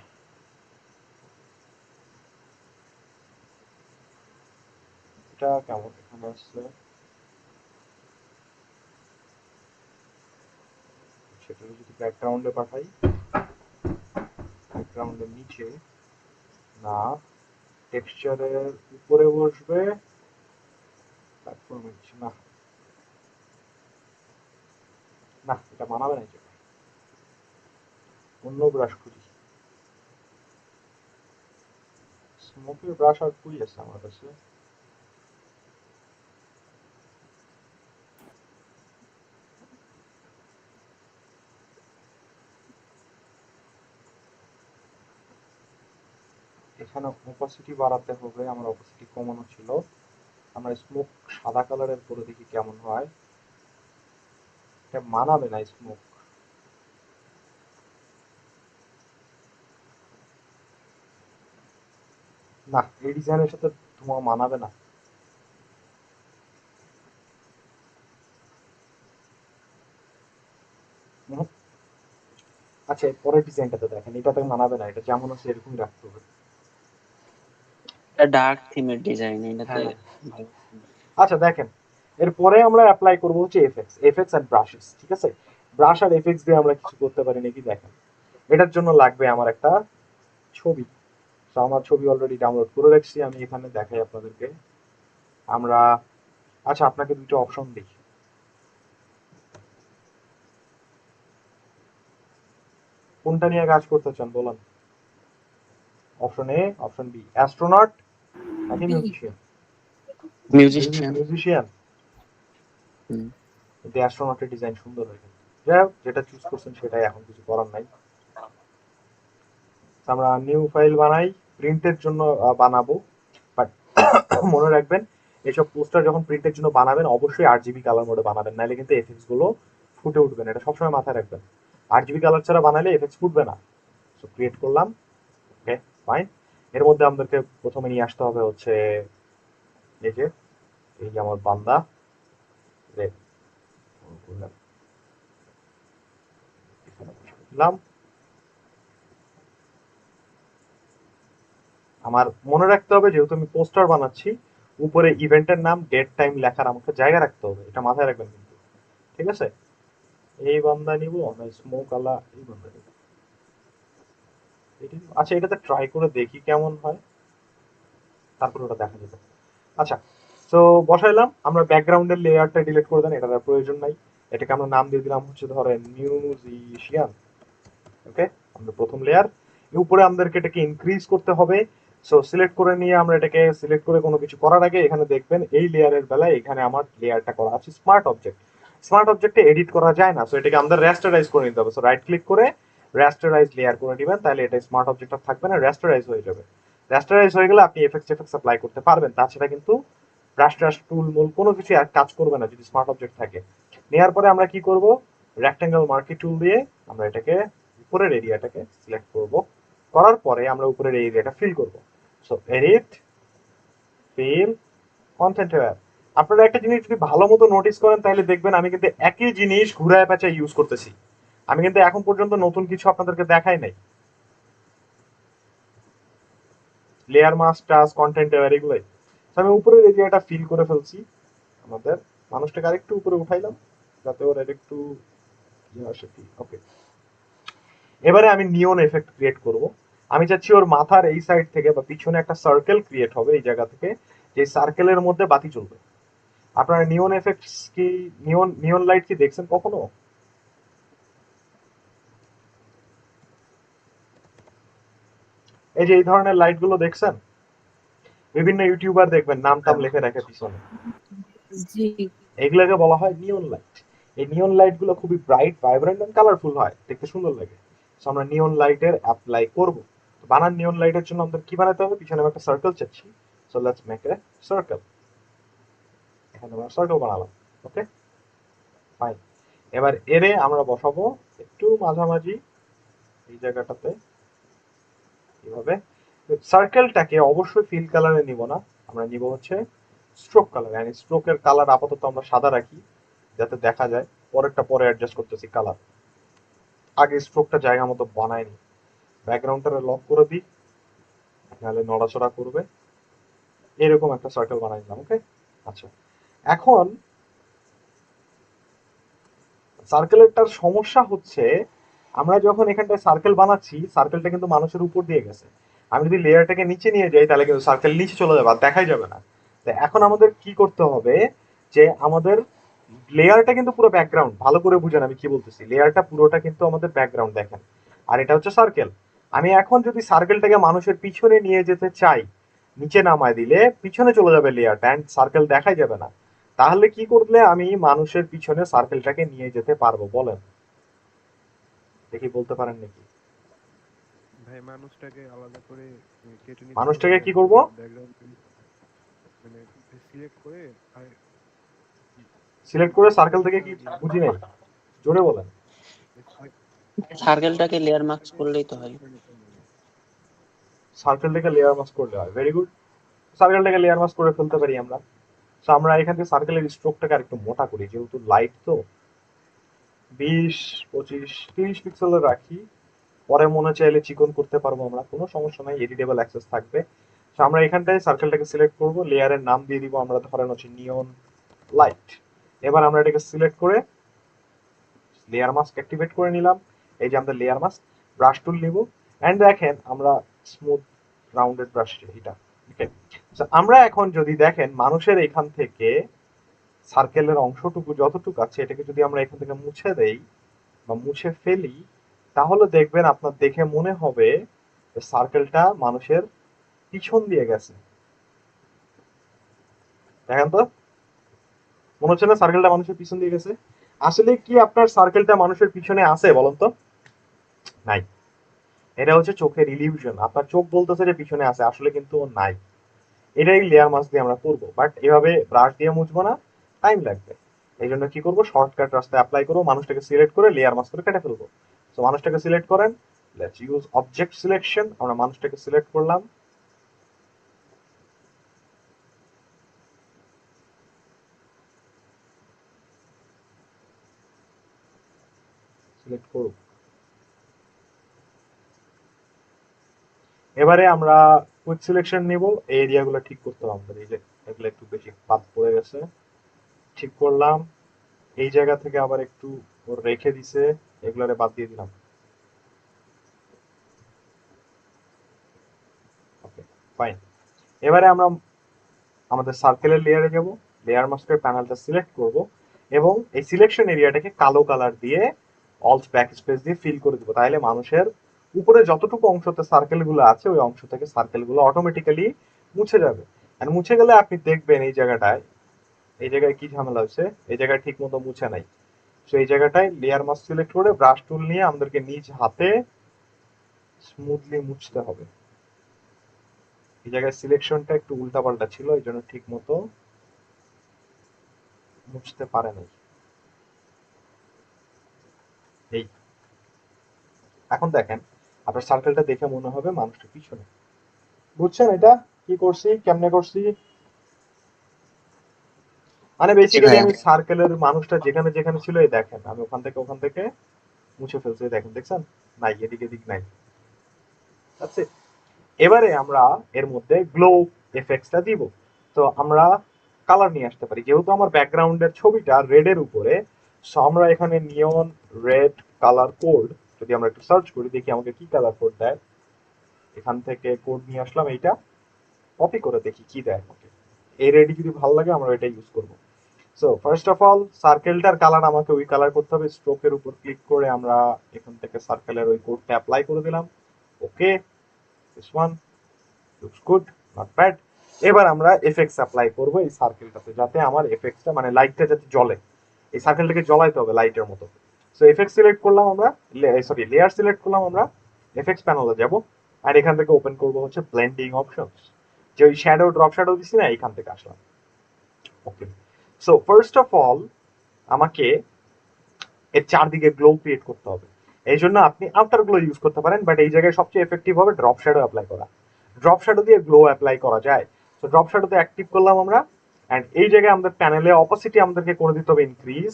এটা কেমন এখানে আসছে, সেটা যদি ব্যাকগ্রাউন্ডে পাঠাই, ব্যাকগ্রাউন্ডের নিচে না, টেক্সচারের উপরে বসবে, প্ল্যাটফর্মে না, না এটা মানাবে না, এটা অন্য ব্রাশ খুঁজি। স্মোকের ব্রাশ আর খুঁজি আছে আমার কাছে, এখানে অপাসিটি বাড়াতে হবে, আমার অপাসিটি কমানো ছিল। আমরা স্মোক সাদা কালারের করে দেখি কেমন হয়, এটা মানাবে না স্মোক, না এই ডিজাইনের সাথে ধোঁয়া মানাবে না। আচ্ছা, পরের ডিজাইনটাতে দেখেন, এটাতে মানাবে না, এটা যেমন আছে এরকমই রাখতে হবে।
এটা ডার্ক থিমের ডিজাইন, এটাতে
হ্যাঁ।
ভালো।
আচ্ছা দেখেন, এরপরে আমরা অ্যাপ্লাই করবো হচ্ছে এফএক্স এন্ড ব্রাশেস, ঠিক আছে? ব্রাশ আর এফএক্স দিয়ে আমরা কিছু করতে পারি নাকি দেখেন। এটার জন্য লাগবে আমার একটা ছবি। তো আমার ছবি অলরেডি ডাউনলোড করে রাখছি, আমি এখানে দেখাই আপনাদেরকে। আমরা আচ্ছা, আপনাকে দুটো অপশন দিই। কোনটা নিয়ে কাজ করতে চান বলেন? Option A, option B, astronaut নাকি
বি।
মিউজিশিয়ান?
মিউজিশিয়ান।
মিউজিশিয়ান।
হুম।
কিন্তু অ্যাস্ট্রোনটের ডিজাইন সুন্দর হয়ে গেছে। যাই হোক, যেটা চুজ করছেন সেটাই, এখন কিছু করার নাই। তো আমরা নিউ ফাইল বানাই, প্রিন্টের জন্য বানাবো। বাট মনে রাখবেন, এসব পোস্টার যখন প্রিন্টের জন্য বানাবেন অবশ্যই আরজিবি কালার মোডে বানাবেন, নাহলে কিন্তু এফএক্স গুলো ফুটে উঠবে না। এটা সবসময় মাথায় রাখবেন, আরজিবি কালার ছাড়া বানালে এফএক্স ফুটবে না। সো ক্রিয়েট করলাম, ওকে ফাইন। এর মধ্যে আমাদেরকে প্রথমে নিয়ে আসতে হবে হচ্ছে এই যে, এই যে আমার বান্দা রেড দিলাম। আমার মনে রাখতে হবে, যেহেতু আমি পোস্টার বানাচ্ছি, উপরে ইভেন্টের নাম, ডেট, টাইম লেখার আমাকে জায়গা রাখতে হবে, এটা মাথায় রাখবেন কিন্তু, ঠিক আছে? এই বান্দা নিব না, স্মোক আলা এই বান্দা নিব। আচ্ছা, এটাতে ট্রাই করে দেখি কেমন হয়, তারপর ওটা দেখা যাবে। আচ্ছা, তো বসাইলাম। আমরা ব্যাকগ্রাউন্ডের লেয়ারটা ডিলিট করে দেন, এটার আর প্রয়োজন নাই। এটাকে আমরা নাম দিয়ে দিলাম হচ্ছে ধরেন মিউজিশিয়ান। ওকে, আমরা প্রথম লেয়ার। উপরে আমাদেরকে এটাকে ইনক্রিজ করতে হবে। সো সিলেক্ট করে নিয়ে আমরা এটাকে সিলেক্ট করে কোনো কিছু করার আগে এখানে দেখবেন এই লেয়ারের বেলায় এখানে আমার লেয়ারটা করা আছে স্মার্ট অবজেক্ট। স্মার্ট অবজেক্টে এডিট করা যায় না, সো এটাকে আমাদের র্যাস্টারাইজ করে নিতে হবে। সো রাইট ক্লিক করে র্যাস্টারাইজ লেয়ার করে দিবেন, তাহলে এটা স্মার্ট অবজেক্ট আর থাকবে না, র্যাস্টারাইজ হয়ে যাবে। র্যাস্টারাইজ হয়ে গেলে আপনি এফএক্স অ্যাপ্লাই করতে পারবেন, তাছাড়া কিন্তু ব্রাশ ট্রাশ টুল মূল কোনো কিছু আর কাজ করবে না যদি স্মার্ট অবজেক্ট থাকে। নেওয়ার পরে আমরা কি করব, রেক্টেঙ্গেল মার্কি টুল দিয়ে আমরা এটাকে উপরের এরিয়াটাকে সিলেক্ট করব। করার পরে আমরা উপরের এরিয়াটা ফিল করব। So edit, fill, content aware. আপনারা একটা জিনিস যদি ভালো মতো নোটিস করেন তাহলে দেখবেন আমি কিন্তু একই জিনিস ঘুরায় পেঁচায় ইউজ করতেছি। আমি কিন্তু এখন পর্যন্ত নতুন কিছু আপনাদেরকে দেখাই নাই। Layer mask, task, content aware এগুলোই। আমি উপরের এরিয়াটা ফিল করে ফেলছি। আমাদের মানুষটাকে আরেকটু উপরে উঠাইলাম যাতে ওর একটু ওকে। এবারে আমি নিয়ন এফেক্ট ক্রিয়েট করব। আমি চাচ্ছি ওর মাথার এই সাইড থেকে বা পিছনে একটা সার্কেল ক্রিয়েট হবে এই জায়গা থেকে, যে সার্কেলের মধ্যে বাতি জ্বলবে। আপনারা নিয়ন এফেক্টস কি, নিয়ন লাইট কি দেখছেন কখনো? এই যে এই ধরনের লাইট গুলো দেখছেন, বিভিন্ন ইউটিউবার দেখবেন নাম টাম লিখে রাখে পিছনে,
জি।
এগুলোকে বলা হয় নিয়ন লাইট। এই নিয়ন লাইট গুলো খুবই ব্রাইট, ভাইব্রেন্ট এন্ড কালারফুল হয়, দেখতে সুন্দর লাগে। সো আমরা নিয়ন লাইটের অ্যাপ্লাই করব। বানান নিয়ন লাইটের জন্য আমাদের কি বানাতে হবে, পিছনে আমি একটা সার্কেল চাচ্ছি। So let's make a circle. এখানে আমরা সার্কেল বানালাম, ওকে ফাইন। এবার এরে আমরা বসাবো একটু মাঝামাঝি এই জায়গাটাতে, এইভাবে। সার্কেলটাকে অবশ্যই ফিল কালারে নিব না, আমরা নিব হচ্ছে স্ট্রোক কালার। মানে স্ট্রোকের কালার আপাতত আমরা সাদা রাখি যাতে দেখা যায়, পরেরটা পরে অ্যাডজাস্ট করতেছি কালার, আগে স্ট্রোকটা জায়গা মতো বানায়নি। ব্যাকগ্রাউন্ডটা লক করে দিই, নাহলে নড়াচড়া করবে। এরকম একটা সার্কেল বানাই দিলাম, ওকে। আচ্ছা, এখন সার্কেলেরটার সমস্যা হচ্ছে, আমরা যখন এখানটায় সার্কেল বানাচ্ছি সার্কেলটা কিন্তু মানুষের উপর দিয়ে গেছে। আমি যদি লেয়ারটাকে নিচে নিয়ে যাই তাহলে কিন্তু সার্কেল নিচে চলে যাবে আর দেখাই যাবে না। তো এখন আমাদের কি করতে হবে, যে আমাদের লেয়ারটা কিন্তু পুরো ব্যাকগ্রাউন্ড, ভালো করে বুঝেন আমি কি বলতেছি, লেয়ারটা পুরোটা কিন্তু আমাদের ব্যাকগ্রাউন্ড দেখেন, আর এটা হচ্ছে সার্কেল। আমি এখন যদি সার্কেলটাকে মানুষের পিছনে নিয়ে যেতে চাই, নিচে নামায় দিলে পিছনে চলে যাবে লেয়ারটা এন্ড সার্কেল দেখাই যাবে না। তাহলে কি করলে আমি মানুষের পিছনে সার্কেলটাকে নিয়ে যেতে পারবো বলেন, দেখি বলতে পারেন নাকি?
ভাই মানুষটাকে আলাদা করে কেটে নিতে হবে,
মানুষটাকে কি করব,
ব্যাকগ্রাউন্ড মানে সিলেক্ট করে আর
সিলেক্ট করে সার্কেল থেকে কি, বুঝি নাই, জোরে বলেন।
সার্কেলটাকে লেয়ার মার্কস করলেই তো হয়।
সার্কেলটাকে লেয়ার মাস্ক করলে হয়, ভেরি গুড। সার্কেলটাকে লেয়ার মাস্ক করে ফেলতে পারি আমরা। তো আমরা এখান থেকে সার্কেলের স্ট্রোকটাকে আরেকটু মোটা করি, যেহেতু লাইট তো 20, 25, 30 পিক্সেলের রাখি। পরে মনে চাইলে চিকন করতে পারবো আমরা, কোনো সমস্যা নাই, এডিটেবল অ্যাক্সেস থাকবে। তো আমরা এখানটায় সার্কেলটাকে সিলেক্ট করব, লেয়ারের নাম দিয়ে দিব আমরা ধরেন হচ্ছে নিয়ন লাইট। এবার আমরা এটাকে সিলেক্ট করে লেয়ার মাস্ক অ্যাক্টিভেট করে নিলাম। এই যে আমাদের লেয়ার মাস্ক, ব্রাশ টুল নিব এন্ড দেখেন আমরা স্মুথ রাউন্ডেড ব্রাশ এটা। ওকে, আমরা এখন যদি দেখেন মানুষের এখান থেকে সার্কেলের অংশটুকু যতটুকু আছে এটাকে যদি আমরা এখান থেকে মুছে দেই বা মুছে ফেলি, তাহলে দেখবেন আপনার দেখে মনে হবে সার্কেলটা মানুষের পিছন দিয়ে গেছে। দেখেন তো, মনে হচ্ছে না সার্কেলটা মানুষের পিছন দিয়ে গেছে? আসলে কি আপনার সার্কেলটা মানুষের পিছনে আছে বলুন তো? নাই। এটা হচ্ছে চোখের ইলিউশন, আপনার চোখ বলতেছে যে পিছনে আছে, আসলে কিন্তু নাই। এটাই লেয়ার মাস্ক দিয়ে আমরা করবো, বাট এভাবে ব্রাশ দিয়ে মুছবো না, টাইম লাগবে। এই জন্য কি করবো, শর্টকাট রাস্তায় অ্যাপ্লাই করবো, মানুষটাকে সিলেক্ট করে লেয়ার মাস্ক করে কেটে ফেলবো। তো মানুষটাকে সিলেক্ট করেন, লেটস ইউজ অবজেক্ট সিলেকশন, আমরা মানুষটাকে সিলেক্ট করলাম, সিলেক্ট করব। এবারে আমরা কুইক সিলেকশন নিব, এই এরিয়াগুলো ঠিক করতে হবে আমাদের, এই যে এগুলো একটু বেশি বাদ পড়ে গেছে, ঠিক করলাম। এই জায়গা থেকে আবার একটু ওর রেখে দিছে, এগুলারে বাদ দিয়ে দিলাম। ওকে, ফাইন। এবারে আমরা আমাদের সার্কেলের লেয়ারে যাব, লেয়ার মাস্কের প্যানেলটা সিলেক্ট করব এবং এই সিলেকশন এরিয়াটাকে কালো কালার দিয়ে অল্ট ব্যাক স্পেস দিয়ে ফিল করে দিব। তাহলে মানুষের উপরে যতটুকু অংশতে সার্কেলগুলো আছে ওই অংশ থেকে সার্কেলগুলো অটোমেটিক্যালি মুছে যাবে। আর মুছে গেলে আপনি দেখবেন এই জায়গাটায়, এই জায়গায় কি ঝামেলা হচ্ছে, এই জায়গায় ঠিক মতো মুছে নাই। তো এই জায়গাটায় লেয়ার মাস্ক সিলেক্ট করে ব্রাশ টুল নিয়ে আমাদেরকে নিজ হাতে স্মুথলি মুছতে হবে। এই জায়গায় সিলেকশনটা একটু উল্টাপাল্টা ছিল, এই জন্য ঠিক মতো মুছতে পারে নাই। এই এখন দেখেন আপনার সার্কেলটা দেখে মনে হবে মানুষটা পিছনে। বুঝছেন এটা কি করছি, কেমনে করছি? মানে বেসিক্যালি
ভাইয়া।
আমি সার্কেলের মানুষটা যেখানে যেখানে ছিল এই দেখেন আমি ওখান থেকে মুছে ফেলছি, দেখেন দেখছেন, নাই এদিক এদিক নাই। আচ্ছা, এবারে আমরা এর মধ্যে গ্লো এফেক্টসটা দিব। তো আমরা কালার নিয়ে আসতে পারি, যেহেতু আমার ব্যাকগ্রাউন্ডের ছবিটা রেড এর উপরে, সো আমরা এখানে নিয়ন রেড কালার কোড, যদি আমরা একটু সার্চ করি দেখি আমাকে কি কালার কোড দেয়। এখান থেকে কোড নিয়ে আসলাম, এইটা কপি করে দেখি কি দেয় আমাকে। এই রেডি যদি ভালো লাগে আমরা এটা ইউজ করব। সো ফার্স্ট অফ অল সার্কেলটার কালার আমাকে ওই কালার করতে হবে, স্ট্রোকের উপর ক্লিক করে আমরা এখান থেকে সার্কেলের ওই কোডটা অ্যাপ্লাই করে দিলাম। Okay, this one looks good, not bad. এবার আমরা এফেক্টস অ্যাপ্লাই করব এই সার্কেলটাতে, যাতে আমার এফেক্টসটা মানে লাইটটা যাতে জ্বলে, এই সার্কেলটাকে জ্বলাইতে হবে লাইটের মতো। সো এফেক্ট সিলেক্ট করলাম আমরা, সরি লেয়ার সিলেক্ট করলাম আমরা, এফেক্টস প্যানেলে যাব আর এখান থেকে ওপেন করব হচ্ছে ব্লেন্ডিং অপশনস, যে ওই শ্যাডো ড্রপ শ্যাডো দিছি না, এইখান থেকে আসলাম। ওকে, সো ফার্স্ট অফ অল আমাকে এর চারদিকে গ্লো ক্রিয়েট করতে হবে। এই জন্য আপনি আফটার গ্লো ইউজ করতে পারেন, বাট এই জায়গায় সবচেয়ে এফেক্টিভ হবে ড্রপ শ্যাডো অ্যাপ্লাই করা। ড্রপ শ্যাডো দিয়ে গ্লো অ্যাপ্লাই করা যায়। তো ড্রপ শ্যাডোতে অ্যাক্টিভ করলাম আমরা, এন্ড এই জায়গায় আমাদের প্যানেলে অপোসিটি আমাদেরকে করে দিতে হবে ইনক্রিজ,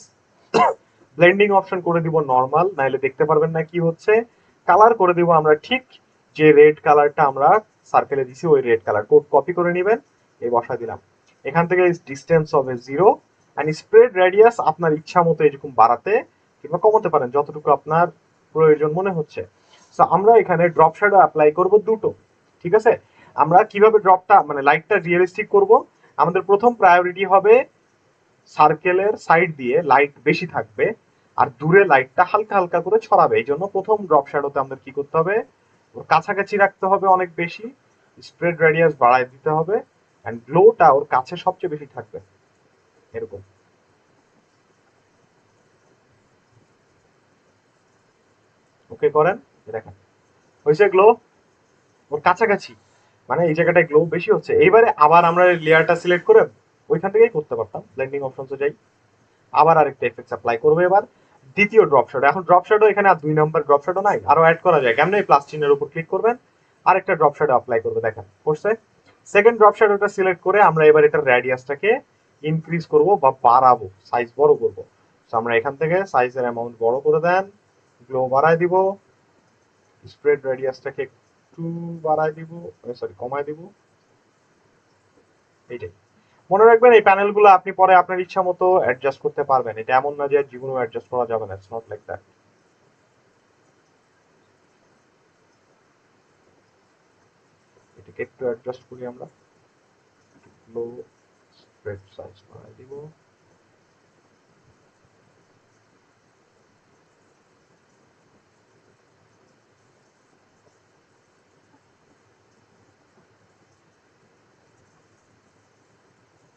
ব্লেন্ডিং অপশন করে দিব নরমাল, নাইলে দেখতে পারবেন না কি হচ্ছে। কালার করে দিব আমরা ঠিক যে রেড কালারটা আমরা সার্কেলে দিছি ওই রেড কালার, কোড কপি করে নেবেন, এই বসা দিলাম। এখান থেকে ডিসটেন্স হবে 0 এন্ড স্প্রেড রেডিয়াস আপনার ইচ্ছা মতো এরকম বাড়াতে কিংবা কমাতে পারেন যতটুকু আপনার প্রয়োজন মনে হচ্ছে। সো আমরা এখানে ড্রপ শ্যাডো অ্যাপ্লাই করব দুটো, ঠিক আছে? আমরা কিভাবে ড্রপটা মানে লাইটটা রিয়েলিস্টিক করব, আমাদের প্রথম প্রায়োরিটি হবে সার্কেলের সাইড দিয়ে লাইট বেশি থাকবে আর দূরে লাইটটা হালকা হালকা করে ছড়াবে। এই জন্য প্রথম ড্রপ শ্যাডোতে আমাদের কি করতে হবে, ওর কাছাকাছি রাখতে হবে অনেক বেশি, স্প্রেড রেডিয়াস বাড়ায় দিতে হবে এন্ড গ্লোটা ওর কাছে সবচেয়ে বেশি থাকবে এরকম। ওকে করেন, দেখেন হয়েছে গ্লো ওর কাছাকাছি, মানে এই জায়গাটায় গ্লো বেশি হচ্ছে। এইবারে আবার আমরা লেয়ারটা সিলেক্ট করে ওইখান থেকেই করতে পারতাম, ব্লেন্ডিং অপশনসে যাই, আবার আরেকটা এফেক্ট অ্যাপ্লাই করবো। এবার দ্বিতীয় ড্রপ শ্যাডো, এখন ড্রপ শ্যাডো এখানে আর 2 নম্বর ড্রপ শ্যাডো নাই, আরো অ্যাড করা যায় কেমনে, প্লাস চিহ্নের উপর ক্লিক করবেন, আরেকটা ড্রপ শ্যাডো অ্যাপ্লাই করবে, দেখেন করছে। সেকেন্ড ড্রপ শ্যাডোটা সিলেক্ট করে আমরা এবার এটার রেডিয়াসটাকে ইনক্রিজ করব বা বাড়াবো, সাইজ বড় করব। তো আমরা এখান থেকে সাইজের অ্যামাউন্ট বড় করে দেন, গ্লো বাড়ায় দিব, স্প্রেড রেডিয়াসটাকে একটু বাড়ায় দিব, সরি কমায় দিব, এইটাই। মনে রাখবেন এই প্যানেলগুলো আপনি পরে আপনার ইচ্ছা মতো অ্যাডজাস্ট করতে পারবেন, এটা এমন না যে যেগুলো অ্যাডজাস্ট করা যাবে না, ইটস নট লাইক দ্যাট। এটাকে একটু অ্যাডজাস্ট করি আমরা, লো স্প্রেড সাইজ বাড়ায় দিব,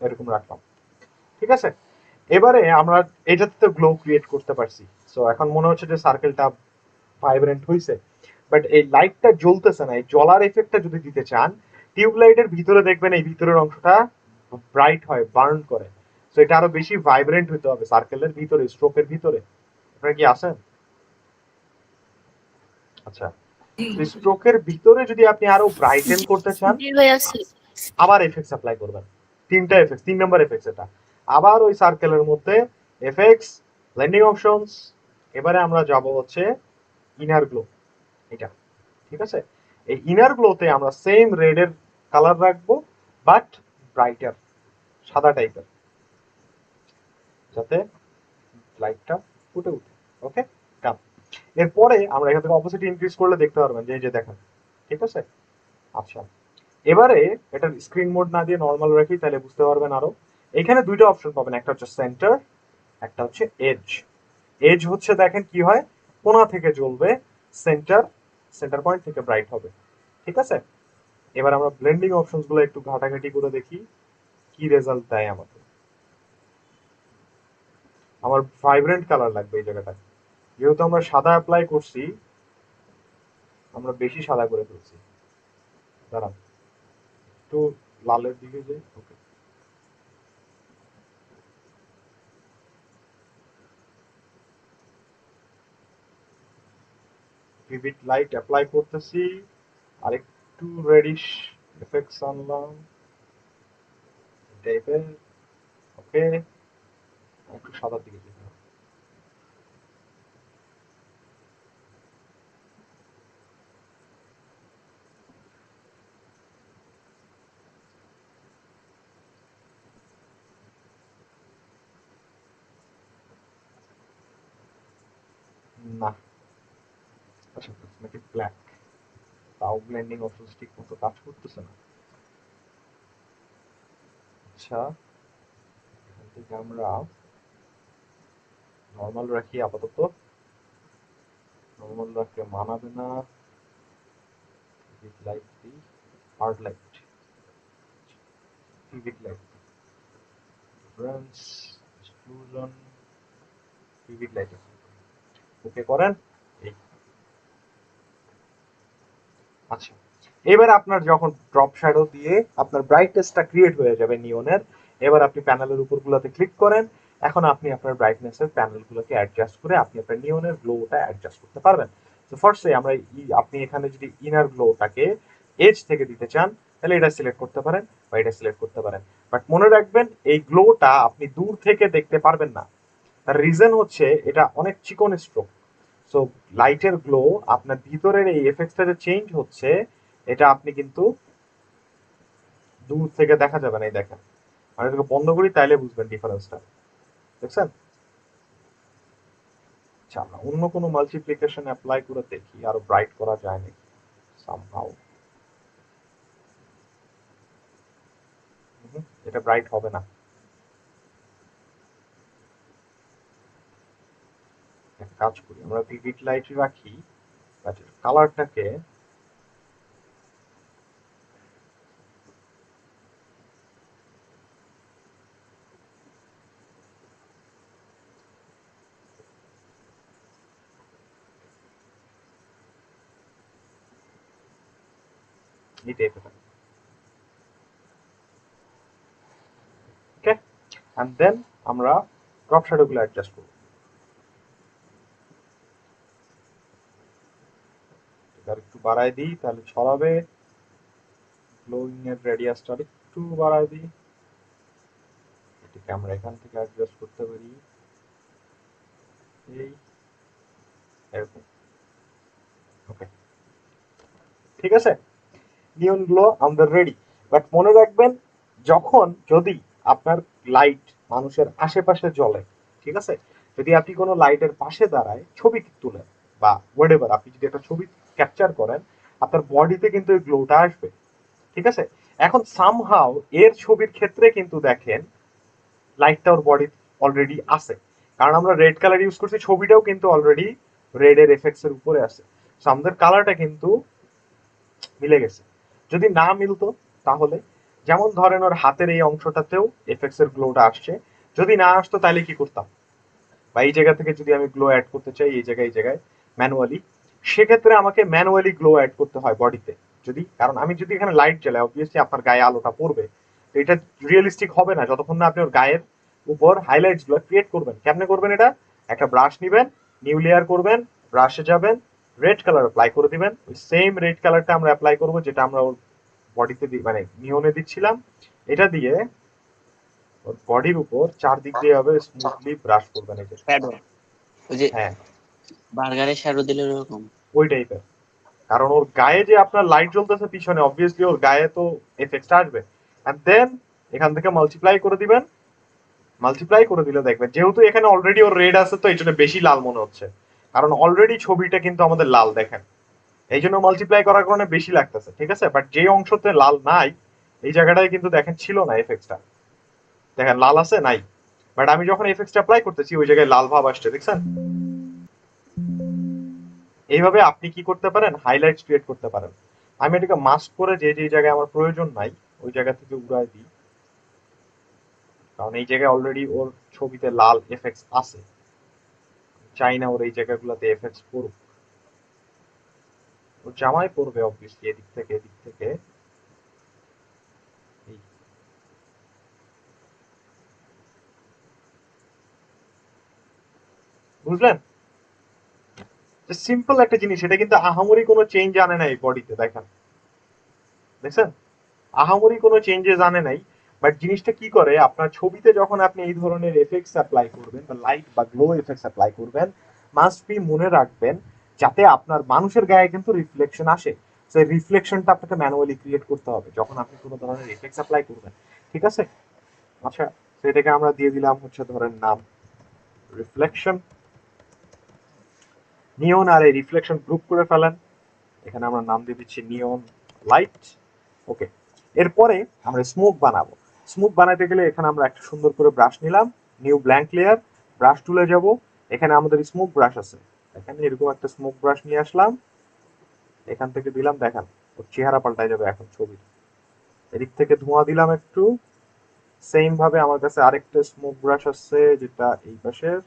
এরকম রাখলাম, ঠিক আছে। এবারে আমরা এটাতে তো গ্লো ক্রিয়েট করতে পারছি, সো এখন মনে হচ্ছে যে সার্কেলটা ভাইব্রেন্ট হইছে, বাট এই লাইটটা জ্বলতেছে না। এই জ্বলার এফেক্টটা যদি দিতে চান, টিউব লাইটের ভিতরে দেখবেন এই ভিতরের অংশটা ব্রাইট হয়, বার্ন করে, সো এটা আরো বেশি ভাইব্রেন্ট হতে হবে সার্কেলের ভিতরে, স্ট্রোকের ভিতরে। আপনারা কি আছেন? আচ্ছা, স্ট্রোকের ভিতরে যদি আপনি আরো ব্রাইটেন করতে চান,
জি ভাই আছি।
আবার এফেক্টস অ্যাপ্লাই করবেন, তিনটা এফেক্টস, 3 নম্বর এফেক্টস এটা। আবার ওই সার্কেলের মধ্যে এফেক্টস, ব্লেন্ডিং অপশনস, এবারে আমরা যাব হচ্ছে ইনার গ্লো, এটা, ঠিক আছে। এই ইনার গ্লোতে আমরা সেম রেড এর কালার রাখবো, বাট ব্রাইটার, সাদা টাইপের, যাতে লাইটটা ফুটে উঠে। ওকে, ডান। এরপরে আমরা এখান থেকে অপোজিট ইনক্রিজ করলে দেখতে পারবেন যে এই যে দেখেন, ঠিক আছে। আচ্ছা, এবারে এটার স্ক্রিন মোড না দিয়ে নর্মাল রাখি, তাহলে বুঝতে পারবেন আরো। এখানে দুইটা অপশন পাবেন, একটা হচ্ছে সেন্টার, একটা হচ্ছে এজ। এজ হচ্ছে দেখেন কি হয়, কোণা থেকে জ্বলবে, সেন্টার, সেন্টার পয়েন্ট থেকে ব্রাইট হবে, ঠিক আছে। এবার আমরা ব্লেন্ডিং অপশনস গুলো একটু ঘাটাঘাটি করে দেখি কি রেজাল্ট দেয় আমাদের। আমার ভাইব্রেন্ট কালার লাগবে এই জায়গাটায়, যেহেতু আমরা সাদা অ্যাপ্লাই করছি, আমরা বেশি সাদা করে ফেলছি। দাঁড়ান, একটু লালের দিকে যাই। ওকে, ভিভিড লাইট অ্যাপ্লাই করতেছি, আর একটু রেডিশ এফেক্টস আনলাম টাইপের। ওকে, একটু সাদার দিকে যেতে হবে। না, আচ্ছা, নাকি ব্ল্যাক, তাও ব্লেন্ডিং অপশন ঠিক মতো কাজ করতেছে না। আচ্ছা, এখান থেকে আমরা নর্মাল রাখি আপাতত, নর্মাল রাখলে মানাবে না, ভিভিড লাইট দিই, hard light, vivid light, difference, exclusion, vivid light. Okay করেন, এই। আচ্ছা, এবার আপনার যখন ড্রপ শ্যাডো দিয়ে আপনার ব্রাইটনেসটা ক্রিয়েট হয়ে যাবে নিয়নের, এবার আপনি প্যানেলের উপরগুলোতে ক্লিক করেন। এখন আপনি আপনার ব্রাইটনেসের প্যানেলগুলোকে অ্যাডজাস্ট করে আপনি আপনার নিয়নের গ্লোটা অ্যাডজাস্ট করতে পারবেন। তো ফার্স্টে আমরা আপনি এখানে যদি ইনার গ্লোটাকে এজ থেকে দিতে চান, তাহলে এটা সিলেক্ট করতে পারেন বা এটা সিলেক্ট করতে পারেন, বাট মনে রাখবেন এই গ্লোটা আপনি দূর থেকে দেখতে পারবেন না। তার রিজন হচ্ছে এটা অনেক চিকন স্ট্রোক, সো লাইটের গ্লো আপনার ভিতরের এই এফেক্টসটা যে চেঞ্জ হচ্ছে, এটা আপনি কিন্তু দূর থেকে দেখা যাবে না। এই দেখেন, আমি এটাকে বন্ধ করি তাইলে বুঝবেন ডিফারেন্সটা, দেখছেন। আচ্ছা, আমরা অন্য কোনো মাল্টিপ্লিকেশন অ্যাপ্লাই করে দেখি আরো ব্রাইট করা যায় নাকি সামহাউ। এটা ব্রাইট হবে না। এক কাজ করি, আমরা ভিভিড লাইট রাখি, বাট কালারটাকে এই টাইপের, ওকে। এন্ড দেন আমরা ড্রপ শ্যাডো গুলো অ্যাডজাস্ট করব। আর একটু বাড়ায় দিই তাহলে ছড়াবে, গ্লোইং এর রেডিয়াসটা একটু বাড়ায় দিই, এটাকে আমরা এখান থেকে অ্যাডজাস্ট করতে পারি, এই এরকম। ওকে, ঠিক আছে, নিয়ন গ্লো আমাদের রেডি। বাট মনে রাখবেন, যখন যদি আপনার লাইট মানুষের আশেপাশে জ্বলে, ঠিক আছে, যদি আপনি কোনো লাইটের পাশে দাঁড়ায় ছবি তুলেন বা হোয়াটএভার, আপনি যদি একটা ছবি ক্যাপচার করেন, আপনার বডিতে কিন্তু এই গ্লোটা আসবে। ঠিক আছে, এখন সামহাও এর ছবির ক্ষেত্রে কিন্তু দেখেন লাইটটা ওর বডি অলরেডি আছে, কারণ আমরা রেড কালার ইউজ করছি, ছবিটাও কিন্তু অলরেডি রেড এর এফেক্টস এর উপরে আছে। সো আমাদের কালারটা কিন্তু মিলে গেছে। যদি না মিলতো তাহলে, যেমন ধরেন ওর হাতের এই অংশটাতেও এফেক্টস এর গ্লোটা আসছে, যদি না আসতো তাহলে কি করতাম, বা এই জায়গা থেকে যদি আমি গ্লো অ্যাড করতে চাই এই জায়গায় ম্যানুয়ালি, সেক্ষেত্রে আমাকে ম্যানুয়ালি গ্লো অ্যাড করতে হয় বডিতে। যদি, কারণ আমি যদি এখানে লাইট জ্বালাই অবভিয়াসলি আপনার গায়ে আলোটা পড়বে, তো এটা রিয়েলিস্টিক হবে না যতক্ষণ না আপনি ওর গায়ের উপর হাইলাইটস গুলো ক্রিয়েট করবেন। কেমনে করবেন এটা, একটা ব্রাশ নিবেন, নিউ লেয়ার করবেন, ব্রাশে যাবেন, রেড কালার অ্যাপ্লাই করে দিবেন, ওই সেম রেড কালারটা আমরা অ্যাপ্লাই করব যেটা আমরা ওর বডিতে মানে নিয়নে দিচ্ছিলাম, এটা দিয়ে ওর বডির উপর চারদিক দিয়ে হবে স্মুথলি ব্রাশ করবেন। এই যে
শ্যাডো, ওই যে
হ্যাঁ
বার্গারের শ্যাডো দিলে ওরকম।
ওই টাইপের, কারণ ওর গায়ে যে আপনার লাইট জ্বলতেছে পিছনে, অবভিয়াসলি ওর গায়ে তো এফেক্টটা আসবে। এন্ড দেন এখান থেকে মাল্টিপ্লাই করে দিবেন, মাল্টিপ্লাই করে দিলে দেখবেন যেহেতু এখানে অলরেডি ওর রেড আছে, তো এই জন্য বেশি লাল মনে হচ্ছে, কারণ অলরেডি ছবিটা কিন্তু আমাদের লাল দেখেন, এই জন্য মাল্টিপ্লাই করার কারণে বেশি লাগতেছে। ঠিক আছে, বাট যে অংশতে লাল নাই এই জায়গাটায় কিন্তু দেখেন ছিল না এফেক্টটা, দেখেন লাল আছে নাই, বাট আমি যখন এফেক্টটা অ্যাপ্লাই করতেছি ওই জায়গায় লাল ভাব আসছে, দেখছেন। এইভাবে আপনি কি করতে পারেন, হাইলাইটস ক্রিয়েট করতে পারেন। আমি এটাকে মাস্ক করে যে যে জায়গায় আমার প্রয়োজন নাই ওই জায়গা থেকে উড়াই দিই, কারণ এই জায়গায় অলরেডি ওর ছবিতে লাল এফেক্টস আছে, চাই না ওর এই জায়গাগুলোতে এফেক্টস পড়ুক। ওর জামায় পড়বে অবভিয়াসলি এদিক থেকে এদিক থেকে। বুঝলেন, সিম্পল একটা জিনিস, এটা কিন্তু আহামরি কোনো চেঞ্জ আনে নাই বডিতে, দেখেন দেখছেন, আহামরি কোনো চেঞ্জেস আনে নাই। বাট জিনিসটা কি করে, আপনার ছবিতে যখন আপনি এই ধরনের এফেক্টস অ্যাপ্লাই করবেন বা লাইট বা গ্লো এফেক্টস অ্যাপ্লাই করবেন, মাস্ট বি মনে রাখবেন যাতে আপনার মানুষের গায়ে কিন্তু রিফ্লেকশন আসে, সেই রিফ্লেকশনটা আপনাকে ম্যানুয়ালি ক্রিয়েট করতে হবে যখন আপনি কোনো ধরনের এফেক্টস অ্যাপ্লাই করবেন। ঠিক আছে, আচ্ছা সেটাকে আমরা দিয়ে দিলাম হচ্ছে ধরেন নাম রিফ্লেকশন, নিয়ন আর এই রিফ্লেকশন গ্রুপ করে ফেলেন, এখানে আমরা নাম দিয়ে দিচ্ছি নিয়ন লাইট। ওকে, এরপরে আমরা স্মোক বানাবো। স্মোক বানাতে গেলে এখানে আমরা একটা সুন্দর করে ব্রাশ নিলাম, নিউ ব্ল্যাঙ্ক লেয়ার, ব্রাশ টুলে যাব, এখানে আমাদের স্মোক ব্রাশ আছে, এখানে এরকম একটা স্মোক ব্রাশ নিয়ে আসলাম, এখান থেকে দিলাম, দেখেন ওর চেহারা পাল্টায় যাবে এখন ছবির, এদিক থেকে ধোঁয়া দিলাম একটু, সেম ভাবে আমার কাছে আরেকটা স্মোক ব্রাশ আছে যেটা এই পাশের,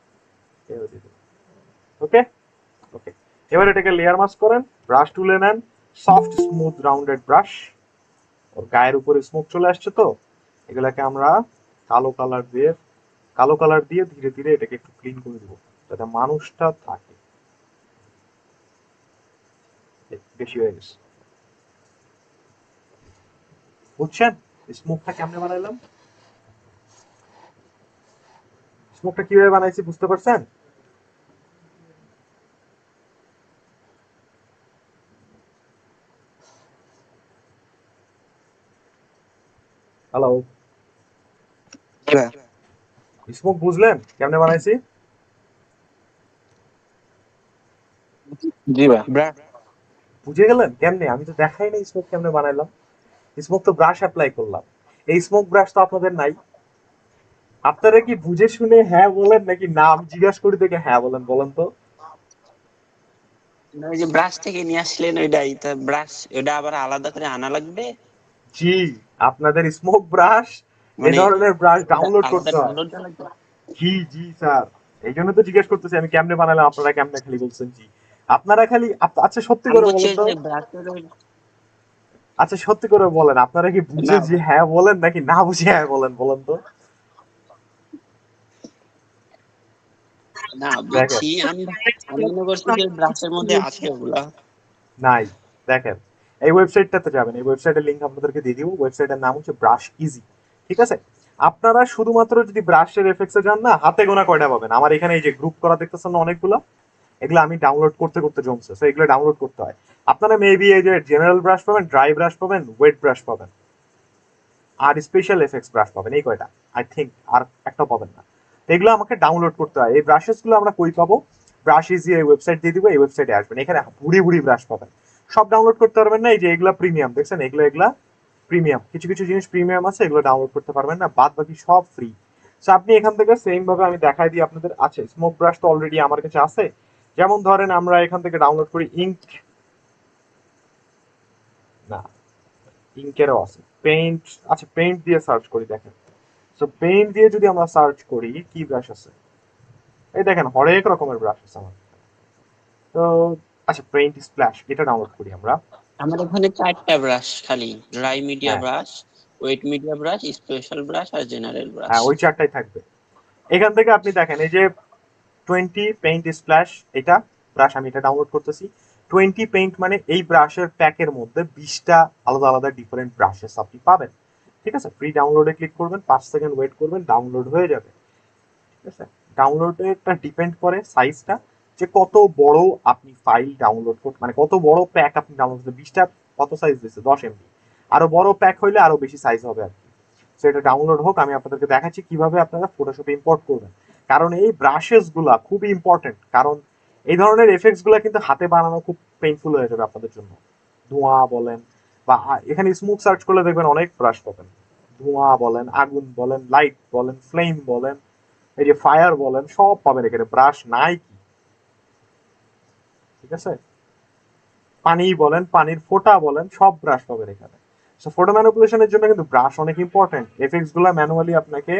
ওকে ওকে। এবার এটাকে লেয়ার মাস্ক করেন, ব্রাশ তুলে নেন, সফট স্মুথ রাউন্ডেড ব্রাশ, ওর গায়ের উপরে স্মোক চলে আসছে, তো এগুলাকে আমরা কালো কালার দিয়ে ধীরে ধীরে এটাকে একটু ক্লিন করে দিব যাতে মানুষটা থাকে। বেশি হয়ে গেছে, বুঝছেন স্মোকটা কেমনে বানাইলাম, স্মোকটা কিভাবে বানাইছি বুঝতে পারছেন। হ্যালো, স্মোক বুঝলেন কেমনে বানাইছি?
জি ভাই।
বুঝে গেলেন কেমনে? আমি তো দেখাই নাই স্মোক কেমনে বানাইলাম, স্মোক তো ব্রাশ অ্যাপ্লাই করলাম, এই স্মোক ব্রাশ তো আপনাদের নাই। আপনারা কি বুঝে শুনে হ্যাঁ বলেন নাকি না আমি জিজ্ঞাসা করি দেখে হ্যাঁ বলেন, বলেন তো।
ওই যে ব্রাশ থেকে নিয়ে আসলেন ওইটাই, তা ব্রাশ ওটা আবার আলাদা করে আনা লাগবে?
জি, আপনাদের স্মোক ব্রাশ এই
মানে
ধরনের ব্রাশ ডাউনলোড
আলাদা
করতে হয়।
ডাউনলোড করা লাগবে?
জি জি স্যার, এই জন্য তো জিজ্ঞেস করতেছি আমি কেমনে বানালাম, আপনারা কেমনে খালি বলছেন জি, আপনারা খালি আচ্ছা সত্যি
আমি
করে
বলছি
বলেন তো,
যে ব্রাশের
আচ্ছা সত্যি করে বলেন আপনারা কি বুঝে
না
যে হ্যাঁ বলেন নাকি না বুঝে হ্যাঁ বলেন, বলেন তো।
না
দেখেন
বুঝছি আমি, আমি মনে করছি যে ব্রাশের মধ্যে আছে ওগুলা।
নাই, দেখেন এই ওয়েবসাইটটাতে যাবেন, এই ওয়েবসাইটের লিংক আপনাদেরকে দিয়ে দিব, ওয়েবসাইটের নাম হচ্ছে ব্রাশ ইজি। ঠিক আছে, আপনারা শুধুমাত্র যদি ব্রাশের এফেক্টসে যান না, হাতে গোনা কয়টা পাবেন, আমার এখানে এই যে গ্রুপ করা দেখতেছেন না অনেকগুলো, এগুলো আমি ডাউনলোড করতে করতে জমছে, সো এগুলো ডাউনলোড করতে হয়। আপনারা মেবি এই যে জেনারেল ব্রাশ পাবেন, ড্রাই ব্রাশ পাবেন, ওয়েট ব্রাশ পাবেন, আর স্পেশাল এফেক্টস ব্রাশ পাবেন, এই কয়টা আই থিঙ্ক, আর একটা পাবেন না। তো এগুলো আমাকে ডাউনলোড করতে হয়। এই ব্রাশেস গুলো আমরা কই পাবো? ব্রাশ ইজি এই ওয়েবসাইট দিয়ে দিব, এই ওয়েবসাইটে আসবেন, এখানে বুড়ি বুড়ি ব্রাশ পাবেন। সব ডাউনলোড করতে পারবেন না, এই যে এগুলা প্রিমিয়াম দেখছেন, এগুলা প্রিমিয়াম, কিছু কিছু জিনিস প্রিমিয়াম আছে, এগুলো ডাউনলোড করতে পারবেন না, বাদ বাকি সব ফ্রি। সো আপনি এখান থেকে সেম ভাবে আমি দেখাই দিই আপনাদের। আছে স্মোক ব্রাশ তো অলরেডি আমার কাছে আছে। যেমন ধরেন আমরা এখান থেকে ডাউনলোড করি ইঙ্ক, না ইঙ্কেরও আছে, পেইন্ট, আচ্ছা পেইন্ট দিয়ে সার্চ করি, দেখেন। সো পেইন্ট দিয়ে যদি আমরা সার্চ করি কি ব্রাশ আছে, এই দেখেন হরেক রকমের ব্রাশ আছে আমার। তো আচ্ছা পেইন্ট স্প্ল্যাশ, এটা ডাউনলোড করি আমরা।
আমার এখানে 4টা ব্রাশ খালি, ড্রাই মিডিয়া
হ্যাঁ
brush, wet media brush, special brush আর জেনারেল ব্রাশ।
হ্যাঁ, ওই চারটাই থাকবে। এখান থেকে আপনি দেখেন এই যে 20 পেইন্ট স্প্ল্যাশ, এটা ব্রাশ আমি এটা ডাউনলোড করতেছি। 20 পেইন্ট মানে এই ব্রাশের প্যাকের মধ্যে 20টা আলাদা আলাদা ডিফারেন্ট ব্রাশেস আপনি পাবেন। ঠিক আছে, ফ্রি ডাউনলোডে ক্লিক করবেন, 5 সেকেন্ড ওয়েট করবেন, ডাউনলোড হয়ে যাবে। ঠিক আছে, ডাউনলোডেরটা ডিপেন্ড করে সাইজটা, যে কত বড় আপনি ফাইল ডাউনলোড করতে, মানে কত বড় প্যাক আপনি ডাউনলোড করতে। 20টা কত সাইজ দিচ্ছে? 10 MB। আরো বড় প্যাক হইলে আরো বেশি সাইজ হবে আর কি। সো এটা ডাউনলোড হোক, আমি আপনাদেরকে দেখাচ্ছি কিভাবে আপনারা ফটোশপে ইম্পোর্ট করবেন। কারণ এই ব্রাশেস গুলা খুবই ইম্পর্টেন্ট, কারণ এই ধরনের এফেক্টস গুলা কিন্তু হাতে বানানো খুব পেইনফুল হয়ে যাবে আপনাদের জন্য। ধোঁয়া বলেন, বা এখানে স্মুথ সার্চ করলে দেখবেন অনেক ব্রাশ পাবেন। ধোঁয়া বলেন, আগুন বলেন, লাইট বলেন, ফ্লেম বলেন, এই যে ফায়ার বলেন, সব পাবেন এখানে। ব্রাশ নাই কি? ঠিক আছে, পানি বলেন, পানির ফোঁটা বলেন, সব ব্রাশ পাবেন এখানে। সো ফটো ম্যানিপুলেশনের জন্য কিন্তু ব্রাশ অনেক ইম্পর্টেন্ট। এফেক্টস গুলা ম্যানুয়ালি আপনাকে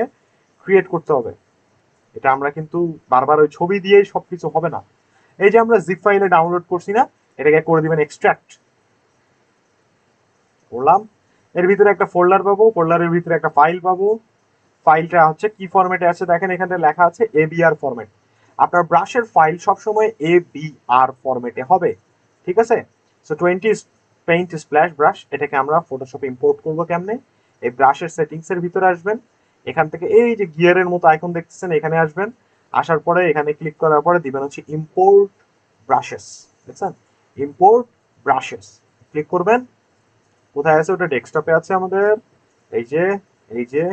ক্রিয়েট করতে হবে। এটা আমরা কিন্তু বারবার ওই ছবি দিয়েই সবকিছু হবে না। এই যে আমরা জিপ ফাইলে ডাউনলোড করছি না, এটাকে করে দিবেন এক্সট্রাক্ট করলাম। এর ভিতরে একটা ফোল্ডার পাবো, ফোল্ডারের ভিতরে একটা ফাইল পাবো। ফাইলটা হচ্ছে কি ফরম্যাটে আছে দেখেন, এখানে লেখা আছে ABR ফরম্যাট। আপনার ব্রাশের ফাইল সবসময় ABR ফরম্যাটে হবে। ঠিক আছে, সো 20 পেইন্ট স্প্ল্যাশ ব্রাশ, এটাকে আমরা ফটোশপে ইম্পোর্ট করবো কেমনে? এই ব্রাশের সেটিংস এর ভিতরে আসবেন, এখান থেকে এই যে গিয়ারের মতো আইকন দেখতেছেন, এখানে আসবেন। আসার পরে এখানে ক্লিক করার পরে দিবেন হচ্ছে ইম্পোর্ট ব্রাশেস, দেখছেন ইম্পোর্ট ব্রাশেস, ক্লিক করবেন। কোথায় আছে? ওটা ডেস্কটপে আছে আমাদের। এই যে এই যে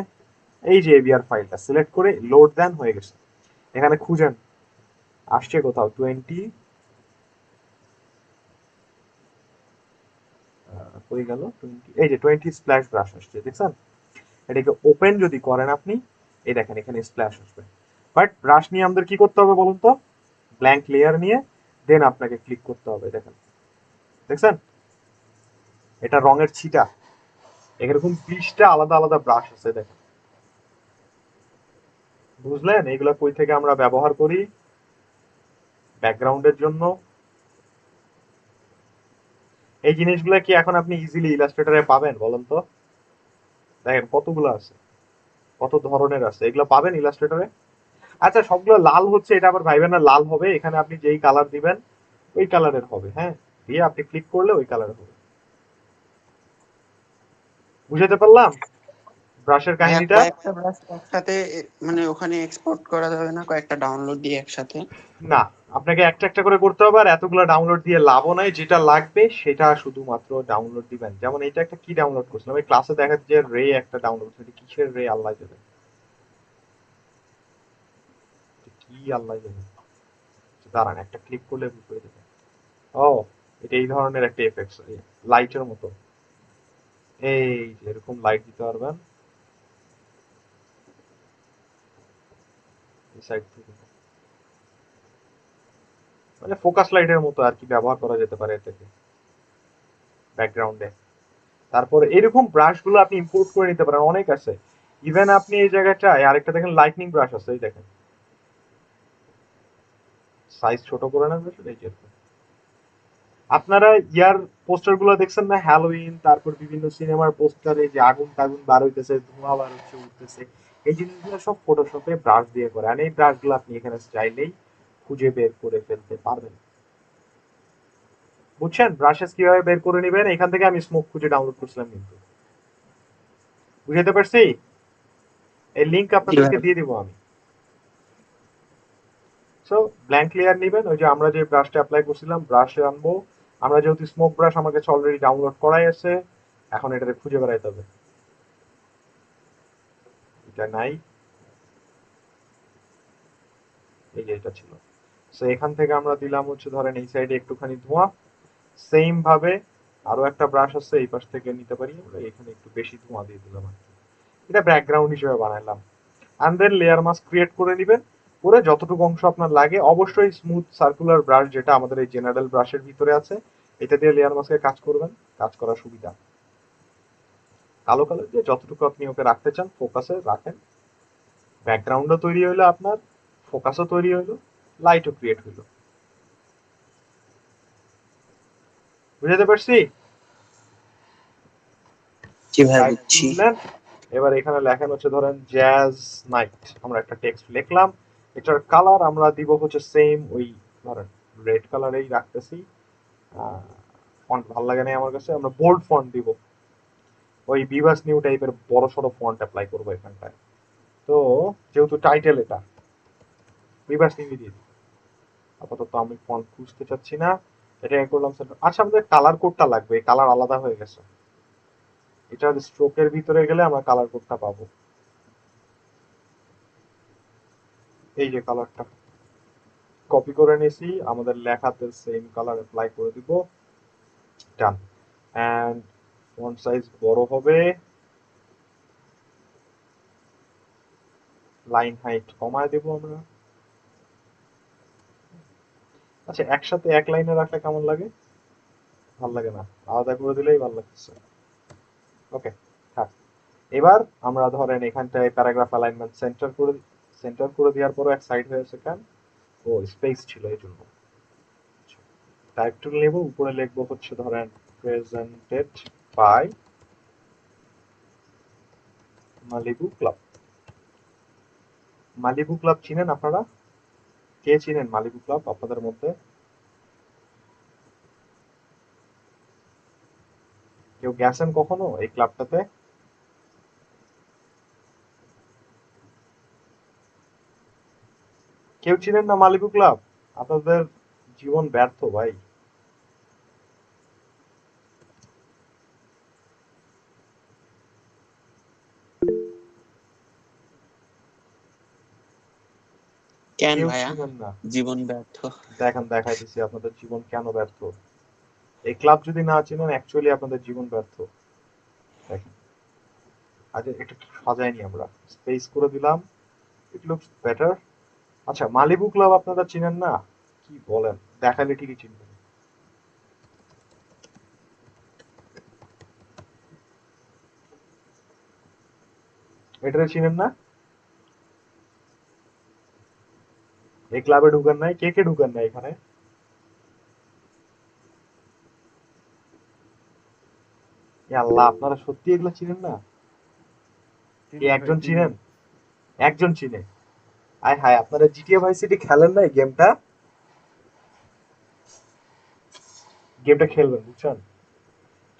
এই যে ABR ফাইলটা সিলেক্ট করে লোড দেন, হয়ে গেছে। এখানে খুঁজেন, আসছে কোথাও 20, কই গেল 20, এই যে 20 স্প্ল্যাশ ব্রাশ আসছে, দেখছেন? এটাকে ওপেন যদি করেন আপনি, এই দেখেন এখানে স্প্ল্যাশ আসবে। বাট ব্রাশ নিয়ে আমাদের কি করতে হবে বলুন তো? ব্ল্যাঙ্ক লেয়ার নিয়ে দেন আপনাকে ক্লিক করতে হবে। দেখেন, দেখছেন এটা রঙের ছিটা, এরকম 20টা আলাদা আলাদা ব্রাশ আছে, দেখেন। বুঝলেন এইগুলা কই থেকে আমরা ব্যবহার করি? ব্যাকগ্রাউন্ডের জন্য। এই জিনিসগুলো কি এখন আপনি ইজিলি ইলাস্ট্রেটরে পাবেন বলেন তো? দেখেন কতগুলো আছে, কত ধরনের আছে, এগুলো পাবেন ইলাস্ট্রেটরে। আচ্ছা সবগুলো লাল হচ্ছে এটা আবার ভাইবেন না লাল হবে, এখানে আপনি যেই কালার দিবেন ওই কালারের হবে। হ্যাঁ, দিয়ে আপনি ক্লিক করলে ওই কালারের হবে। বুঝাতে পারলাম ব্রাশের কাহিনীটা?
কয়েকটা ব্রাশ একসাথে মানে ওখানে এক্সপোর্ট করা যাবে না, কয়েকটা ডাউনলোড দিয়ে একসাথে?
না, আপনাকে একটা একটা করে করতে হবে, আর এতগুলো ডাউনলোড দিয়ে লাভও নাই। যেটা লাগবে সেটা শুধুমাত্র ডাউনলোড দিবেন। যেমন এইটা একটা কি ডাউনলোড করছিলাম, আমি ক্লাসে দেখাচ্ছি যে রে একটা ডাউনলোড করছি, কিসের রে আল্লাহ জানে, কি আল্লাহ জানে। দাঁড়ান, একটা ক্লিক করলে বুঝতে দেবে। ও, এটা এই ধরনের একটা এফেক্টস, লাইটের মতো। এই যে এরকম লাইট দিতে পারবেন এই সাইড থেকে, মানে ফোকাস লাইটের মতো আর কি ব্যবহার করা যেতে পারে এটাকে ব্যাকগ্রাউন্ডে। তারপর এরকম ব্রাশ গুলো আপনি ইম্পোর্ট করে নিতে পারেন, অনেক আছে। ইভেন আপনি এই জায়গাটায় আরেকটা দেখেন লাইটনিং ব্রাশ আছে, এই দেখেন সাইজ ছোট করে নেবেন, এই যে আপনারা ইয়ার পোস্টার গুলো দেখছেন না, হ্যালোইন, তারপর বিভিন্ন সিনেমার পোস্টারে যে আগুন টাগুন বার হইতেছে, ধোঁয়া বার হচ্ছে, উঠতেছে, এই জিনিসগুলো সব ফটোশপে ব্রাশ দিয়ে করে। আর এই ব্রাশ গুলো আপনি এখানে চাইলেই খুঁজে বের করে ফেলতে পারবেন। বুঝছেন ব্রাশেস কিভাবে বের করে নেবেন? এখান থেকে আমি স্মোক খুঁজে ডাউনলোড করছিলাম, কিন্তু বুঝাতে পারছি? এই লিংক আপনাদেরকে দিয়ে দিব আমি। সো ব্ল্যাঙ্ক লেয়ার নেবেন, ওই যে আমরা যে ব্রাশটা অ্যাপ্লাই করছিলাম, ব্রাশে আনবো, আমরা যেহেতু স্মোক ব্রাশ আমার কাছে অলরেডি ডাউনলোড করাই আছে, এখন এটাকে খুঁজে বেড়াইতে হবে। এটা নাই, এই যে এটা ছিল। সো এখান থেকে আমরা দিলাম হচ্ছে ধরেন এই সাইডে একটুখানি ধোঁয়া। সেম ভাবে আরো একটা ব্রাশ আছে, এই পাশ থেকে নিতে পারি আমরা, এখানে একটু বেশি ধোঁয়া দিয়ে দিলাম আর কি। এটা ব্যাকগ্রাউন্ড হিসেবে বানাইলাম। And then layer mask create করে নেবেন, করে যতটুকু অংশ আপনার লাগে, অবশ্যই স্মুথ সার্কুলার ব্রাশ যেটা আমাদের এই জেনারেল ব্রাশের ভিতরে আছে, এটা দিয়ে লেয়ার মাস্কে কাজ করবেন, কাজ করার সুবিধা। কালো কালার দিয়ে যতটুকু আপনি ওকে রাখতে চান ফোকাসে রাখেন। ব্যাকগ্রাউন্ডও তৈরি হইলো আপনার, ফোকাসও তৈরি হইলো, লাইটও ক্রিয়েট হইলো। বুঝতে পারছি?
জি ভাই
টাইপ
বুঝছি।
বুঝলেন? এবার এখানে লেখেন হচ্ছে ধরেন জ্যাজ নাইট, আমরা একটা টেক্সট লিখলাম, এটার কালার আমরা দিব হচ্ছে সেম ওই ধরেন রেড কালারেই রাখতেছি। ফন্ট ভালো লাগে না আমার কাছে, আমরা বোল্ড ফন্ট দিব, ওই বিভাস নিউ টাইপের বড় সড়ো ফন্ট অ্যাপ্লাই করবো এখানটায়। তো যেহেতু টাইটেল এটা, বিভাস নিউ দিয়ে দিই। আপাতত আমি ফন্ট খুঁজতে চাচ্ছি না, এটা করলাম। আচ্ছা, আমাদের কালার কোডটা লাগবে, কালার আলাদা হয়ে গেছে। এটার স্ট্রোকের ভিতরে গেলে আমরা কালার কোডটা পাবো। এই যে কালারটা কপি করে নিয়েছি, আমাদের লেখাতে সেম কালার অ্যাপ্লাই করে দিব। ডান। এন্ড ফন্ট সাইজ বড় হবে, লাইন হাইট কমায় দেব আমরা। আচ্ছা, একসাথে এক লাইনে রাখলে কেমন লাগে? ভাল লাগে না, আলাদা করে দিলেই ভালো লাগছে। ওকে, থাক। এবার আমরা ধরেন এখানটায় প্যারাগ্রাফ অ্যালাইনমেন্ট সেন্টার করে দেওয়ার পরও এক সাইড হয়েছে কেন? ও স্পেস ছিল এই জন্য। টাইপ টুল নেব, উপরে লিখবো হচ্ছে ধরেন presented by Malibu club. Malibu club চিনেন আপনারা? কে চিনেন মালিবু ক্লাব আপনাদের মধ্যে? কেউ গেছেন কখনো এই ক্লাবটাতে? কেউ চিনেন না মালিবু ক্লাব? আপনাদের জীবন ব্যর্থ ভাই।
কেন
কেউ
ভাইয়া
চিনেন না?
জীবন ব্যর্থ?
দেখেন, দেখাইতেছি আপনাদের জীবন কেন ব্যর্থ। এই ক্লাব যদি না চিনেন, অ্যাকচুয়ালি আপনাদের জীবন ব্যর্থ। দেখেন, আজ একটু সাজাইনি আমরা, স্পেস করে দিলাম, ইট লুকস বেটার। আচ্ছা, মালিবু ক্লাব আপনারা চিনেন না? কি বলেন, দেখালে ঠিকই চিনবেন। এটারে চিনেন না? এই ক্লাবে ঢুকান নাই? কে কে ঢুকান নাই এখানে? এ আল্লাহ, আপনারা সত্যি এগুলো চিনেন না?
চিনি
কে
ভাই,
একজন
চিনি।
চিনেন? একজন চিনে? আয় হায়, আপনারা জিটিএ ভাই সিটি খেলেন না? এই গেমটা গেমটা খেলবেন, বুঝছেন?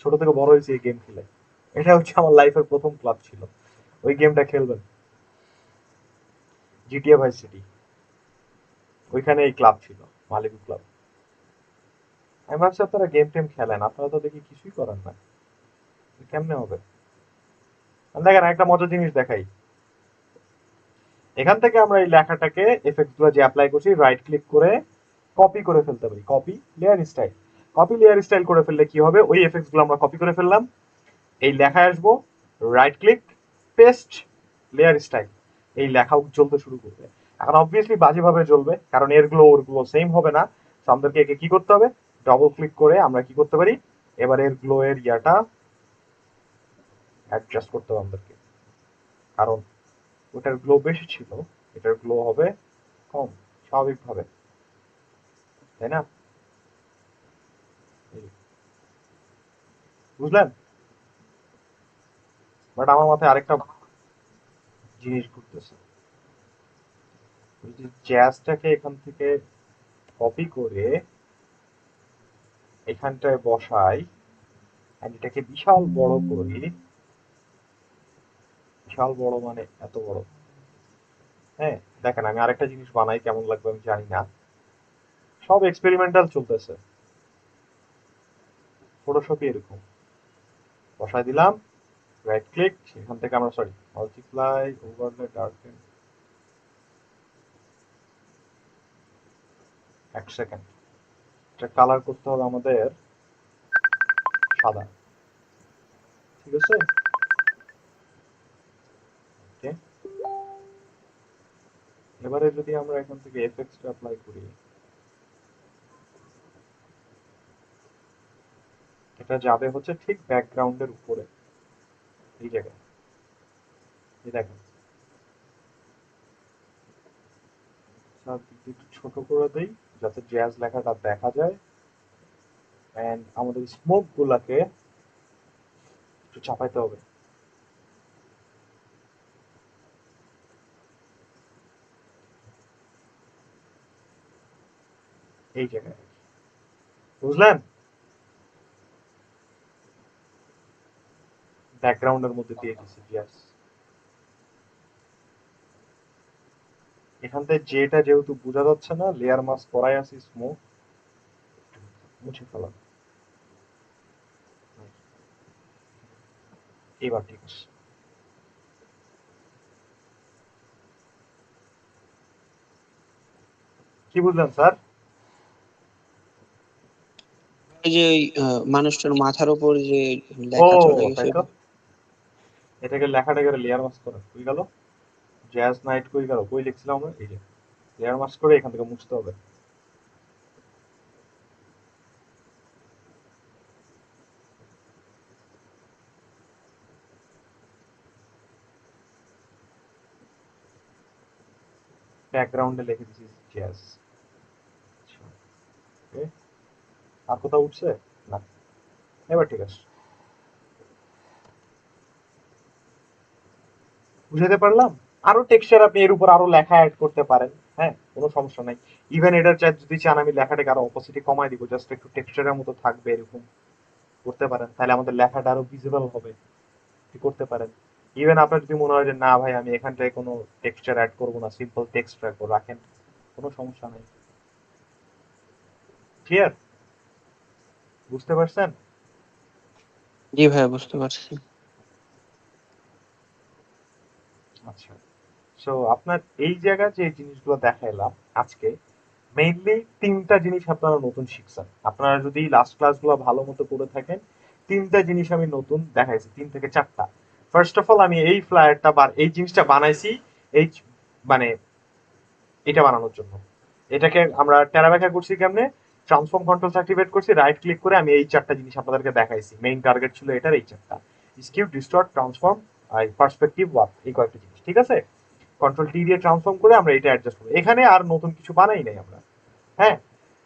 ছোট থেকে বড় হয়েছে এই গেম খেলে। এটা হচ্ছে আমার লাইফের প্রথম ক্লাব ছিল, ওই গেমটা খেলবেন, জিটিএ ভাই সিটি। ওইখানে এই ক্লাব ছিল, মালিবু ক্লাব। আমি ভাবছি আপনারা গেম টেম খেলেন, আপনারা তো দেখি কিছুই করেন না, কেমনে হবে? দেখেন, একটা মজার জিনিস দেখাই। এখান থেকে আমরা এই লেখাটাকে এফেক্ট গুলো যে অ্যাপ্লাই করছি, রাইট ক্লিক করে কপি করে ফেলতে পারি। Copy layer style, copy layer style করে ফেললে কি হবে, ওই এফেক্টস গুলো আমরা কপি করে ফেললাম, এই লেখায় আসবো, right click, paste, layer style, এই লেখা জ্বলতে শুরু করবে। এখন অবভিয়াসলি বাজেভাবে জ্বলবে, কারণ এরগুলো ওরগুলো সেম হবে না। তো আমাদেরকে একে কি করতে হবে, ডবল ক্লিক করে আমরা কি করতে পারি, এবার এর গ্লো এর ইয়াটা অ্যাডজাস্ট করতে হবে আমাদেরকে, কারণ ওটার গ্লো বেশি ছিল, এটার গ্লো হবে কম স্বাভাবিকভাবে, তাই না? বুঝলেন? বাট আমার মাথায় আরেকটা জিনিস ঘুরতেছে। জ্যাজটাকে এখান থেকে কপি করে এখানটায় বসাই, আর এটাকে বিশাল বড় করি। বিশাল বড় মানে এত বড়। হ্যাঁ, দেখেন, আমি আরেকটা জিনিস বানাই, কেমন লাগবে আমি জানি না, সব এক্সপেরিমেন্টাল চলতেছে। ফটোশপে এরকম বসাই দিলাম, রাইট ক্লিক, সেখান থেকে আমরা সরি মাল্টিপ্লাই ওভারলে ডার্কেন, এক সেকেন্ড, এটা কালার করতে হবে আমাদের সাদা, ঠিক আছে? ওকে, এবারে যদি আমরা এখান থেকে এফএক্সটা অ্যাপ্লাই করি, এটা যাবে হচ্ছে ঠিক ব্যাকগ্রাউন্ডের উপরে, এই জায়গায়, এই দেখেন একটু ছোট করে দেই যাতে জ্যাজ লেখাটা দেখা যায়, এন্ড আমাদের স্মোক গুলাকে একটু চাপাইতে হবে, এই জায়গায়, বুঝলেন? ব্যাকগ্রাউন্ডের মধ্যে দিয়ে দিছি জ্যাজ। এখান থেকে যেটা যেহেতু বোঝা যাচ্ছে না, লেয়ার মাস্ক করাই আছে, স্মোক মুছে ফেলা, এবার ঠিক আছে। কি বুঝলেন স্যার?
এই যে ওই মানুষটার মাথার উপর যে
ও
লেখা চলে গেছে,
তাই তো, এটাকে লেখাটাকে লেয়ার মাস্ক করা কই গেল, জ্যাজ নাইট কই গেল, কই লিখছিলাম আমরা, এই যে লেয়ার মাস্ক করে এখান থেকে মুছতে হবে। ব্যাকগ্রাউন্ডে লিখে দিছি জ্যাজ। ওকে, আর কোথাও উঠছে না, এবার ঠিক আছে, বুঝাতে পারলাম? আরো টেক্সচার আপনি এর উপর আরো লেখা অ্যাড করতে পারেন, হ্যাঁ, কোনো সমস্যা নাই। ইভেন এটার চাই যদি চান আমি লেখাটাকে আরো অপোসিটি কমাই দিব, জাস্ট একটু টেক্সচারের মতো থাকবে, এরকম করতে পারেন, তাহলে আমাদের লেখাটা আরো ভিজিবল হবে, কি করতে পারেন। ইভেন আপনার যদি মনে হয় যে না ভাই আমি এখানটায় কোনো টেক্সচার অ্যাড করবো না, সিম্পল টেক্সট রাখবো, রাখেন, কোনো সমস্যা নাই। ক্লিয়ার? বুঝতে পারছেন?
জি ভাইয়া বুঝতে পারছি।
আচ্ছা, সো আপনার এই জায়গায় যে জিনিসগুলো দেখাইলাম আজকে, মেইনলি তিনটা জিনিস আপনারা নতুন শিখছেন। আপনারা যদি লাস্ট ক্লাসগুলো ভালো মতো করে থাকেন, তিনটা জিনিস আমি নতুন দেখাইছি, 3 থেকে 4টা। ফার্স্ট অফ অল আমি এই ফ্লায়ারটা বা এই জিনিসটা বানাইছি এই মানে এটা বানানোর জন্য। এটাকে আমরা টেরাব্যাকা করছি কেমনে, ট্রান্সফর্ম কন্ট্রোল অ্যাক্টিভেট করছি, রাইট ক্লিক করে আমি এই 4টা জিনিস আপনাদেরকে দেখাইছি। মেইন টার্গেট ছিল এটার এই 4টা, স্কিউ, ডিস্টর্ট, ট্রান্সফর্ম আর পার্সপেক্টিভ ওয়ার্ক, এই কয়েকটা জিনিস, ঠিক আছে? কন্ট্রোল টি দিয়ে ট্রান্সফর্ম করে আমরা এটা অ্যাডজাস্ট করব। এখানে আর নতুন কিছু বানাই নাই আমরা, হ্যাঁ।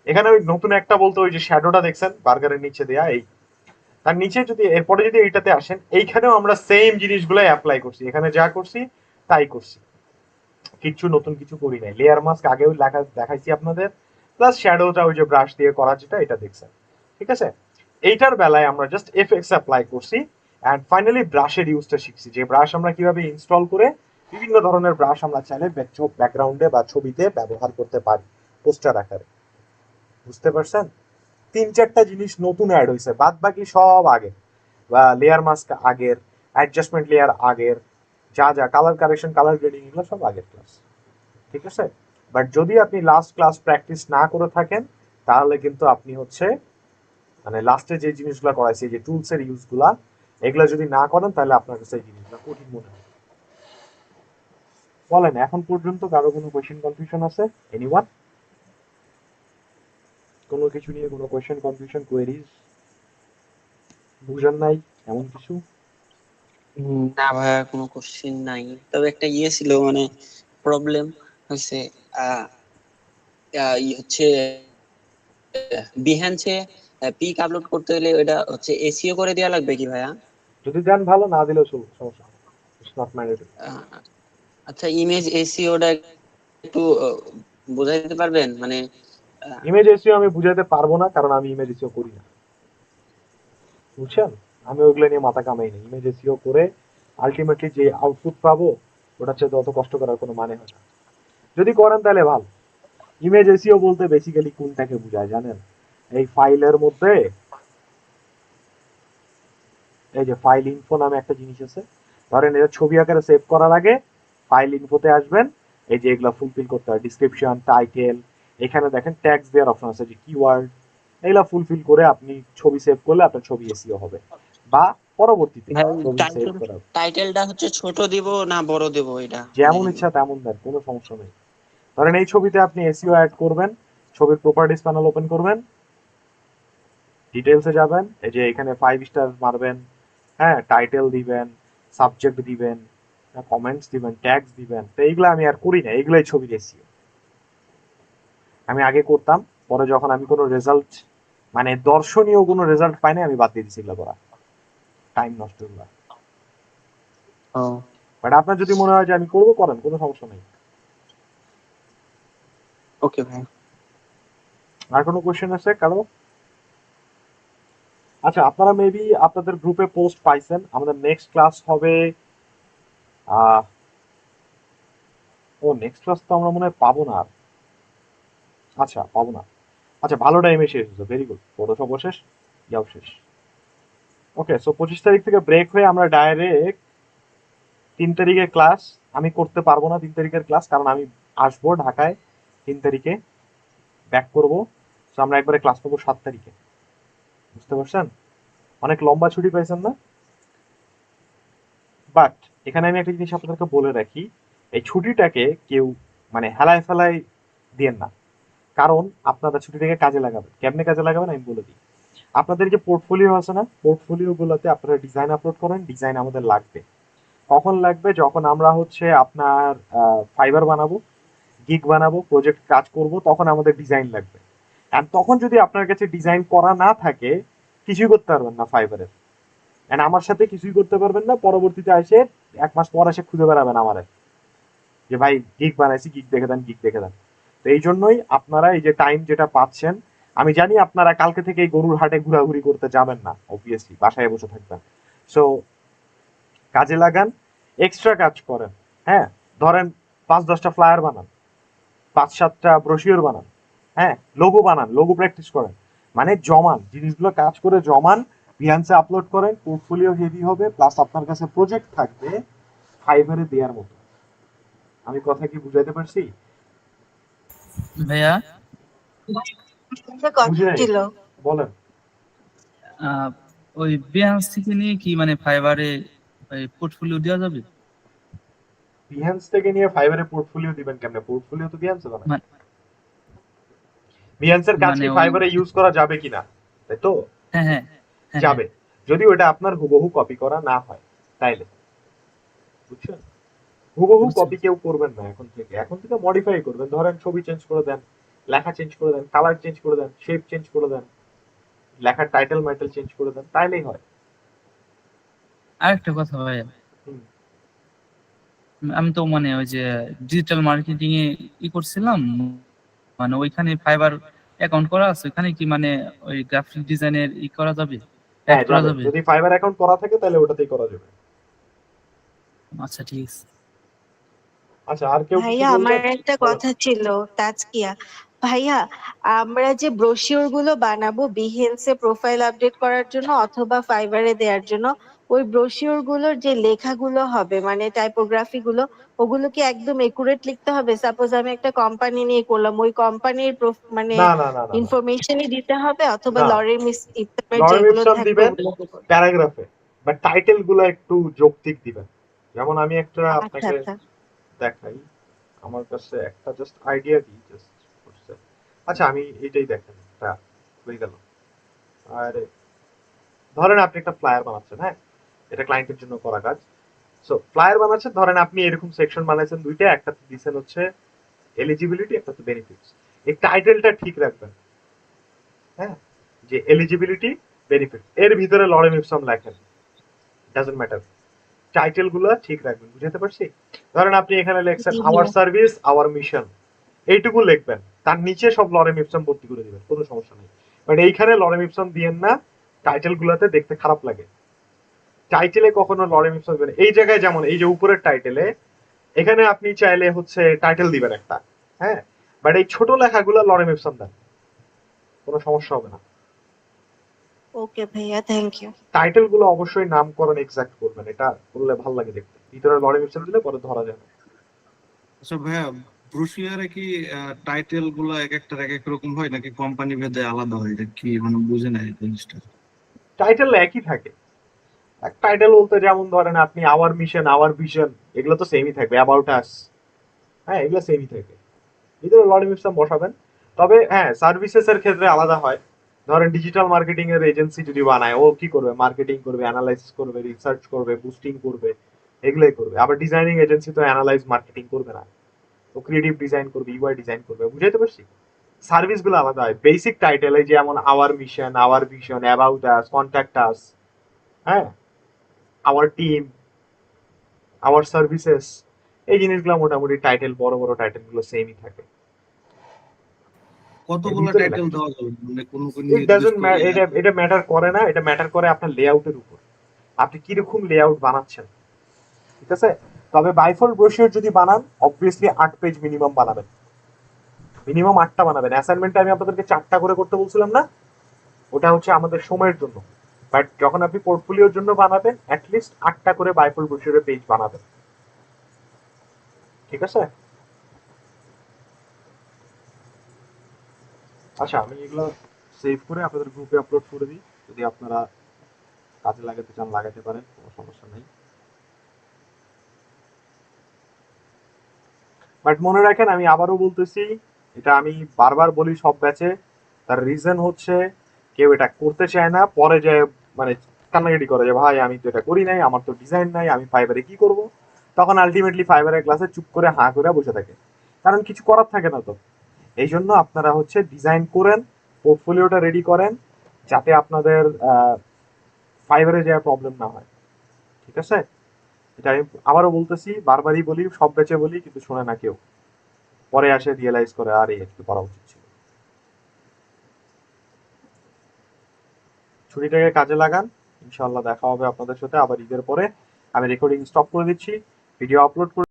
এখানে ওই নতুন একটা বলতে ওই যে শ্যাডোটা দেখছেন বার্গারের নিচে দেয়া, এই তার নিচে যদি এরপরে যদি এইটাতে আসেন, এইখানেও আমরা সেম জিনিসগুলাই অ্যাপ্লাই করছি, এখানে যা করছি তাই করছি, কিছু নতুন কিছু করি নাই। লেয়ার মাস্ক আগেও লেখা দেখাইছি আপনাদের, প্লাস শ্যাডোটা ওই যে ব্রাশ দিয়ে করা যেটা, এটা দেখছেন, ঠিক আছে? এইটার বেলায় আমরা জাস্ট এফএক্স অ্যাপ্লাই করছি, এন্ড ফাইনালি ব্রাশের ইউজটা শিখছি, যে ব্রাশ আমরা কিভাবে ইনস্টল করে বিভিন্ন ধরনের ব্রাশ আমরা চাইলে ব্যাকগ্রাউন্ডে বা ছবিতে ব্যবহার করতে পারি পোস্টার আকারে। বুঝতে পারছেন? 3-4টা জিনিস নতুন অ্যাড হয়েছে, বাদ বাকি সব আগে, বা লেয়ার মাস্ক আগের, অ্যাডজাস্টমেন্ট লেয়ার আগের, যা যা কালার কারেকশন, কালার গ্রেডিং, এগুলো সব আগের ক্লাস, ঠিক আছে? বাট যদি আপনি লাস্ট ক্লাস প্র্যাকটিস না করে থাকেন, তাহলে কিন্তু আপনি হচ্ছে মানে লাস্টে যে জিনিসগুলো করাইছে, যে টুলসের ইউজগুলা, এগুলা যদি না করেন তাহলে আপনার কাছে এই জিনিসগুলো কঠিন মনে হয়। বলেন এখন পর্যন্ত কারো কোনো কোয়েশ্চেন কনফিউশন আছে? এনিওয়ান? কোনো কিছু নিয়ে কোনো কোয়েশ্চেন কনফিউশন, কোয়েরিজ, বুঝেন নাই এমন কিছু?
না ভাইয়া কোনো কোশ্চেন নাই, তবে একটা ইয়ে ছিল মানে প্রবলেম হয়েছে, আহ হচ্ছে বিহান্সে পিক আপলোড করতে হলে ওটা হচ্ছে এসইও করে দেওয়া লাগবে কি ভাইয়া?
যদি দেন ভালো, না দিলেও সমস্যা, ইটস নট ম্যান্ডেটরি।
আহ, আচ্ছা, ইমেজ এসইওটা একটু বোঝাই দিতে পারবেন মানে?
ইমেজ এসইও আমি বুঝাতে পারবো না, কারণ আমি ইমেজ এসইও করি না, বুঝছেন? আমি ওগুলো নিয়ে মাথা কামাই না। ইমেজ এসইও করে আলটিমেটলি যে আউটপুট পাবো, ওটা হচ্ছে অত কষ্ট করার কোনো মানে হয় না। যদি করেন তাহলে ভালো। ইমেজ এসইও বলতে বেসিক্যালি কোনটাকে বোঝায় জানেন? এই ফাইলের মধ্যে এই যে ফাইল ইনফো নামে একটা জিনিস আছে, ধরেন এটা ছবি আকারে সেভ করার আগে ফাইল ইনফোতে আসবেন, এই যে এগুলা ফুলফিল করতে হয়, ডিসক্রিপশন, টাইটেল, এখানে দেখেন ট্যাগস দেওয়ার অপশন আছে, যে কিওয়ার্ড, এগুলা ফুলফিল করে আপনি ছবি সেভ করলে আপনার ছবি এসইও হবে, বা পরবর্তীতে
ভাই
ছবি সেভ করা
টাইটেলটা হচ্ছে ছোট দিব না বড় দেব এটা?
যেমন ইচ্ছা তেমন দেন, কোনো সমস্যা নেই। ধরেন এই ছবিতে আপনি এসইও অ্যাড করবেন, ছবির প্রপার্টিজ প্যানেল ওপেন করবেন, ডিটেলসে যাবেন, এই যে এখানে 5 স্টার মারবেন, হ্যাঁ, টাইটেল দিবেন, সাবজেক্ট দিবেন, কমেন্টস দিবেন, ট্যাগস দিবেন। তো এইগুলো আমি আর করি না, এগুলাই ছবির এসইও। আমি আগে করতাম, পরে যখন আমি কোনো রেজাল্ট মানে দর্শনীয় কোনো রেজাল্ট পাই না, আমি বাদ দিয়ে দিছি এগুলো করা, টাইম নষ্ট এগুলো।
ও
বাট আপনার যদি মনে হয় যে আমি করবো, করেন, কোনো সমস্যা নেই।
ওকে ভাই।
আর কোনো কোশ্চেন আছে কারো? আচ্ছা, আপনারা মেবি আপনাদের গ্রুপে পোস্ট পাইছেন, আমাদের নেক্সট ক্লাস হবে নেক্সট ক্লাস তো আমরা মনে হয় পাবো না আর। আচ্ছা, পাবো না। আচ্ছা, ভালো টাইমে শেষ হয়েছে, ভেরি গুড, ফটোশপ শেষ, ইয়াও শেষ। ওকে, সো 25 তারিখ থেকে ব্রেক হয়ে আমরা ডাইরেক্ট 3 তারিখে ক্লাস। আমি করতে পারবো না 3 তারিখের ক্লাস, কারণ আমি আসবো ঢাকায় 3 তারিখে, ব্যাক করবো। সো আমরা একবারে ক্লাস পাবো 7 তারিখে, বুঝতে পারছেন? অনেক লম্বা ছুটি পাইছেন না? বাট এখানে আমি একটা জিনিস আপনাদেরকে বলে রাখি, এই ছুটিটাকে কেউ মানে হেলায় ফেলায় দিয়েন না, কারণ আপনারা ছুটি থেকে কাজে লাগাবেন। কেমনে কাজে লাগাবেন আমি বলে দিই। আপনাদের যে পোর্টফোলিও আছে না, পোর্টফোলিও গুলোতে আপনারা ডিজাইন আপলোড করেন, ডিজাইন আমাদের লাগবে। কখন লাগবে? যখন আমরা হচ্ছে আপনার ফাইবার বানাবো, গিগ বানাবো, প্রজেক্ট কাজ করব, তখন আমাদের ডিজাইন লাগবে। আর তখন যদি আপনার কাছে ডিজাইন করা না থাকে, কিছুই করতে পারবেন না ফাইবারের, এন্ড আমার সাথে কিছুই করতে পারবেন না। পরবর্তীতে এসে 1 মাস পর এসে খুঁজে বেড়াবেন আমারে, যে ভাই গিগ বানাইছি, গিগ দেখে দেন, গিগ দেখে দেন। তো এই জন্যই আপনারা এই যে টাইম যেটা পাচ্ছেন, আমি জানি আপনারা কালকে থেকে এই গরুর হাটে ঘোরাঘুরি করতে যাবেন না, অবভিয়াসলি বাসায় বসে থাকবেন। সো কাজে লাগান, এক্সট্রা কাজ করেন। হ্যাঁ, ধরেন 5-10টা ফ্লায়ার বানান, 5-7টা ব্রোশিওর বানান, হ্যাঁ, লোগো বানান, লোগো প্র্যাকটিস করেন, মানে জমান জিনিসগুলো, কাজ করে জমান, বিহান্সে আপলোড করেন, পোর্টফোলিও হেভি হবে, প্লাস আপনার কাছে প্রজেক্ট থাকবে ফাইবারে দেওয়ার মতো। আমি কথা কি বুঝাইতে পারছি?
ভাইয়া
একটা কথা
বুঝে নাই?
ছিল,
বলেন।
আহ, ওই বিহান্স থেকে নিয়ে কি মানে ফাইবারে পোর্টফোলিও দেওয়া যাবে?
বিহান্স থেকে নিয়ে ফাইবারে পোর্টফোলিও দিবেন কেমনে? পোর্টফোলিও তো বিহান্সে বানায়।
মানে
বিহান্সের কাজ
মানে
কি
ওই
ফাইবারে ইউজ করা যাবে কিনা, তাই তো?
হ্যাঁ হ্যাঁ হ্যাঁ
যাবে, যদি ওটা আপনার হুবহু কপি করা না হয় তাইলে, বুঝছেন? হুবহু
বুঝছি।
কপি কেউ করবেন না এখন থেকে, এখন থেকে মডিফাই করবেন। ধরেন ছবি চেঞ্জ করে দেন, লেখা চেঞ্জ করে দেন, কালার চেঞ্জ করে দেন, শেপ চেঞ্জ করে দেন, লেখার টাইটেল মাইটেল চেঞ্জ করে দেন, তাইলেই হয়।
আরেকটা কথা ভাইয়া,
হুম।
আমি তো মানে ওই যে ডিজিটাল মার্কেটিং এ করছিলাম, মানে ওইখানে ফাইবার অ্যাকাউন্ট করা আছে, ওইখানে কি মানে ওই গ্রাফিক ডিজাইনের করা যাবে, অ্যাড
হ্যাঁ,
করা
যাবে,
যাবে?
যদি ফাইবার অ্যাকাউন্ট করা থাকে তাহলে ওটাতেই করা যাবে।
আচ্ছা ঠিক আছে।
আচ্ছা, আর কেউ কিছু
ভাইয়া আমার
বলবেন?
একটা
বলেন।
কথা ছিল, তাজকিয়া ভাইয়া, আমরা যে ব্রোশিওর গুলো বানাবো বিহেন্সে প্রোফাইল আপডেট করার জন্য অথবা ফাইবারে দেওয়ার জন্য, ওই ব্রোশিওর গুলোর যে লেখাগুলো হবে মানে টাইপোগ্রাফি গুলো, ওগুলো কি একদম একুরেট লিখতে হবে? সাপোজ আমি একটা কোম্পানি নিয়ে করলাম, ওই কোম্পানির মানে
না না না না না
ইনফরমেশনই দিতে হবে অথবা
না,
লরের ইসলামের
লরেম
যেগুলো
ইপসন
থাকবে
দিবেন
ওগুলো দেবো?
প্যারাগ্রাফে, বাট টাইটেল গুলো একটু যৌক্তিক দিবেন। যেমন আমি একটা
আচ্ছা
আপনাকে
আচ্ছা।
দেখাই, আমার কাছে একটা জাস্ট আইডিয়া দিই, জাস্ট করছে। আচ্ছা, আমি এটাই দেখেন, এটা হয়ে গেল। আর ধরেন আপনি একটা ফ্লায়ার বানাচ্ছেন, হ্যাঁ, এটা ক্লায়েন্টের জন্য করা কাজ। সো ফ্লায়ার বানাচ্ছেন, ধরেন আপনি এরকম সেকশন বানাইছেন দুইটা, একটা দিচ্ছেন হচ্ছে এলিজিবিলিটি, একটা তো বেনিফিটস। এই টাইটেলটা ঠিক রাখবেন, হ্যাঁ, যে এলিজিবিলিটি, বেনিফিট, এর ভিতরে লরেম ইপসম লেখেন, ডাজন্ট ম্যাটার, টাইটেল গুলো ঠিক রাখবেন। বুঝতে পারছি? ধরেন আপনি এখানে লিখছেন
জি
আওয়ার
ভাইয়া।
সার্ভিস আওয়ার মিশন, এইটুকু লিখবেন, তার নিচে সব লরেম ইপসম ভর্তি করে দিবেন, কোনো সমস্যা নেই। বাট এইখানে লরেম ইপসম দিয়েন না, টাইটেল গুলাতে দেখতে খারাপ লাগে। টাইটেলে কখনো লরেম ইপসম দিবেন। এই জায়গায় যেমন এই যে উপরের টাইটেলে, এখানে আপনি চাইলে হচ্ছে টাইটেল দিবেন একটা, হ্যাঁ, বাট এই ছোট লেখাগুলো লরেম ইপসম দেন, কোনো সমস্যা হবে না।
ওকে ভাইয়া, থ্যাংক ইউ।
টাইটেল গুলো অবশ্যই নামকরণ এক্সাক্ট করবেন, এটা করলে ভালো লাগে দেখতে। ভিতরে লরি মিশন দিলে পরে ধরা যাবে।
আচ্ছা ভাইয়া, ব্রোশিয়ারে কি টাইটেল গুলো এক একটার এক এক রকম হয় নাকি কোম্পানি ভেদে আলাদা হয়? এটা কি মানে বুঝে নাই এই জিনিসটা।
টাইটেল একই থাকে। এক টাইটেল বলতে যেমন ধরেন আপনি আওয়ার মিশন, আওয়ার ভিশন, এগুলো তো সেমই থাকবে। অ্যাবাউট আস, হ্যাঁ এগুলো সেমই থাকে। ভিতরে লরি মিশন বসাবেন। তবে হ্যাঁ, সার্ভিসেস এর ক্ষেত্রে আলাদা হয়। ধরেন ডিজিটাল মার্কেটিং এর এজেন্সি যদি বানায়, ও কি করবে? মার্কেটিং করবে, অ্যানালাইসিস করবে, রিসার্চ করবে, বুস্টিং করবে, এগুলোই করবে। আবার ডিজাইনিং এজেন্সি তো অ্যানালাইজ মার্কেটিং করবে না, ও ক্রিয়েটিভ ডিজাইন করবে, ইউআই ডিজাইন করবে। বুঝাইতে পারছি? সার্ভিস গুলো আলাদা হয়। বেসিক টাইটেল এই যেমন our mission, our vision, about us, contact us, হ্যাঁ, আওয়ার টিম, আওয়ার সার্ভিসেস, এই জিনিসগুলো মোটামুটি টাইটেল, বড় বড় টাইটেল গুলো সেমই থাকে।
কতগুলো
ভিতরে
টাইটেল দেওয়া যাবে মানে কোন কোন
ইট ডাজন্ট এটা ম্যাটার করে না। এটা ম্যাটার করে আপনার লেআউটের উপর, আপনি কিরকম লেআউট বানাচ্ছেন। ঠিক আছে? তবে বাইফোল্ড ব্রোশিওর যদি বানান, অবভিয়াসলি 8 পেজ মিনিমাম বানাবেন, মিনিমাম 8টা বানাবেন। অ্যাসাইনমেন্টে আমি আপনাদেরকে 4টা করে করতে বলছিলাম না, ওটা হচ্ছে আমাদের সময়ের জন্য। বাট যখন আপনি পোর্টফোলিওর জন্য বানাবেন, অ্যাটলিস্ট 8টা করে বাইফোল্ড ব্রোশিওরের পেজ বানাবেন। ঠিক আছে? আচ্ছা, আমি এগুলো সেভ করে আপনাদের গ্রুপে আপলোড করে দিই। যদি আপনারা কাজে লাগাতে চান লাগাতে পারেন, কোনো সমস্যা নেই। বাট মনে রাখেন, আমি আবারও বলতেছি, এটা আমি বারবার বলি সব ব্যাচে, তার রিজন হচ্ছে কেউ এটা করতে চায় না, পরে যায় মানে কান্নাকাটি করে যে ভাই আমি তো এটা করি নাই, আমার তো ডিজাইন নাই, আমি ফাইবারে কি করব। তখন আলটিমেটলি ফাইবারের ক্লাসে চুপ করে হাঁ করে বসে থাকে, কারণ কিছু করার থাকে না। তো এই জন্য আপনারা হচ্ছে ডিজাইন করেন, পোর্টফোলিওটা রেডি করেন, যাতে আপনাদের ফাইবারে যাওয়া প্রবলেম না হয়। ঠিক আছে? এটা আমি আবারও বলতেছি, বারবারই বলি, সব ব্যাচে বলি, কিন্তু শোনে না কেউ। পরে আসে রিয়েলাইজ করে আরে একটু করা উচিত ছিল। ছুটিটাকে কাজে লাগান। ইনশাআল্লাহ দেখা হবে আপনাদের সাথে আবার ঈদের পরে। আমি রেকর্ডিং স্টপ করে দিচ্ছি, ভিডিও আপলোড করে